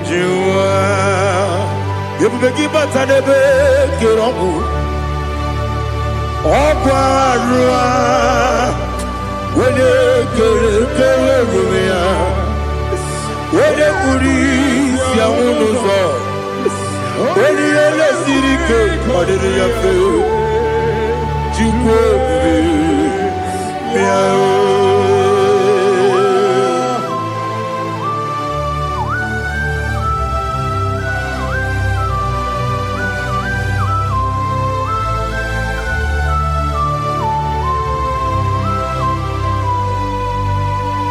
C: Juwa, Yebubeki Batanebe, Kiromu, Okwarua, Wene Kere Rumia, Wene Kuri, Siamunuzo, Wene Yele Sirike, Odiri Yafe, Jukwe, Miao.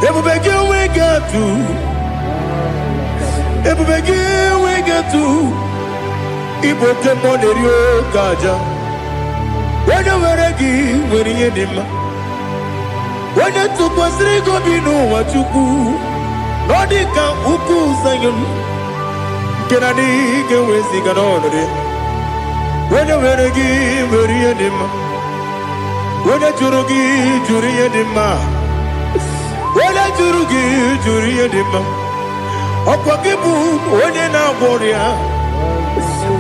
C: Everybody we get to, everybody we get to. Ibo kemo nerio kaja. Wana waragi wariye nima. Wana tukwasiri kobinu wachuku. Nodika uku sayon. Kenadi kewezi kanonore. Wana waragi wariye nima. Wana churugi churiye nima. Wala jurugi juriye dima, okwagibu onye na gworia,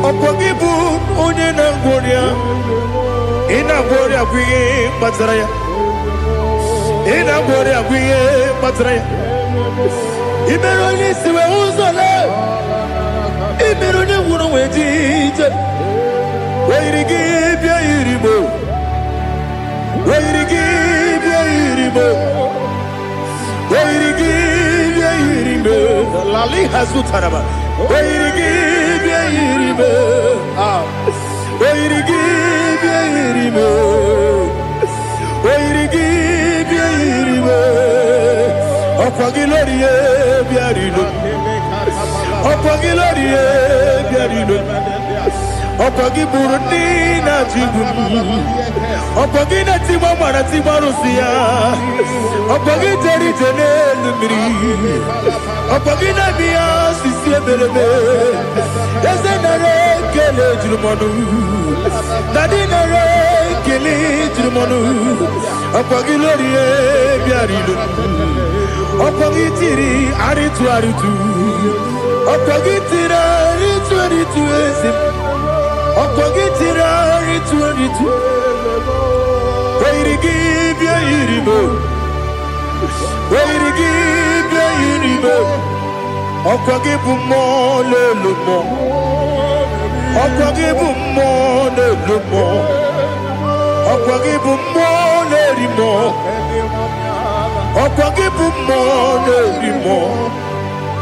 C: okwagibu onye na gworia, ina gworia kwiye batraya, ina gworia kwiye batraya. Imero ni siwe uzole, imero ni wuro wejije, weirigi bia iribo, weirigi bia iribo. Lali Hazutanaba. Okwagi Burundi na Jibu, Okwagi na Timama na Timarusia, Okwagi Teri Tenelumiri, Okwagi na Mia Sisi Belebe, Yasenare Kele Jumanu, Nadinare Kele Jumanu, Okwagi Lorie Biarilu, Okwagi Tiri Aritu Aritu, Okwagi Tira Aritu Aritu Esim. Okogitira ritu Weirigi bia iribo Weirigi bia iribo Okogibu mo lelumo Okogibu mo lelumo Okogibu mo lerimo Okogibu mo lerimo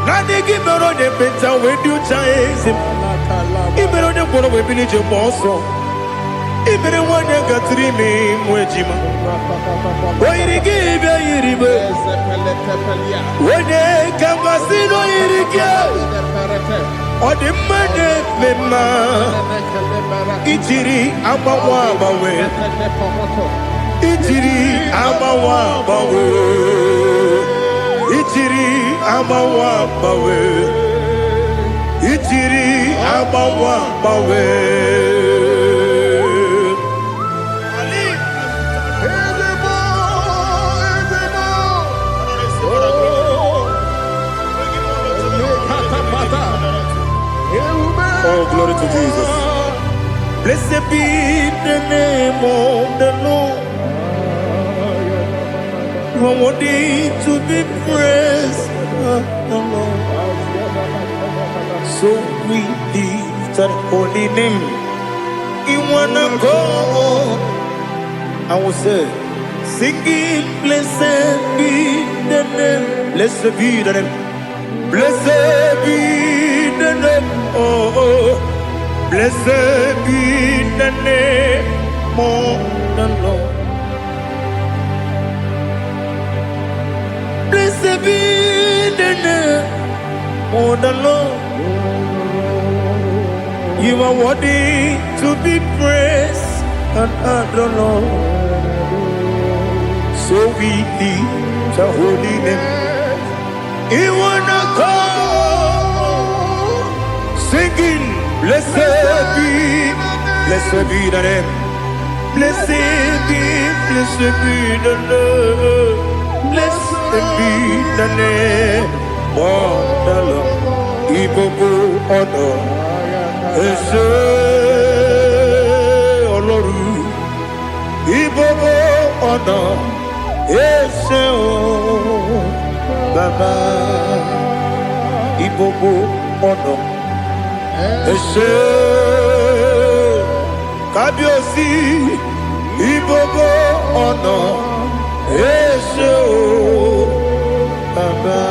C: Nani gimero ne beta wedu chaizim Imero ne kono we bilije monso. Imere wane gatrimi mwejima. Oirigi bia iribe. Wene kamasino irige. Odimane mema. Ichiri amawa bawe. Ichiri amawa bawe. Ichiri amawa bawe. Ichiri amawa bawe. Oh, glory to Jesus. Blessed be the name of the Lord. You are worthy to be praised, the Lord. So we lift our holy name. You wanna go? I will say, singing, blessed be the name. Blessed be the name. Blessed be the name. Oh, blessed be the name of the Lord. Blessed be the name of the Lord. You are worthy to be praised and adored, Lord. So we lift the holy name. You wanna call, singing, blessed be the name. Blessed be the Lord. Blessed be the name of the Lord. Ibobo honor, Ese Oloru. Ibobo honor, Ese Baba. Ibobo honor, Ese Kabiosi. Ibobo honor, Ese Baba.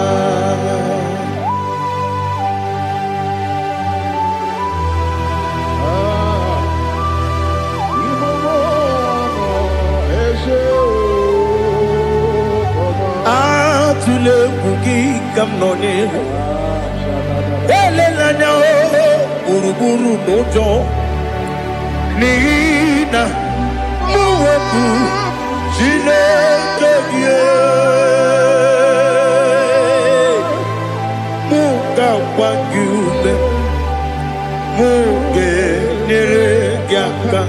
C: Tule bugi kamnone elela nyao buruburu nojo nina muwebu jile kebie muka wangyume muge nere gyaka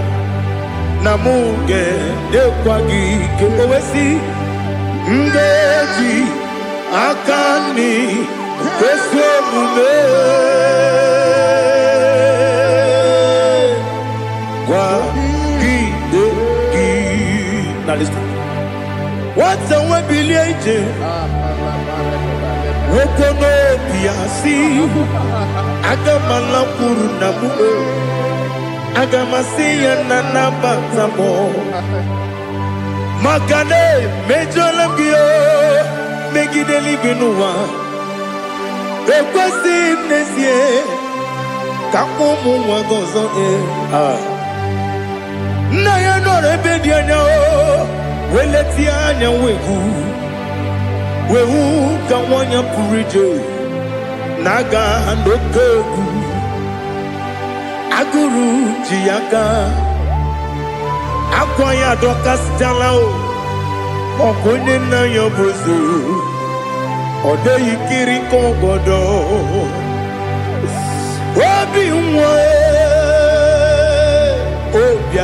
C: na muge dekwagi kewesi ngeji akani kwesemume kwa gidegi. Now listen. What's the way bileje? Wokono biasi agamala purunamu agamasiya nanabatamo Makane mejolamgio megideli benua ekwesi nesie kamumu wagozo na ya no rebedi anya weleti anya wehu kawanya purije naga ndokogu aguru jiyaka akwanya dokas jalao okonye na yobozo ode yikiri kogodo obi nwa obi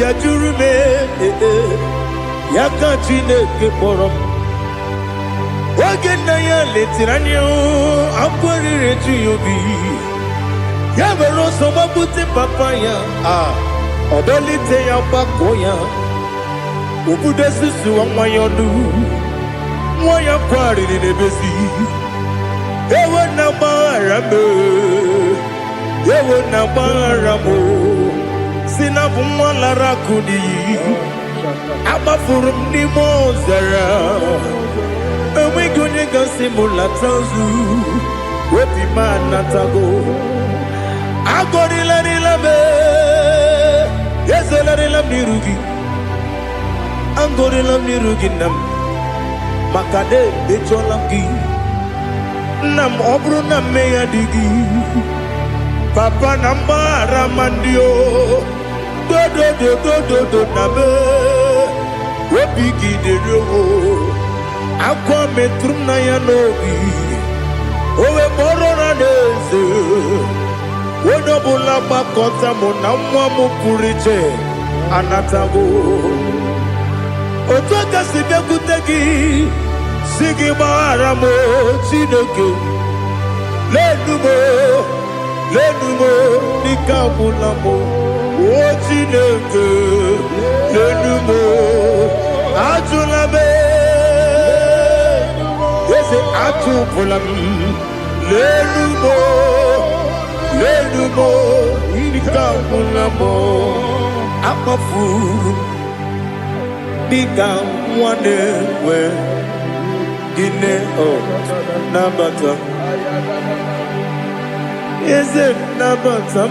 C: ajuru me yaka Chineke kpọrọ oge na ya letiri anya akwarire ji obi ya were ọsọ gbapute papa ya ọdọlite ya gbakọ ya obodo susu nwa ya ọnụ nwa ya kwariri n'ebezi ewe na gbaghara m si na bụ nwa lara akụ n'iyi agbafuru m n'ime ọzara enweghị onye gasị m lata nzu obi m anatago agọrịlarịla m ezolarịla m n'iru gị agọrịla m n'iru gị nna m maka na emejọla m gị nna m ọ bụrụ na mmehie dị gị papa na mgbaghara ma ndị o dodododododo na me obi gị dịrị o akwa metụrụ m na ya n'obi o wee kpọrọ na n'eze onye ọbụla gbakọta mụ na nwa m pụrụ iche anatago otu aka si bịakwute gị si gị gbaghara m Chineke ledu m lenumo nikabulamo ochineke lenumo atulame ese atupulam lenumo nikabulamo amafuru nikamwane we dine o nabata eze nabata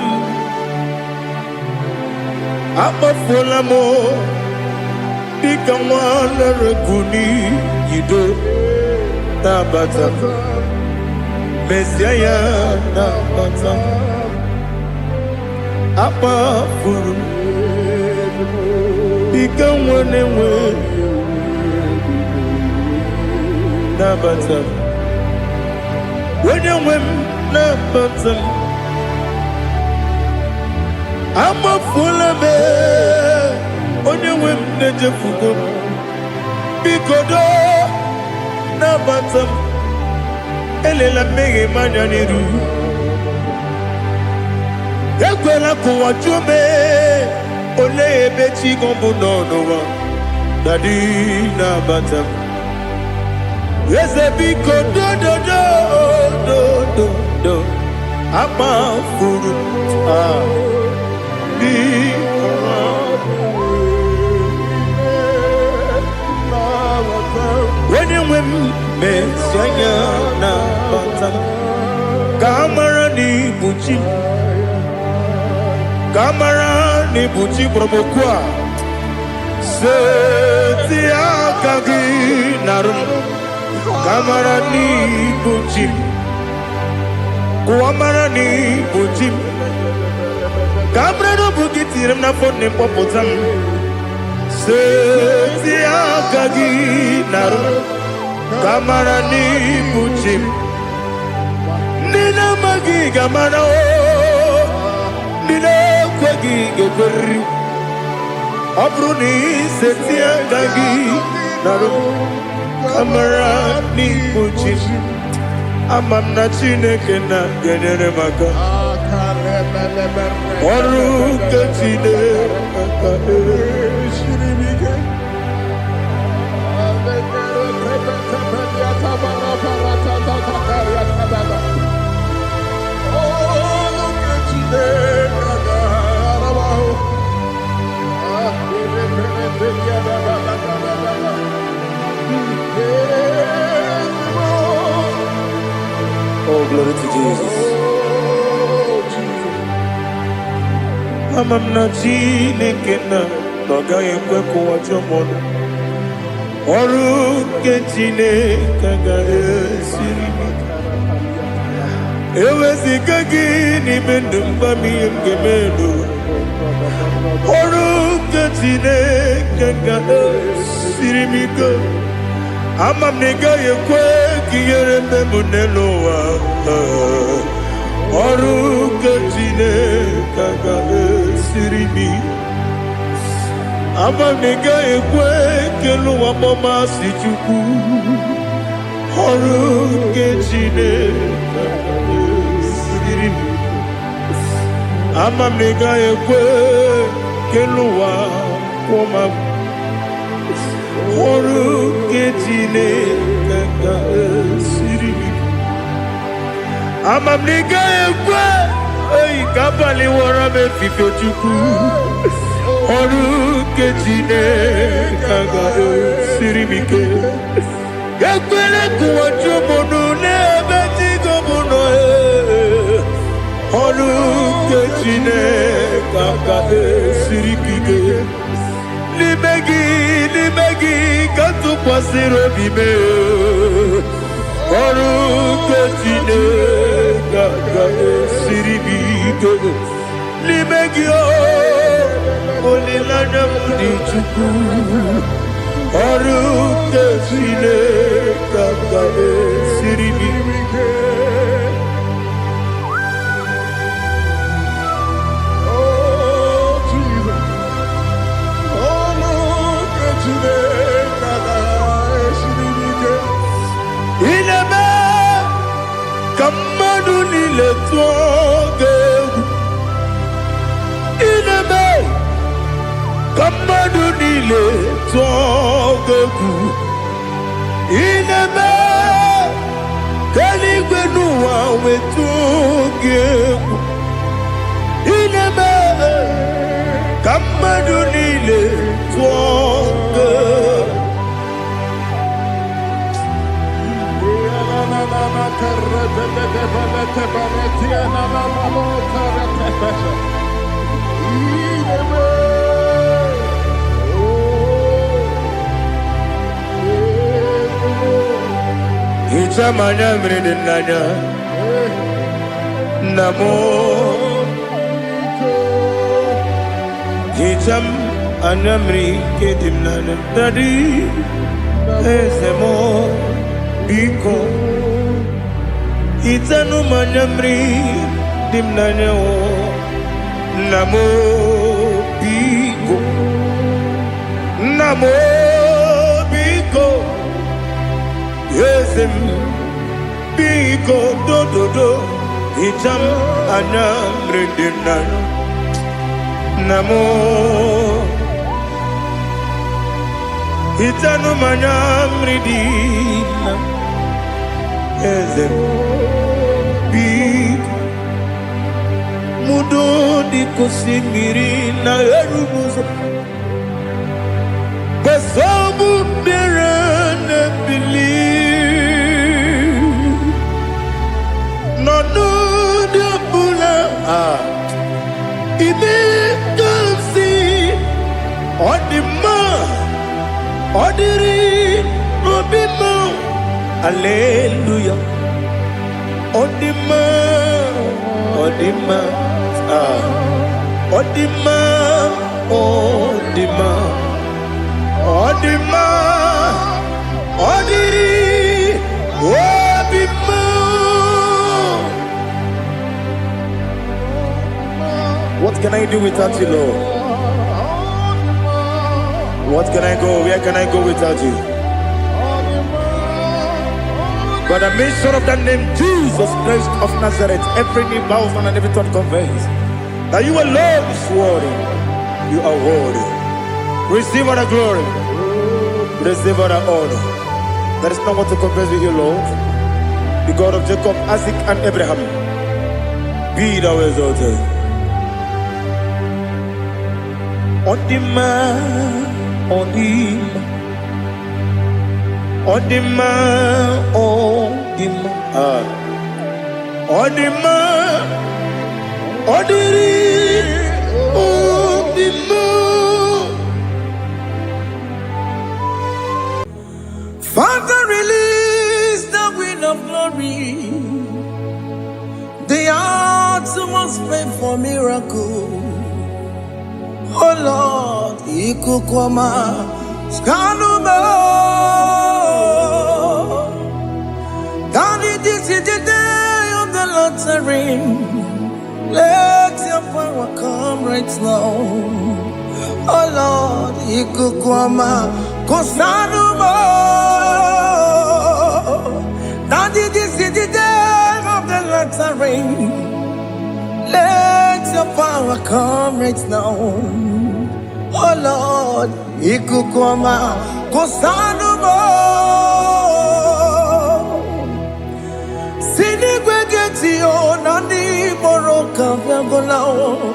C: amafulamo nikamwane rekuni yido nabata Messiah nabata amafuru nikamwane we nabata wenye wem nabata amafulame onye wem nejefugo bikodo nabata elela mmeghe manya n'iru ekwela kụwa jume ole ebe chi gọbụ n'ọnụwa dadi nabata eze biko do amafuru wenye nwe Messiah nabata kamara n'ibuchi brobokwa seti akagi narum kamara n'ibuchi kuamara n'ibuchi kamara no bugitirim na fone popotam seti akagi narum kamara n'ibuchi nina magi kamara o nina kwagi geberi Abruni setia gagi naru kamara ni buchi amamna chineke na genere maka oru kachine maka shiribike Oh, glory to Jesus. Amamna chineke na noga ekwe kuwacho mono oru ke chineke ga esiri ewezika gị n'ime ndụ mgbami ngemelu oru ke chineke ga esiri m ike ama m na ị gaghị ekwe ka ihere mbe m n'elu ụwa ọrụ nke Chineke ga-esiri m ama m na ị gaghị ekwe ka elu ụwa mmasị Chukwu ọrụ nke Chineke ga-esiri m ama m na ị gaghị ekwe ka elu ụwa kwụma m ọrụ nke Chineke ga-esiri m ama m na ị gaghị ekwe ka abalị wara m efife Chukwu ọrụ nke Chineke ga-esiri m ike ekwela ka ụwa jụọ m ọnụ n'ebe Chigo m nọ ọrụ nke Chineke ga-esiri m ike n'ime gị ka tụkwasịrị obi m ọrụ nke Chineke ga-esiri m ike n'ime gị olileanya m dị Chukwu ọrụ nke Chineke ga-esiri m ike Ineme ka mmadụ niile tụọ gị Kamadu nile togeku ineme kaligwenu wetugeku ineme kamadu nile togeku. Itamanya mridinanya namo Itam anamri kedimnana tadi esemo biko Itanu manamri dimnanya namo biko namo biko Yesem biko do do do Itam anamri dimnanya namo Itanu manamri dimnanya Yesem Mudo di kusimiri na erumuzo Besobu berene believe No no de bula Ibe kansi Odima Odiri Obima Hallelujah Odima Odima Odima Odima Odima Odiri Obima. What can I do without you, Lord? What can I go? Where can I go without you? By the mention of that name, Jesus Christ of Nazareth, every knee bows and every tongue confesses that you alone is worthy. You are worthy. Receive all the glory. Receive all the honor. There is no one to compare with you, Lord. The God of Jacob, Isaac, and Abraham. Be thou exalted. Odima, Odima. Odima, Odima, Odima, Odiri, Odima.
A: Father, release the wind of glory. The hearts must pray for miracle. Oh Lord, Ikukwama, Skanuma. Daddy, this is the day of the Lord's ring. Let your power come right now. Oh Lord, Ikukwama, Kosanuma. Daddy, this is the day of the Lord's ring. Let your power come right now. Oh Lord, Ikukwama, Kosanuma. Sinigwegetio nandi boroka vyangolao.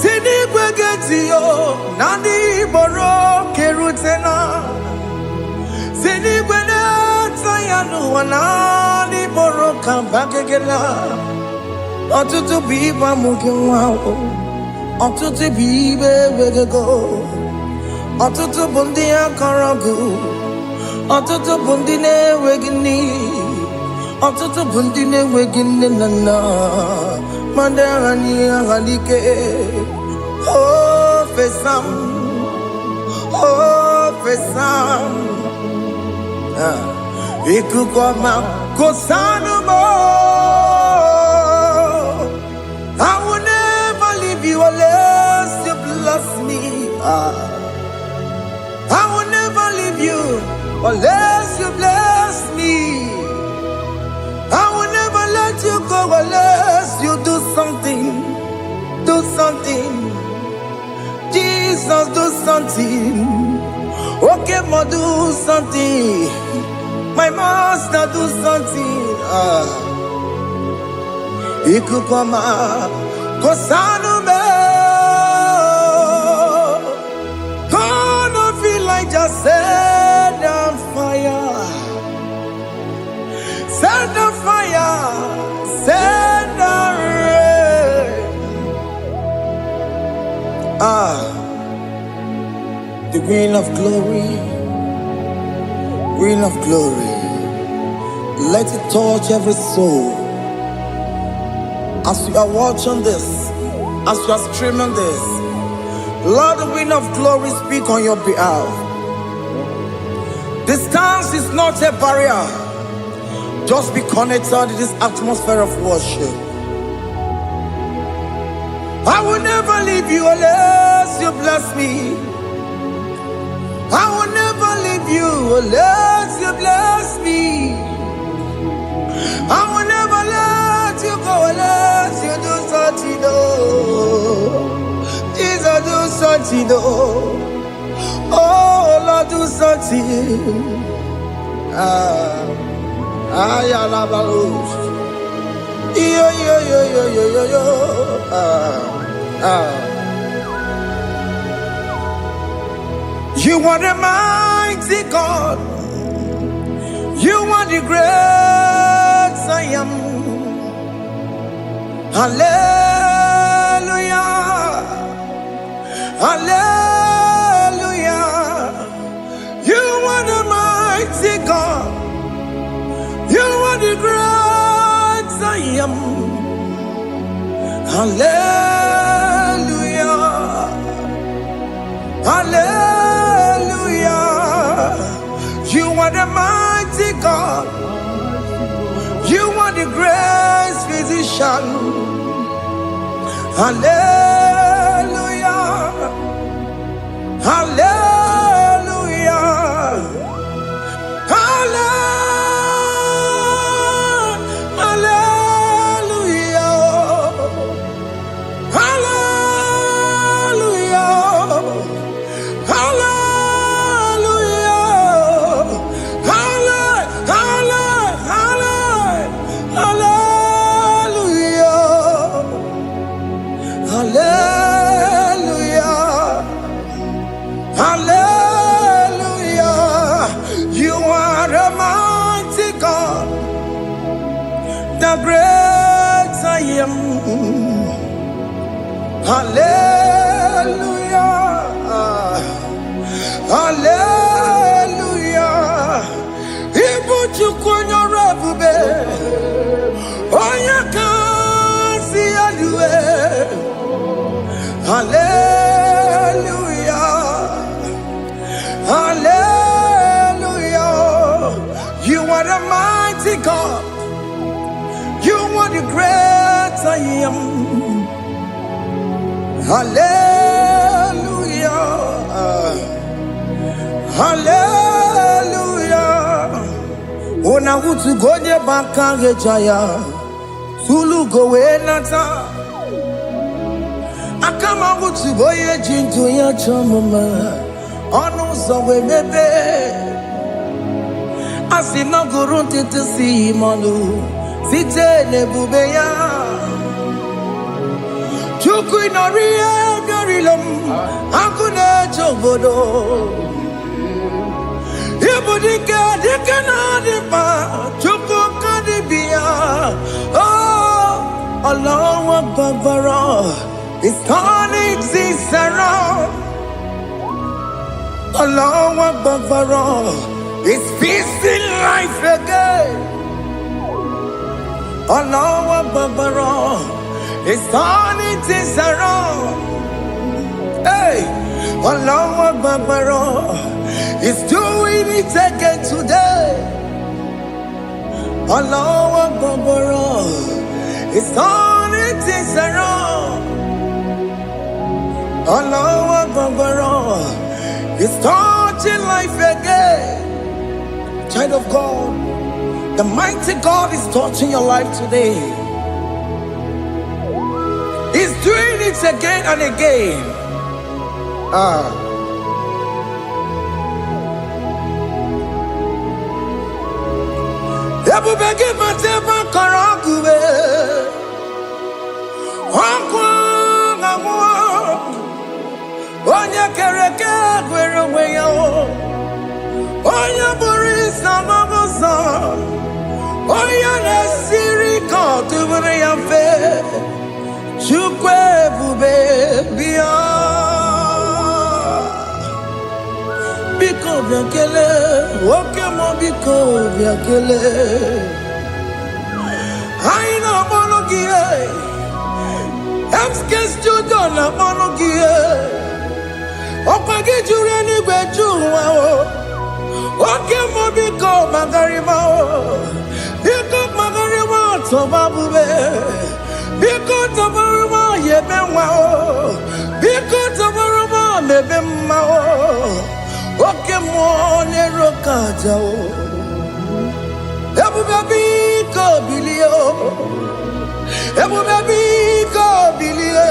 A: Sinigwegetio nandi boroke rutena. Sinigwena tayanu wanani boroka bagegela. Otutu biba mukiwao. Otutu bibe wegego. Otutu bundi akaragu. Otutu bundi ne wegini. Otutu bundi ne wegini nana. Mandarani ahalike. Oh fesam. Oh fesam. Ikukwama kosanuma. I will never leave you unless you bless me. I will never leave you unless you bless me. I will never let you go unless you do something. Do something. Jesus, do something. Okay, ma, do something. My master, do something. Ikukoma, kosanume. Gonna feel like just set on fire. Set on fire. Set on rain. The Queen of Glory. Queen of Glory. Let it touch every soul. As you are watching this, as you are streaming this, Lord, the Queen of Glory, speak on your behalf. Distance is not a barrier. Just be connected to this atmosphere of worship. I will never leave you unless you bless me. I will never leave you unless you bless me. I will never let you go unless you do something. Jesus, do something. Oh, Lord, do something. You are the mighty God. You are the great I am. Hallelujah. Hallelujah. You are the mighty God. You are the great I am. Hallelujah. Hallelujah. You are the mighty God. You are the great physician. Hallelujah. Hallelujah. Great I am. Hallelujah. Hallelujah. Ibuchu kwenye rebube. Oya kasi alue. Hallelujah. Hallelujah. You are the mighty God. You are the great I am. Hallelujah. Hallelujah. Ona utu gonye bakange jaya. Sulu gowe nata. Akama utu boye jinto ya chamama. Onu sowe mebe. Asina gurunti tisi manu. Site nebubeya Chuku inorie garilom Akune chobodo Ibudike dike na dipa Chuku kadibia Oh, Allah Akbar is turning things around Allah Akbar is feasting life again Allah Akbar is turning things around. Hey, Allah Akbar is doing it again today. Allah Akbar is turning things around. Allah Akbar is touching life again. Child of God, the mighty God is touching your life today. He's doing it again and again. Ebubege mateba karagube Wakwa ngwa Onye kereke gwere onwe ya Onye bụrụ isa mabuza Onye na-esiri ka ọ tụbụrụ ya mfe Chukwu ebube bịa Biko bịa kelee Oke mọ biko bịa kelee Anyị na-akpọrọ gị MSK Studio na-akpọrọ gị Ọkwa gị juru eluigwe ju ụwa Oke mọ biko magarịma Biko magarịma tọba bube Biko tọbarịma yebe nwa Biko tọbarịma mebe mma Oke mọ n'ero kaja Ebube biko bilie Ebube biko bilie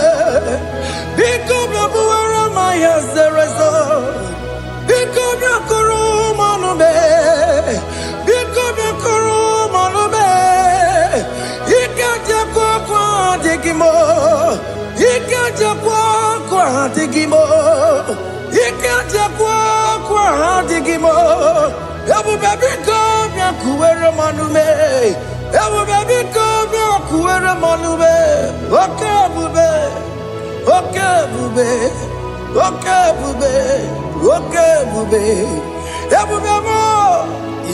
A: Biko bịabuwara ma ya zerezo Biko bịakọrọ manube Biko bịakọrọ manube Ike jakwa kwa digimo Ike jakwa kwa digimo Ike jakwa kwa digimo Ebube biko bịakuwere manume Ebube biko bịakuwere manume Oke ebube Oke ebube Oke ebube Oke ebube Ebube mo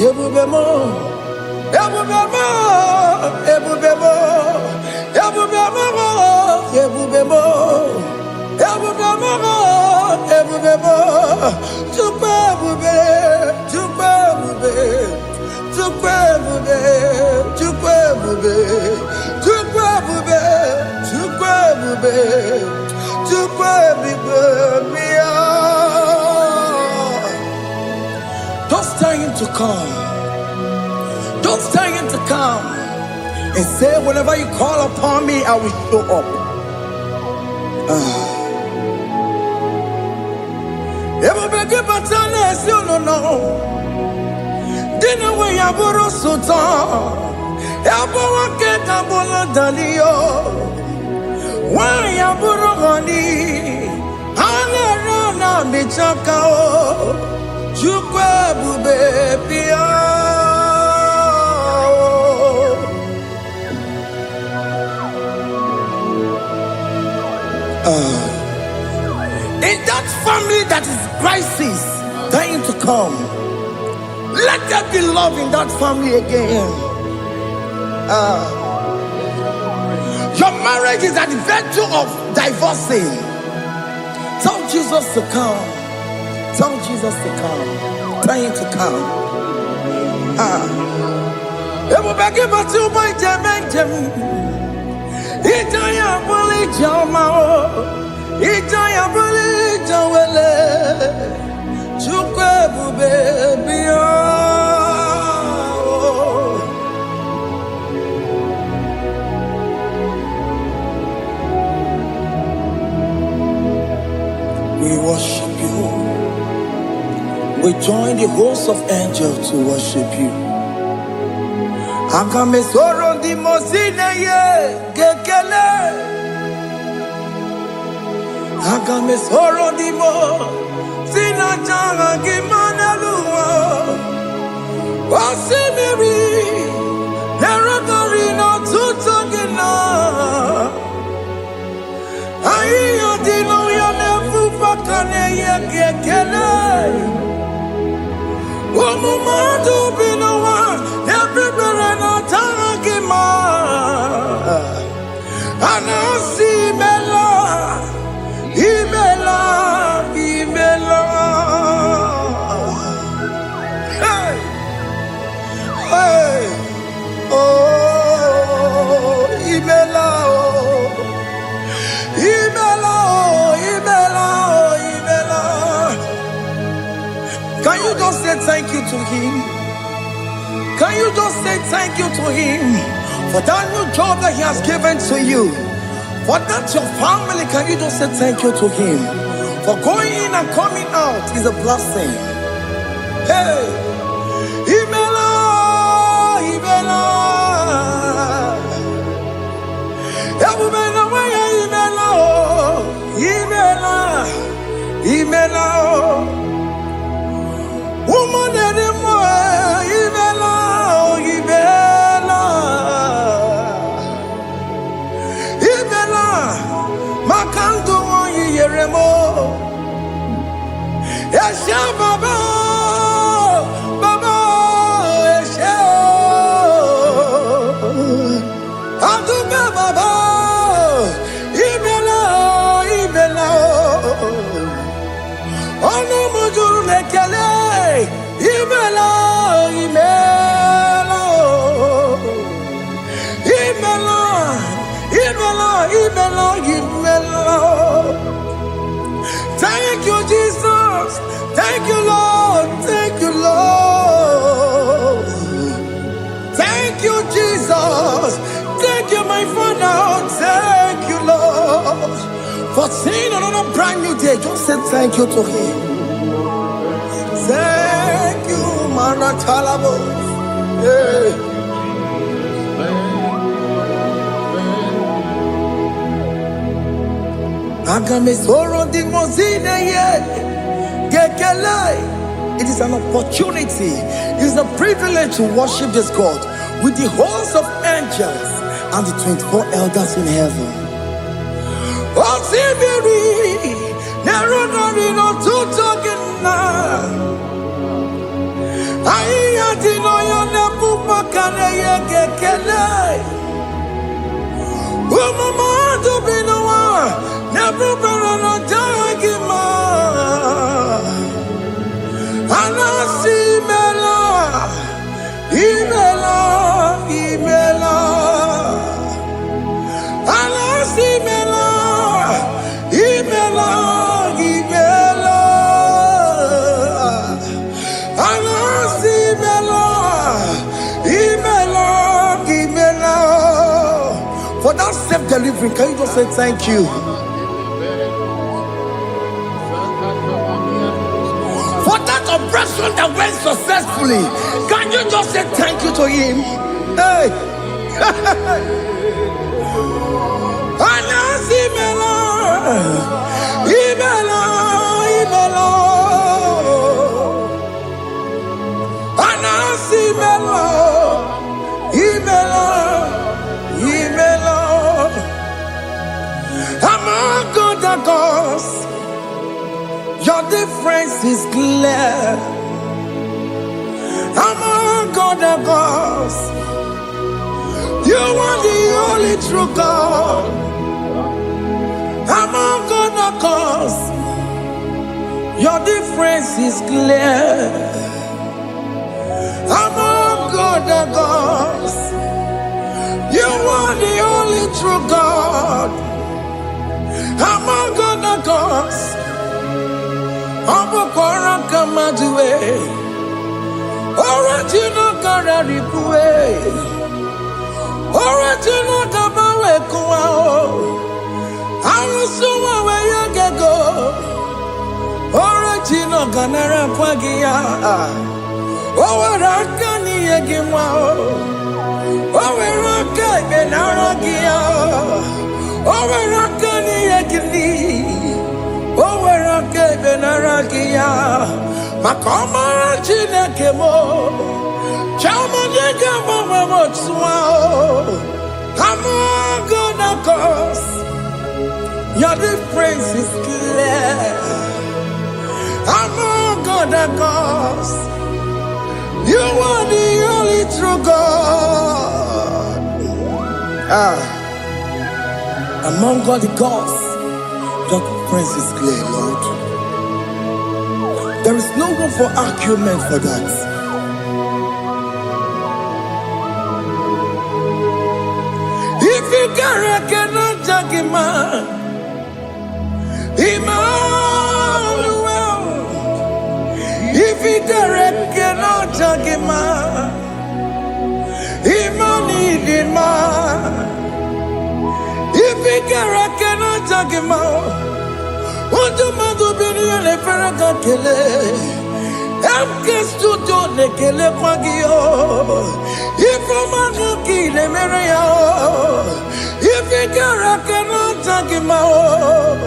A: Ebube mo Ebube mo Ebube mo Ebube mo Ebube mo Ebube mo Ebube mo Chukwu ebube Chukwu ebube Chukwu ebube Chukwu ebube Chukwu ebube Chukwu ebube Chukwu ebube bịa Just tell him to come. Just tell him to come. And say, whenever you call upon me, I will show up. Ebubege batale si no. Dina we yaburu sultan. Yabo wake kabolo dalio. Wa yaburu gani. Hana rana michaka o. Chukwu ebube bịa In that family that is crisis, dying to come, let there be love in that family again. Your marriage is at the verge of divorcing. Tell Jesus to come. Tell Jesus to come. Tell him to come. Ebubege batu boy jemenjem. Ijaya buli jamao. Ijaya buli jawele. Chukwu ebube bịa. We worship you. We join the host of angels to worship you. Akame soro di mosine ye gekele. Akame soro di mo sina janga gimana luwa. Wasimiri nerakari no tutogina. Ayo dino ya nefu fakane ye gekele. Omumadu binowa everywhere na tangima Anasi mela Imela Imela Hey Hey Oh Imela Oh Imela Oh Imela Oh Imela Can you just say thank you to him? Can you just say thank you to him for that new job that he has given to you? For that your family, can you just say thank you to him? For going in and coming out is a blessing. Hey, Imela, Imela, Imela, Imela, Imela, woman anymore, Imela, Imela, Imela, Makandu Yeremo, Esha Baba, Baba, Esha, Aduba Baba, Imela, Imela, Ono Mujuru Lekele, Imela, Imela, Imela, Imela, Imela, Imela. Thank you, Jesus. Thank you, Lord. Thank you, Lord. Thank you, Jesus. Thank you, my Father. Thank you, Lord. For seeing another brand new day, just say thank you to Him. Thank you, Manatalabo. Yeah. It is an opportunity, it is a privilege to worship this God with the host of angels and the 24 elders in heaven. Never better dagima. Anasi mela, imela, imela. Anasi mela, imela, imela. Anasi mela, imela, imela. For that self-delivery, can you just say thank you? Operation that went successfully, can you just say thank you to Him? Hey, Anasi Mela, Imela, Imela, Anasi Mela, Imela, Imela. Among the gods, your difference is clear. Among other gods, you are the only true God. Among other gods, your difference is clear. Among other gods, you are the only true God. Among other gods, Abokora Kamaduwe, Original Kararipue, Original Kabawe Kuao, Arusuma Wayagego, Original Ganara Kwagia, Owarakani Yagimao, Owaraka Benaragia, Owarakani Yagini. Owerake benarakia, makoma chinekemo, chama jekemo motswao. Among other gods, your difference is clear. Among other gods, you are the only true God. Among all the gods, your difference is clear, Lord. There is no room for argument for that. If you cannot judge him, Emmanuel. If you cannot judge him, Emmanuel. If you cannot judge him, Untumadu bini le feraka kele. Emke studio le kele kwagio. Ifomaka kile mereya. Ifikara kena takimao.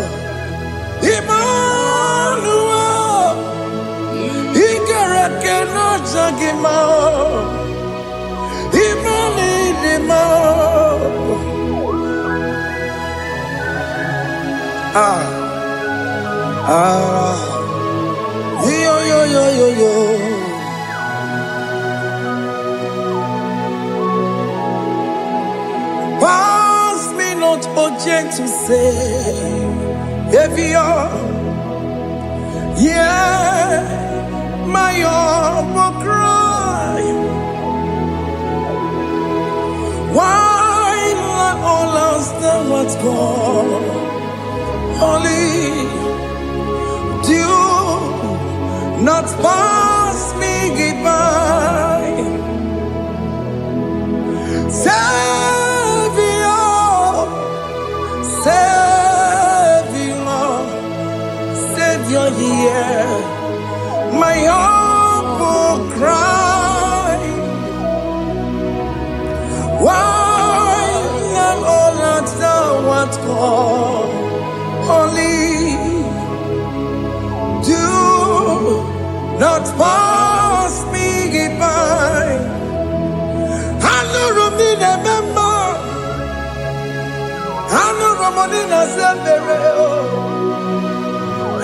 A: Emmanuel. Ikara kena takimao. Emmanuel. Yo. Pass me not, oh gentle Savior. Yeah, my humble cry. Why not all else than what's gone? Only do not pass me by. Savior, hear my humble cry. Why not all that thou art called? Only do not pass me by. I know Romina member. I know Romonina Zembere.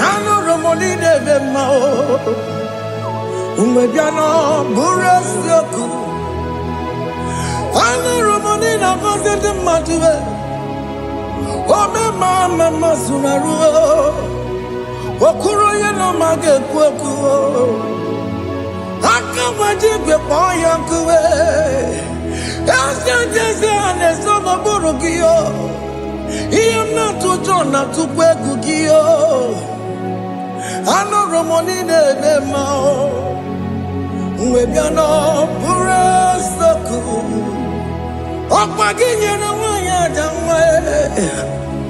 A: I know Romonina member. Umediano Burasoku. I know Romonina Gozette Matue. Oh, mama sunaru, okuro yeno mage kweku, akamaji gbepo yankuwe, jese aneso maburugiyo, iyem na tujo na tukwegugiyo, ano romoni nebe mao, mwebiano burasoku, okpagi nyere wanya jamwe.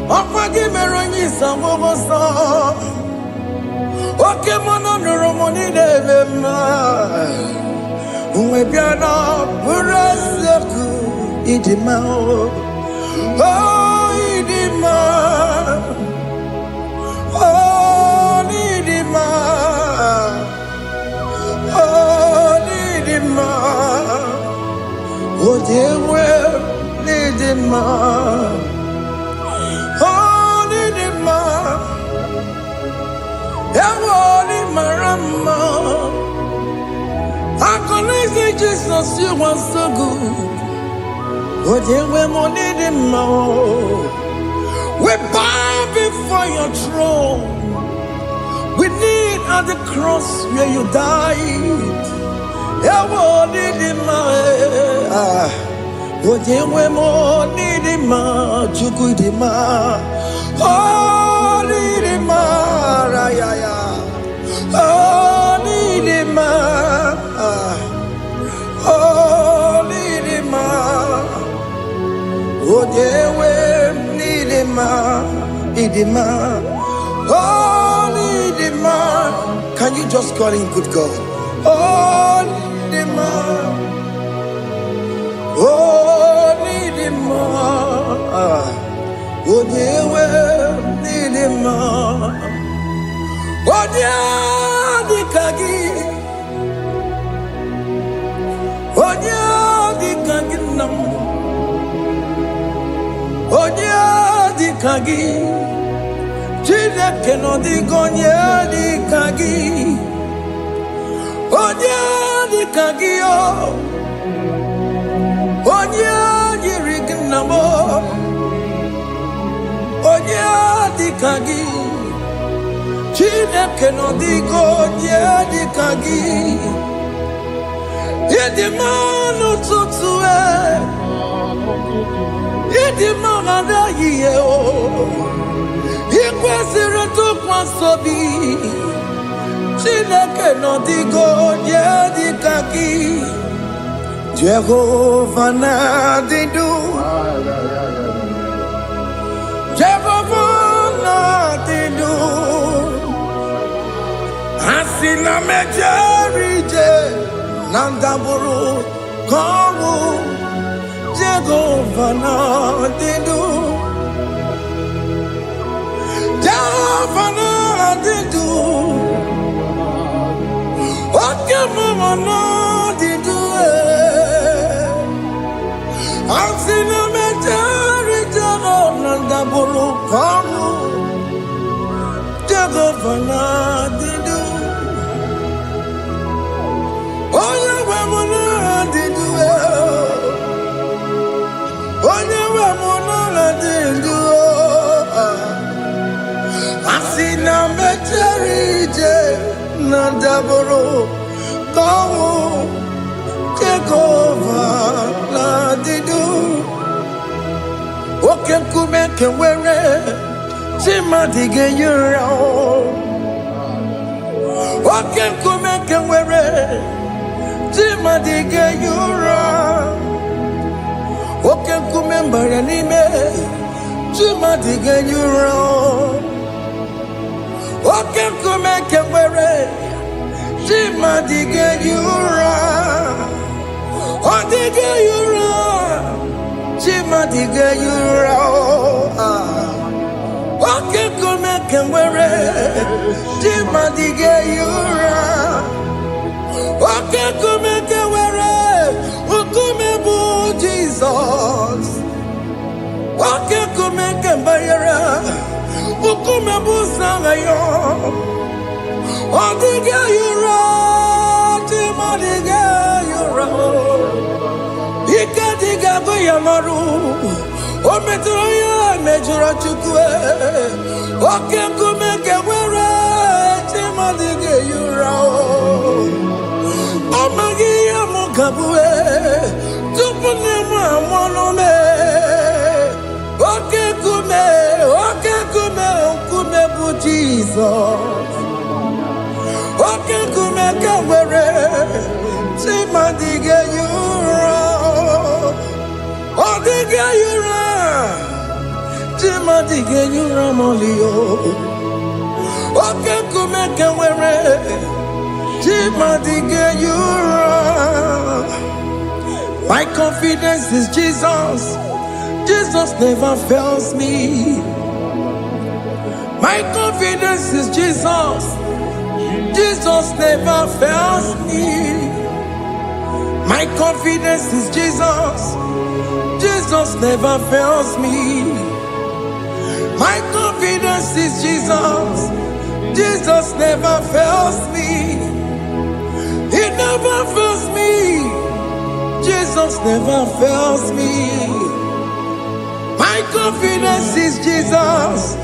A: Opagi meronyi sambogo sa. Oke mono nuromoni devema. Umwebiana buraseku idima. Oh idima. Oh idima. Oh idima. Oh dewe idima. Marama, I say Jesus, you are so good. But you were more than more. We bow before your throne. We need at the cross where you died. You were needing my. But you were more needing my. Chukudima. Oh, needing my. Oh, Nidima, oh, Nidima, oh, Dewe, Nidima, Nidima, oh, Nidima. Can you just call him good God? Oh, Nidima, oh, Nidima, oh, Dewe, Nidima. Odia di kagi nam. Odia di kagi, chile que no digo ni di kagi. Odia di kagi o, odia di rignamo. Odia di kagi. Chineke no digo di kagi. Yedi manu tutue. Yedi mangada yiye o. Ikwesire tu kwasobi. Chineke no digo di kagi. Jehovah na didu. Jehovah na didu. Asina mejerije nandaburu komu Jehovah na dindu Jehovah na dindu Okemama na dindu Asina mejerije nandaburu komu Jehovah na dindu Asina mejerije nandaburu komu Jehovah na dindu Oke kume kenwere chimadige yura Oke kume kenwere chimadige yura Oke kume mbara nime chimadige yura Oke kume kenwere chimadige yura Odige yura chimadige yura Oke kume kenwere chimadige yura Oke kume kenwere ukume bu Jesus Oke kume kenbayera ukume bu sangayo Odige yura chimadige yura Ikadiga goyamaru Ometroya mejura chukwe Oke kume kenwere chimadige yura Amagi amukabue Tupune mwamonome Oke kume bu Jesus Oke kume kenwere chimadige yura Odige yura chimadige yura molio Oke kume kenwere chimadige yura My confidence is Jesus. Jesus never fails me. My confidence is Jesus. Jesus never fails me. My confidence is Jesus. Jesus never fails me. My confidence is Jesus. Jesus never fails me. He never fails me. Jesus never fails me. My confidence is Jesus.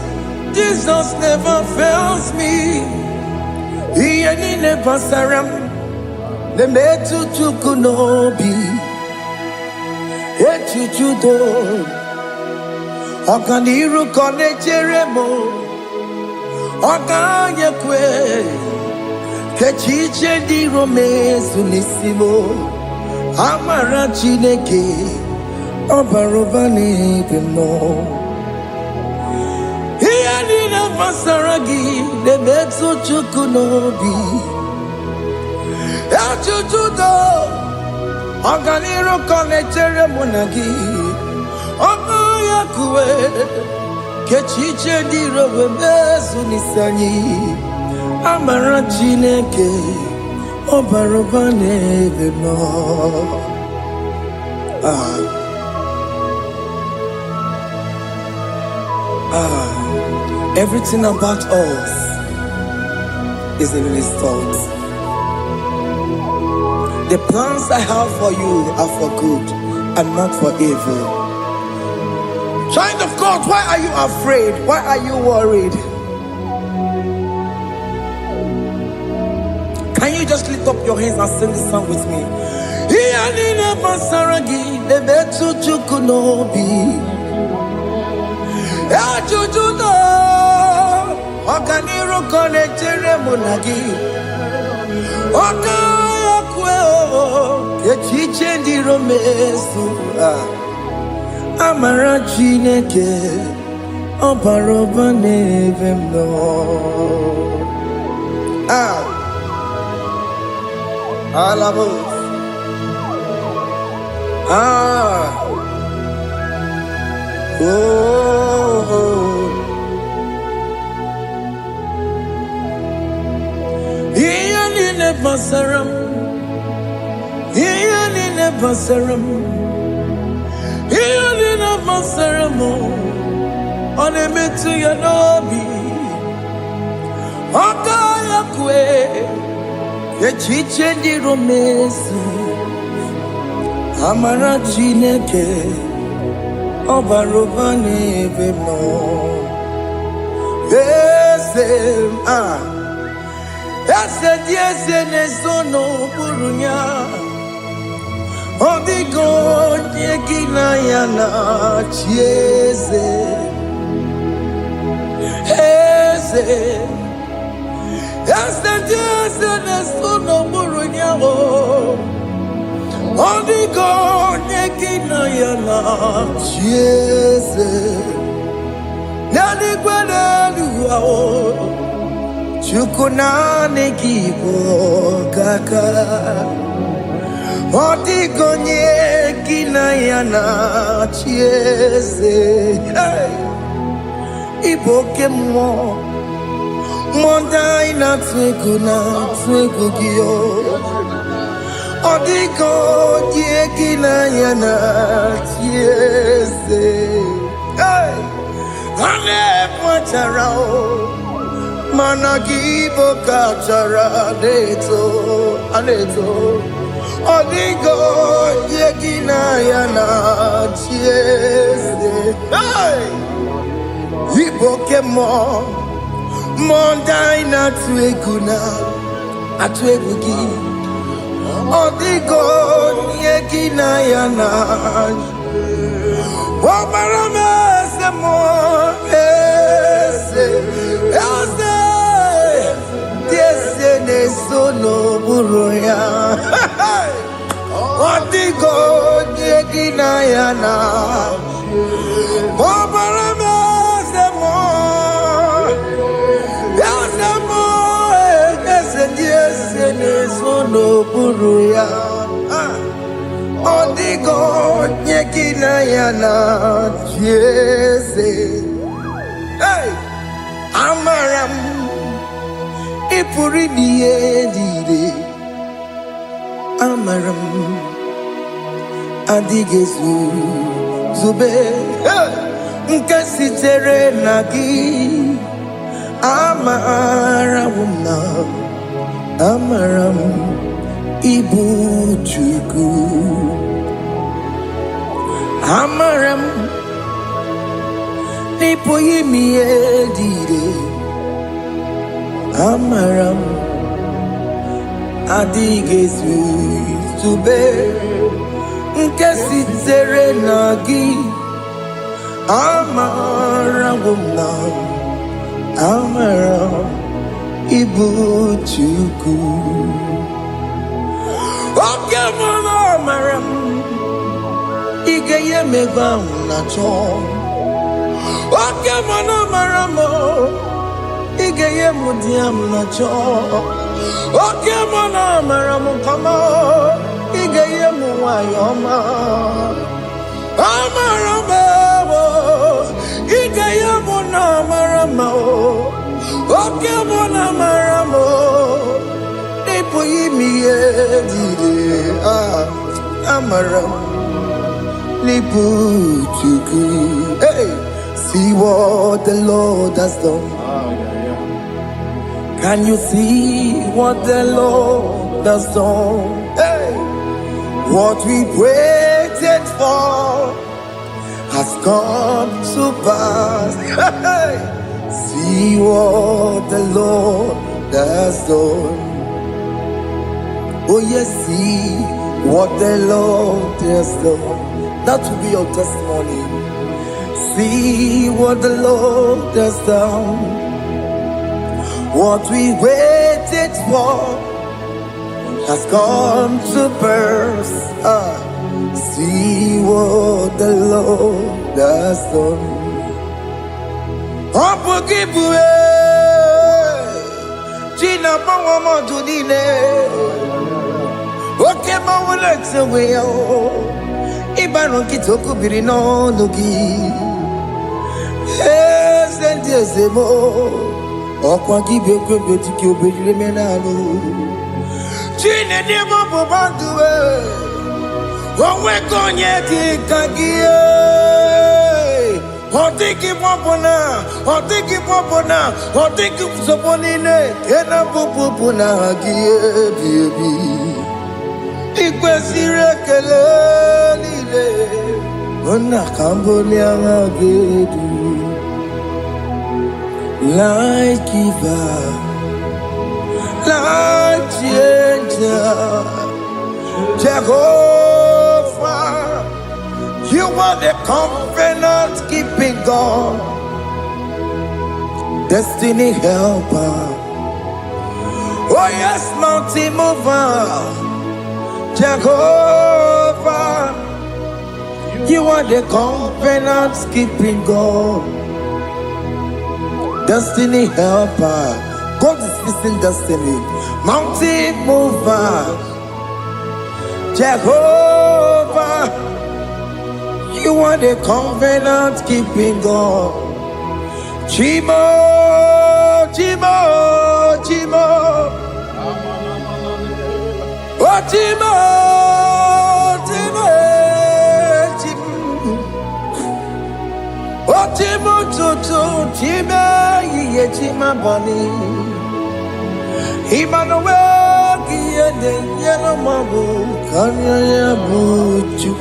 A: Jesus never fails me. He ain't never saram. The metu tukunobi. Echuchudo. Okaniru kone jeremo. Okanyekwe. Kechiche di romezu nisimo. Amara Chineke. Obarobani kemo. Iyanina masaragi de metsu chukunobi. Achuchudo Oganiro konechere monagi. Okoyakue Kechiche dirowe mesu nisani. Amara Chineke Obarobani kemo. Everything about us is in His thoughts. The plans I have for you are for good and not for evil. Child of God, why are you afraid? Why are you worried? Can you just lift up your hands and sing this song with me? Iyanina masaragi nebetu chukunobi. Achuchudo Okaniro konechere monagi. Okayakwe Kechiche di romesu. Amara Chineke Obarobane vemno. Alabos. Ah. Oh. Ian in a basaram. Ian in a basaram. Ian in a basaram. On a metu yanobi. Okaya kwe. Ye chiche di romesi. Amara chineke. Obarobane bebno. Yes, nesono burunya. Odigo nyekina yana chiese. Yes, nesono burunya. Odigo nyekina yana chiese. Nani kwanaluwa Chukunane kibo kaka Odigo nyekina yana chiese. Iboke mo Mondai na twegu giyo Odigo nyekina yana chiese. Ane pacharao Managibo kachara aneto Odigo yekina yana chiese. Iboke mo Mondai na atwegugi Odigo yekina yana Wamarame semo Nesono buruya. Odigo nyekina yana. Obarame semo. Yasemo. Nesono buruya. Odigo nyekina yana. Jese. Hey, Amaram. Ipuri diye Amaram Adigezu Zube Nkasitere nagi Amaram Ibu Chuku Amaram Nipoyi miedide Amaram Adigezu Zube Nkasitere nagi Amaram Ibu Chuku Oke mwana Amaram Igeye megba unacho Oke mwana Amaram Igeye mudiam nacho Oke mwana Amaram kama Igeye muwayoma Amaram Igeye mwana Amaram Oke mwana Amaram Nipoyi miedide Amaram Nipu Chuku. Hey, see what the Lord has done. Can you see what the Lord has done? Hey, what we waited for has come to pass. Hey, see what the Lord has done. Oh yes, see what the Lord has done. That will be your testimony. See what the Lord has done. What we waited for has come to burst. See what the Lord has done. Opogibwe, Gina Pawamo Judine, Okay, my legs away. Ibano kitoko biri no nogi. Yes, and yes, mo. Okwa gibe kwe tiki obiri menalo. Chine de mo banduwe. Onwe konye ti kagie. Otiki popona, otiki soponine, kena popona gie baby. Ikwesire kele lile, ona kambolia agedu. Light giver, light changer, Jehovah. You are the covenant keeping God, destiny helper. Oh yes, mountain mover, Jehovah. You are the covenant keeping God, destiny helper. God is fixing destiny. Mountain mover, Jehovah. You are the covenant keeping God. Chimo. Oh, Chimo. Oh, Chimo, Chimo, ye Chima Bani. Emmanuel, Kiende, Yellow Mabu, Kanya Buchu.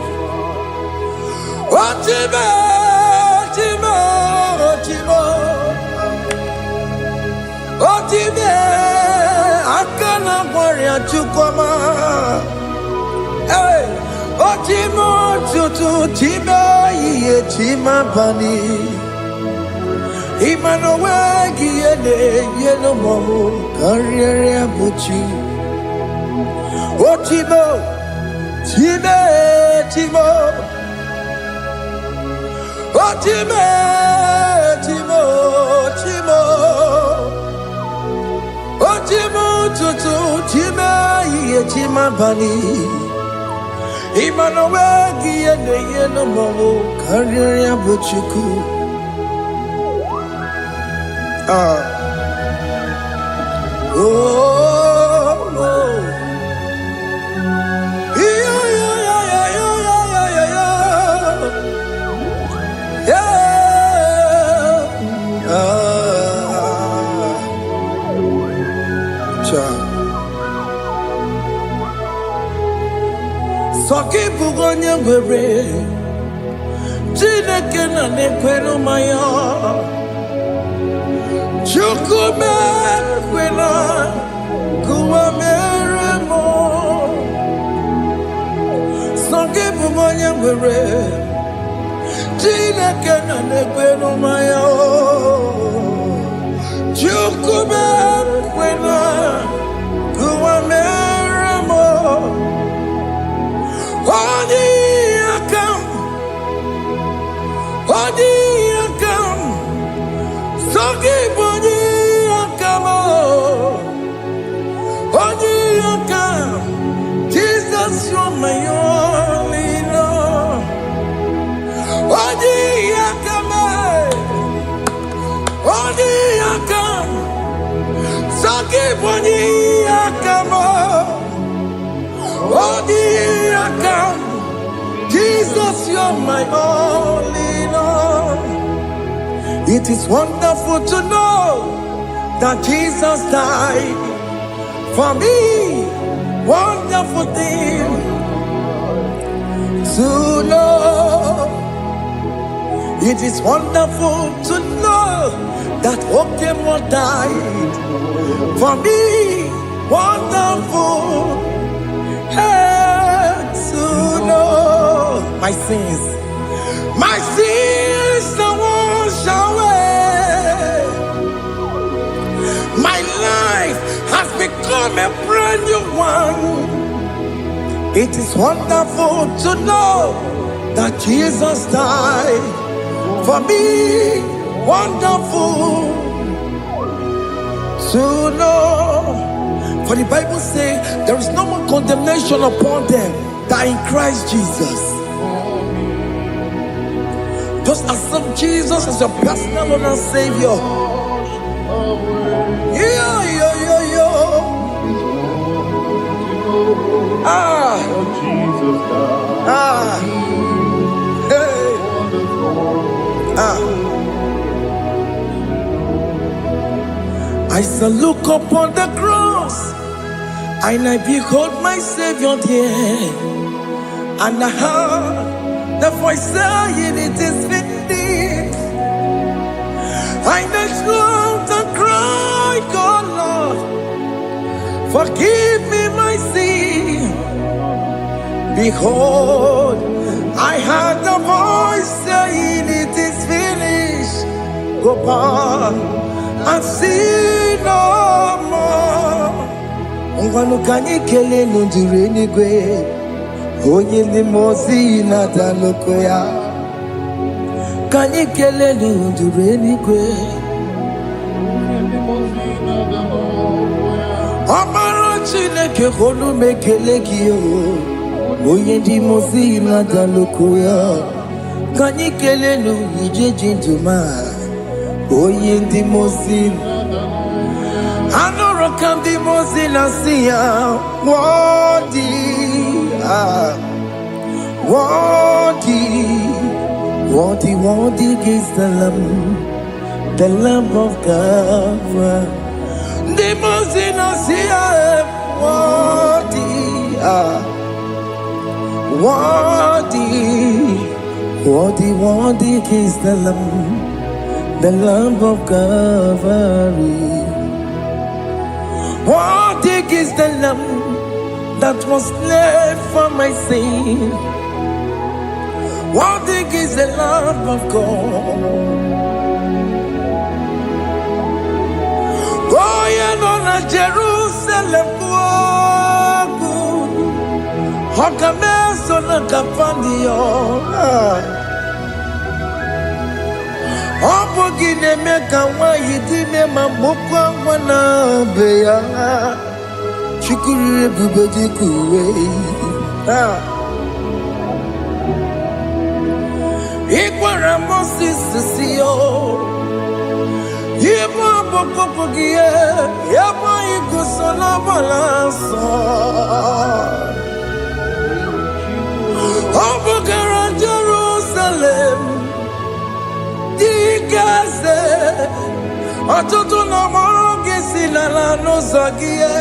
A: Otime, akana warrior chukoma. Hey, Otimo tutu time ye chima bani. Emmanuel giene yeno momo karriere buchi. Otimo, Timo. Oh, Timo. Oh, Timo, tutu, Timo, ye Tima Bani. Emmanuel, Giene, Yeno Momo, Karriere Buchuku. Soki bugonye ngwere Chineke na nekwenu maya Chukume kwena Kuwa meremo Soki bugonye ngwere Chineke na nekwenu maya Chukume kwena Kuwa meremo Odi akam, sogi bodi akam, odi akam. Jesus, you're my only Lord. Odi akam, sogi bodi akam, odi akam. Jesus, you're my only Lord. It is wonderful to know that Jesus died for me. Wonderful thing to know. It is wonderful to know that Okemo died for me. Wonderful. To know my sins are washed away. My life has become a brand new one. It is wonderful to know that Jesus died for me. Wonderful to know. For the Bible says there is no more condemnation upon them that are in Christ Jesus. Just accept Jesus as your personal Lord and Savior. Yeah. I shall look upon the cross, and I behold my Savior there, and I heard the voice saying, "It is finished." I next looked and cried, "God, Lord, forgive me my sin." Behold, I heard the voice saying, "It is finished. Go back and sin no more." Ngwanu kanyi kele nundure nigwe, onye limozi na daloko ya. Kanyi kele nundure nigwe, Amara Chineke honu mekele kiyo, onye limozi na daloko ya. Kanyi kele nu ije jinduma, onye limozi. Anoro kam di mozina siya, worthy is the Lamb of God. Di mozina siya, worthy is the Lamb of Calvary. Worthy is the Lamb that was slain for my sin. Worthy is the Lamb of God. Going on a Jerusalem walk, Hokameso na kapandio. Opogine meka wa yidime mamukwa wana beya. Chukuru bubedi kuwe. Ikwara Moses siyo. Yema bokopogie. Yema igusola balanso. Opogara Jerusalem. Digaze. Atoto na moge silala no zagie.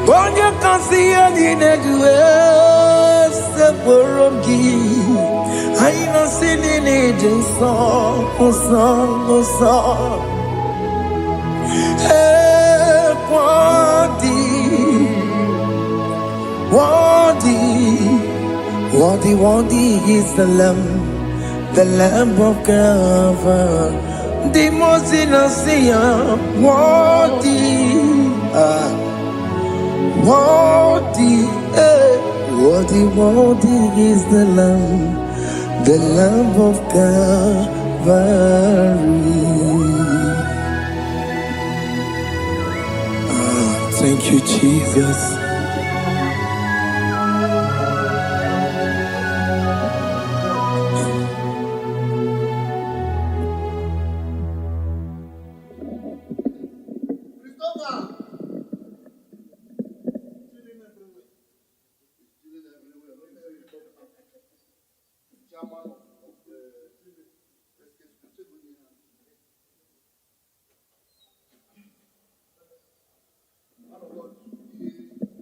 A: Bonja kansiya dinegwe se boromgi. Aina sinini jinso osa. Worthy is the Lamb of God. The most innocent, worthy is the Lamb of Calvary. Thank you, Jesus.
D: Chairman of the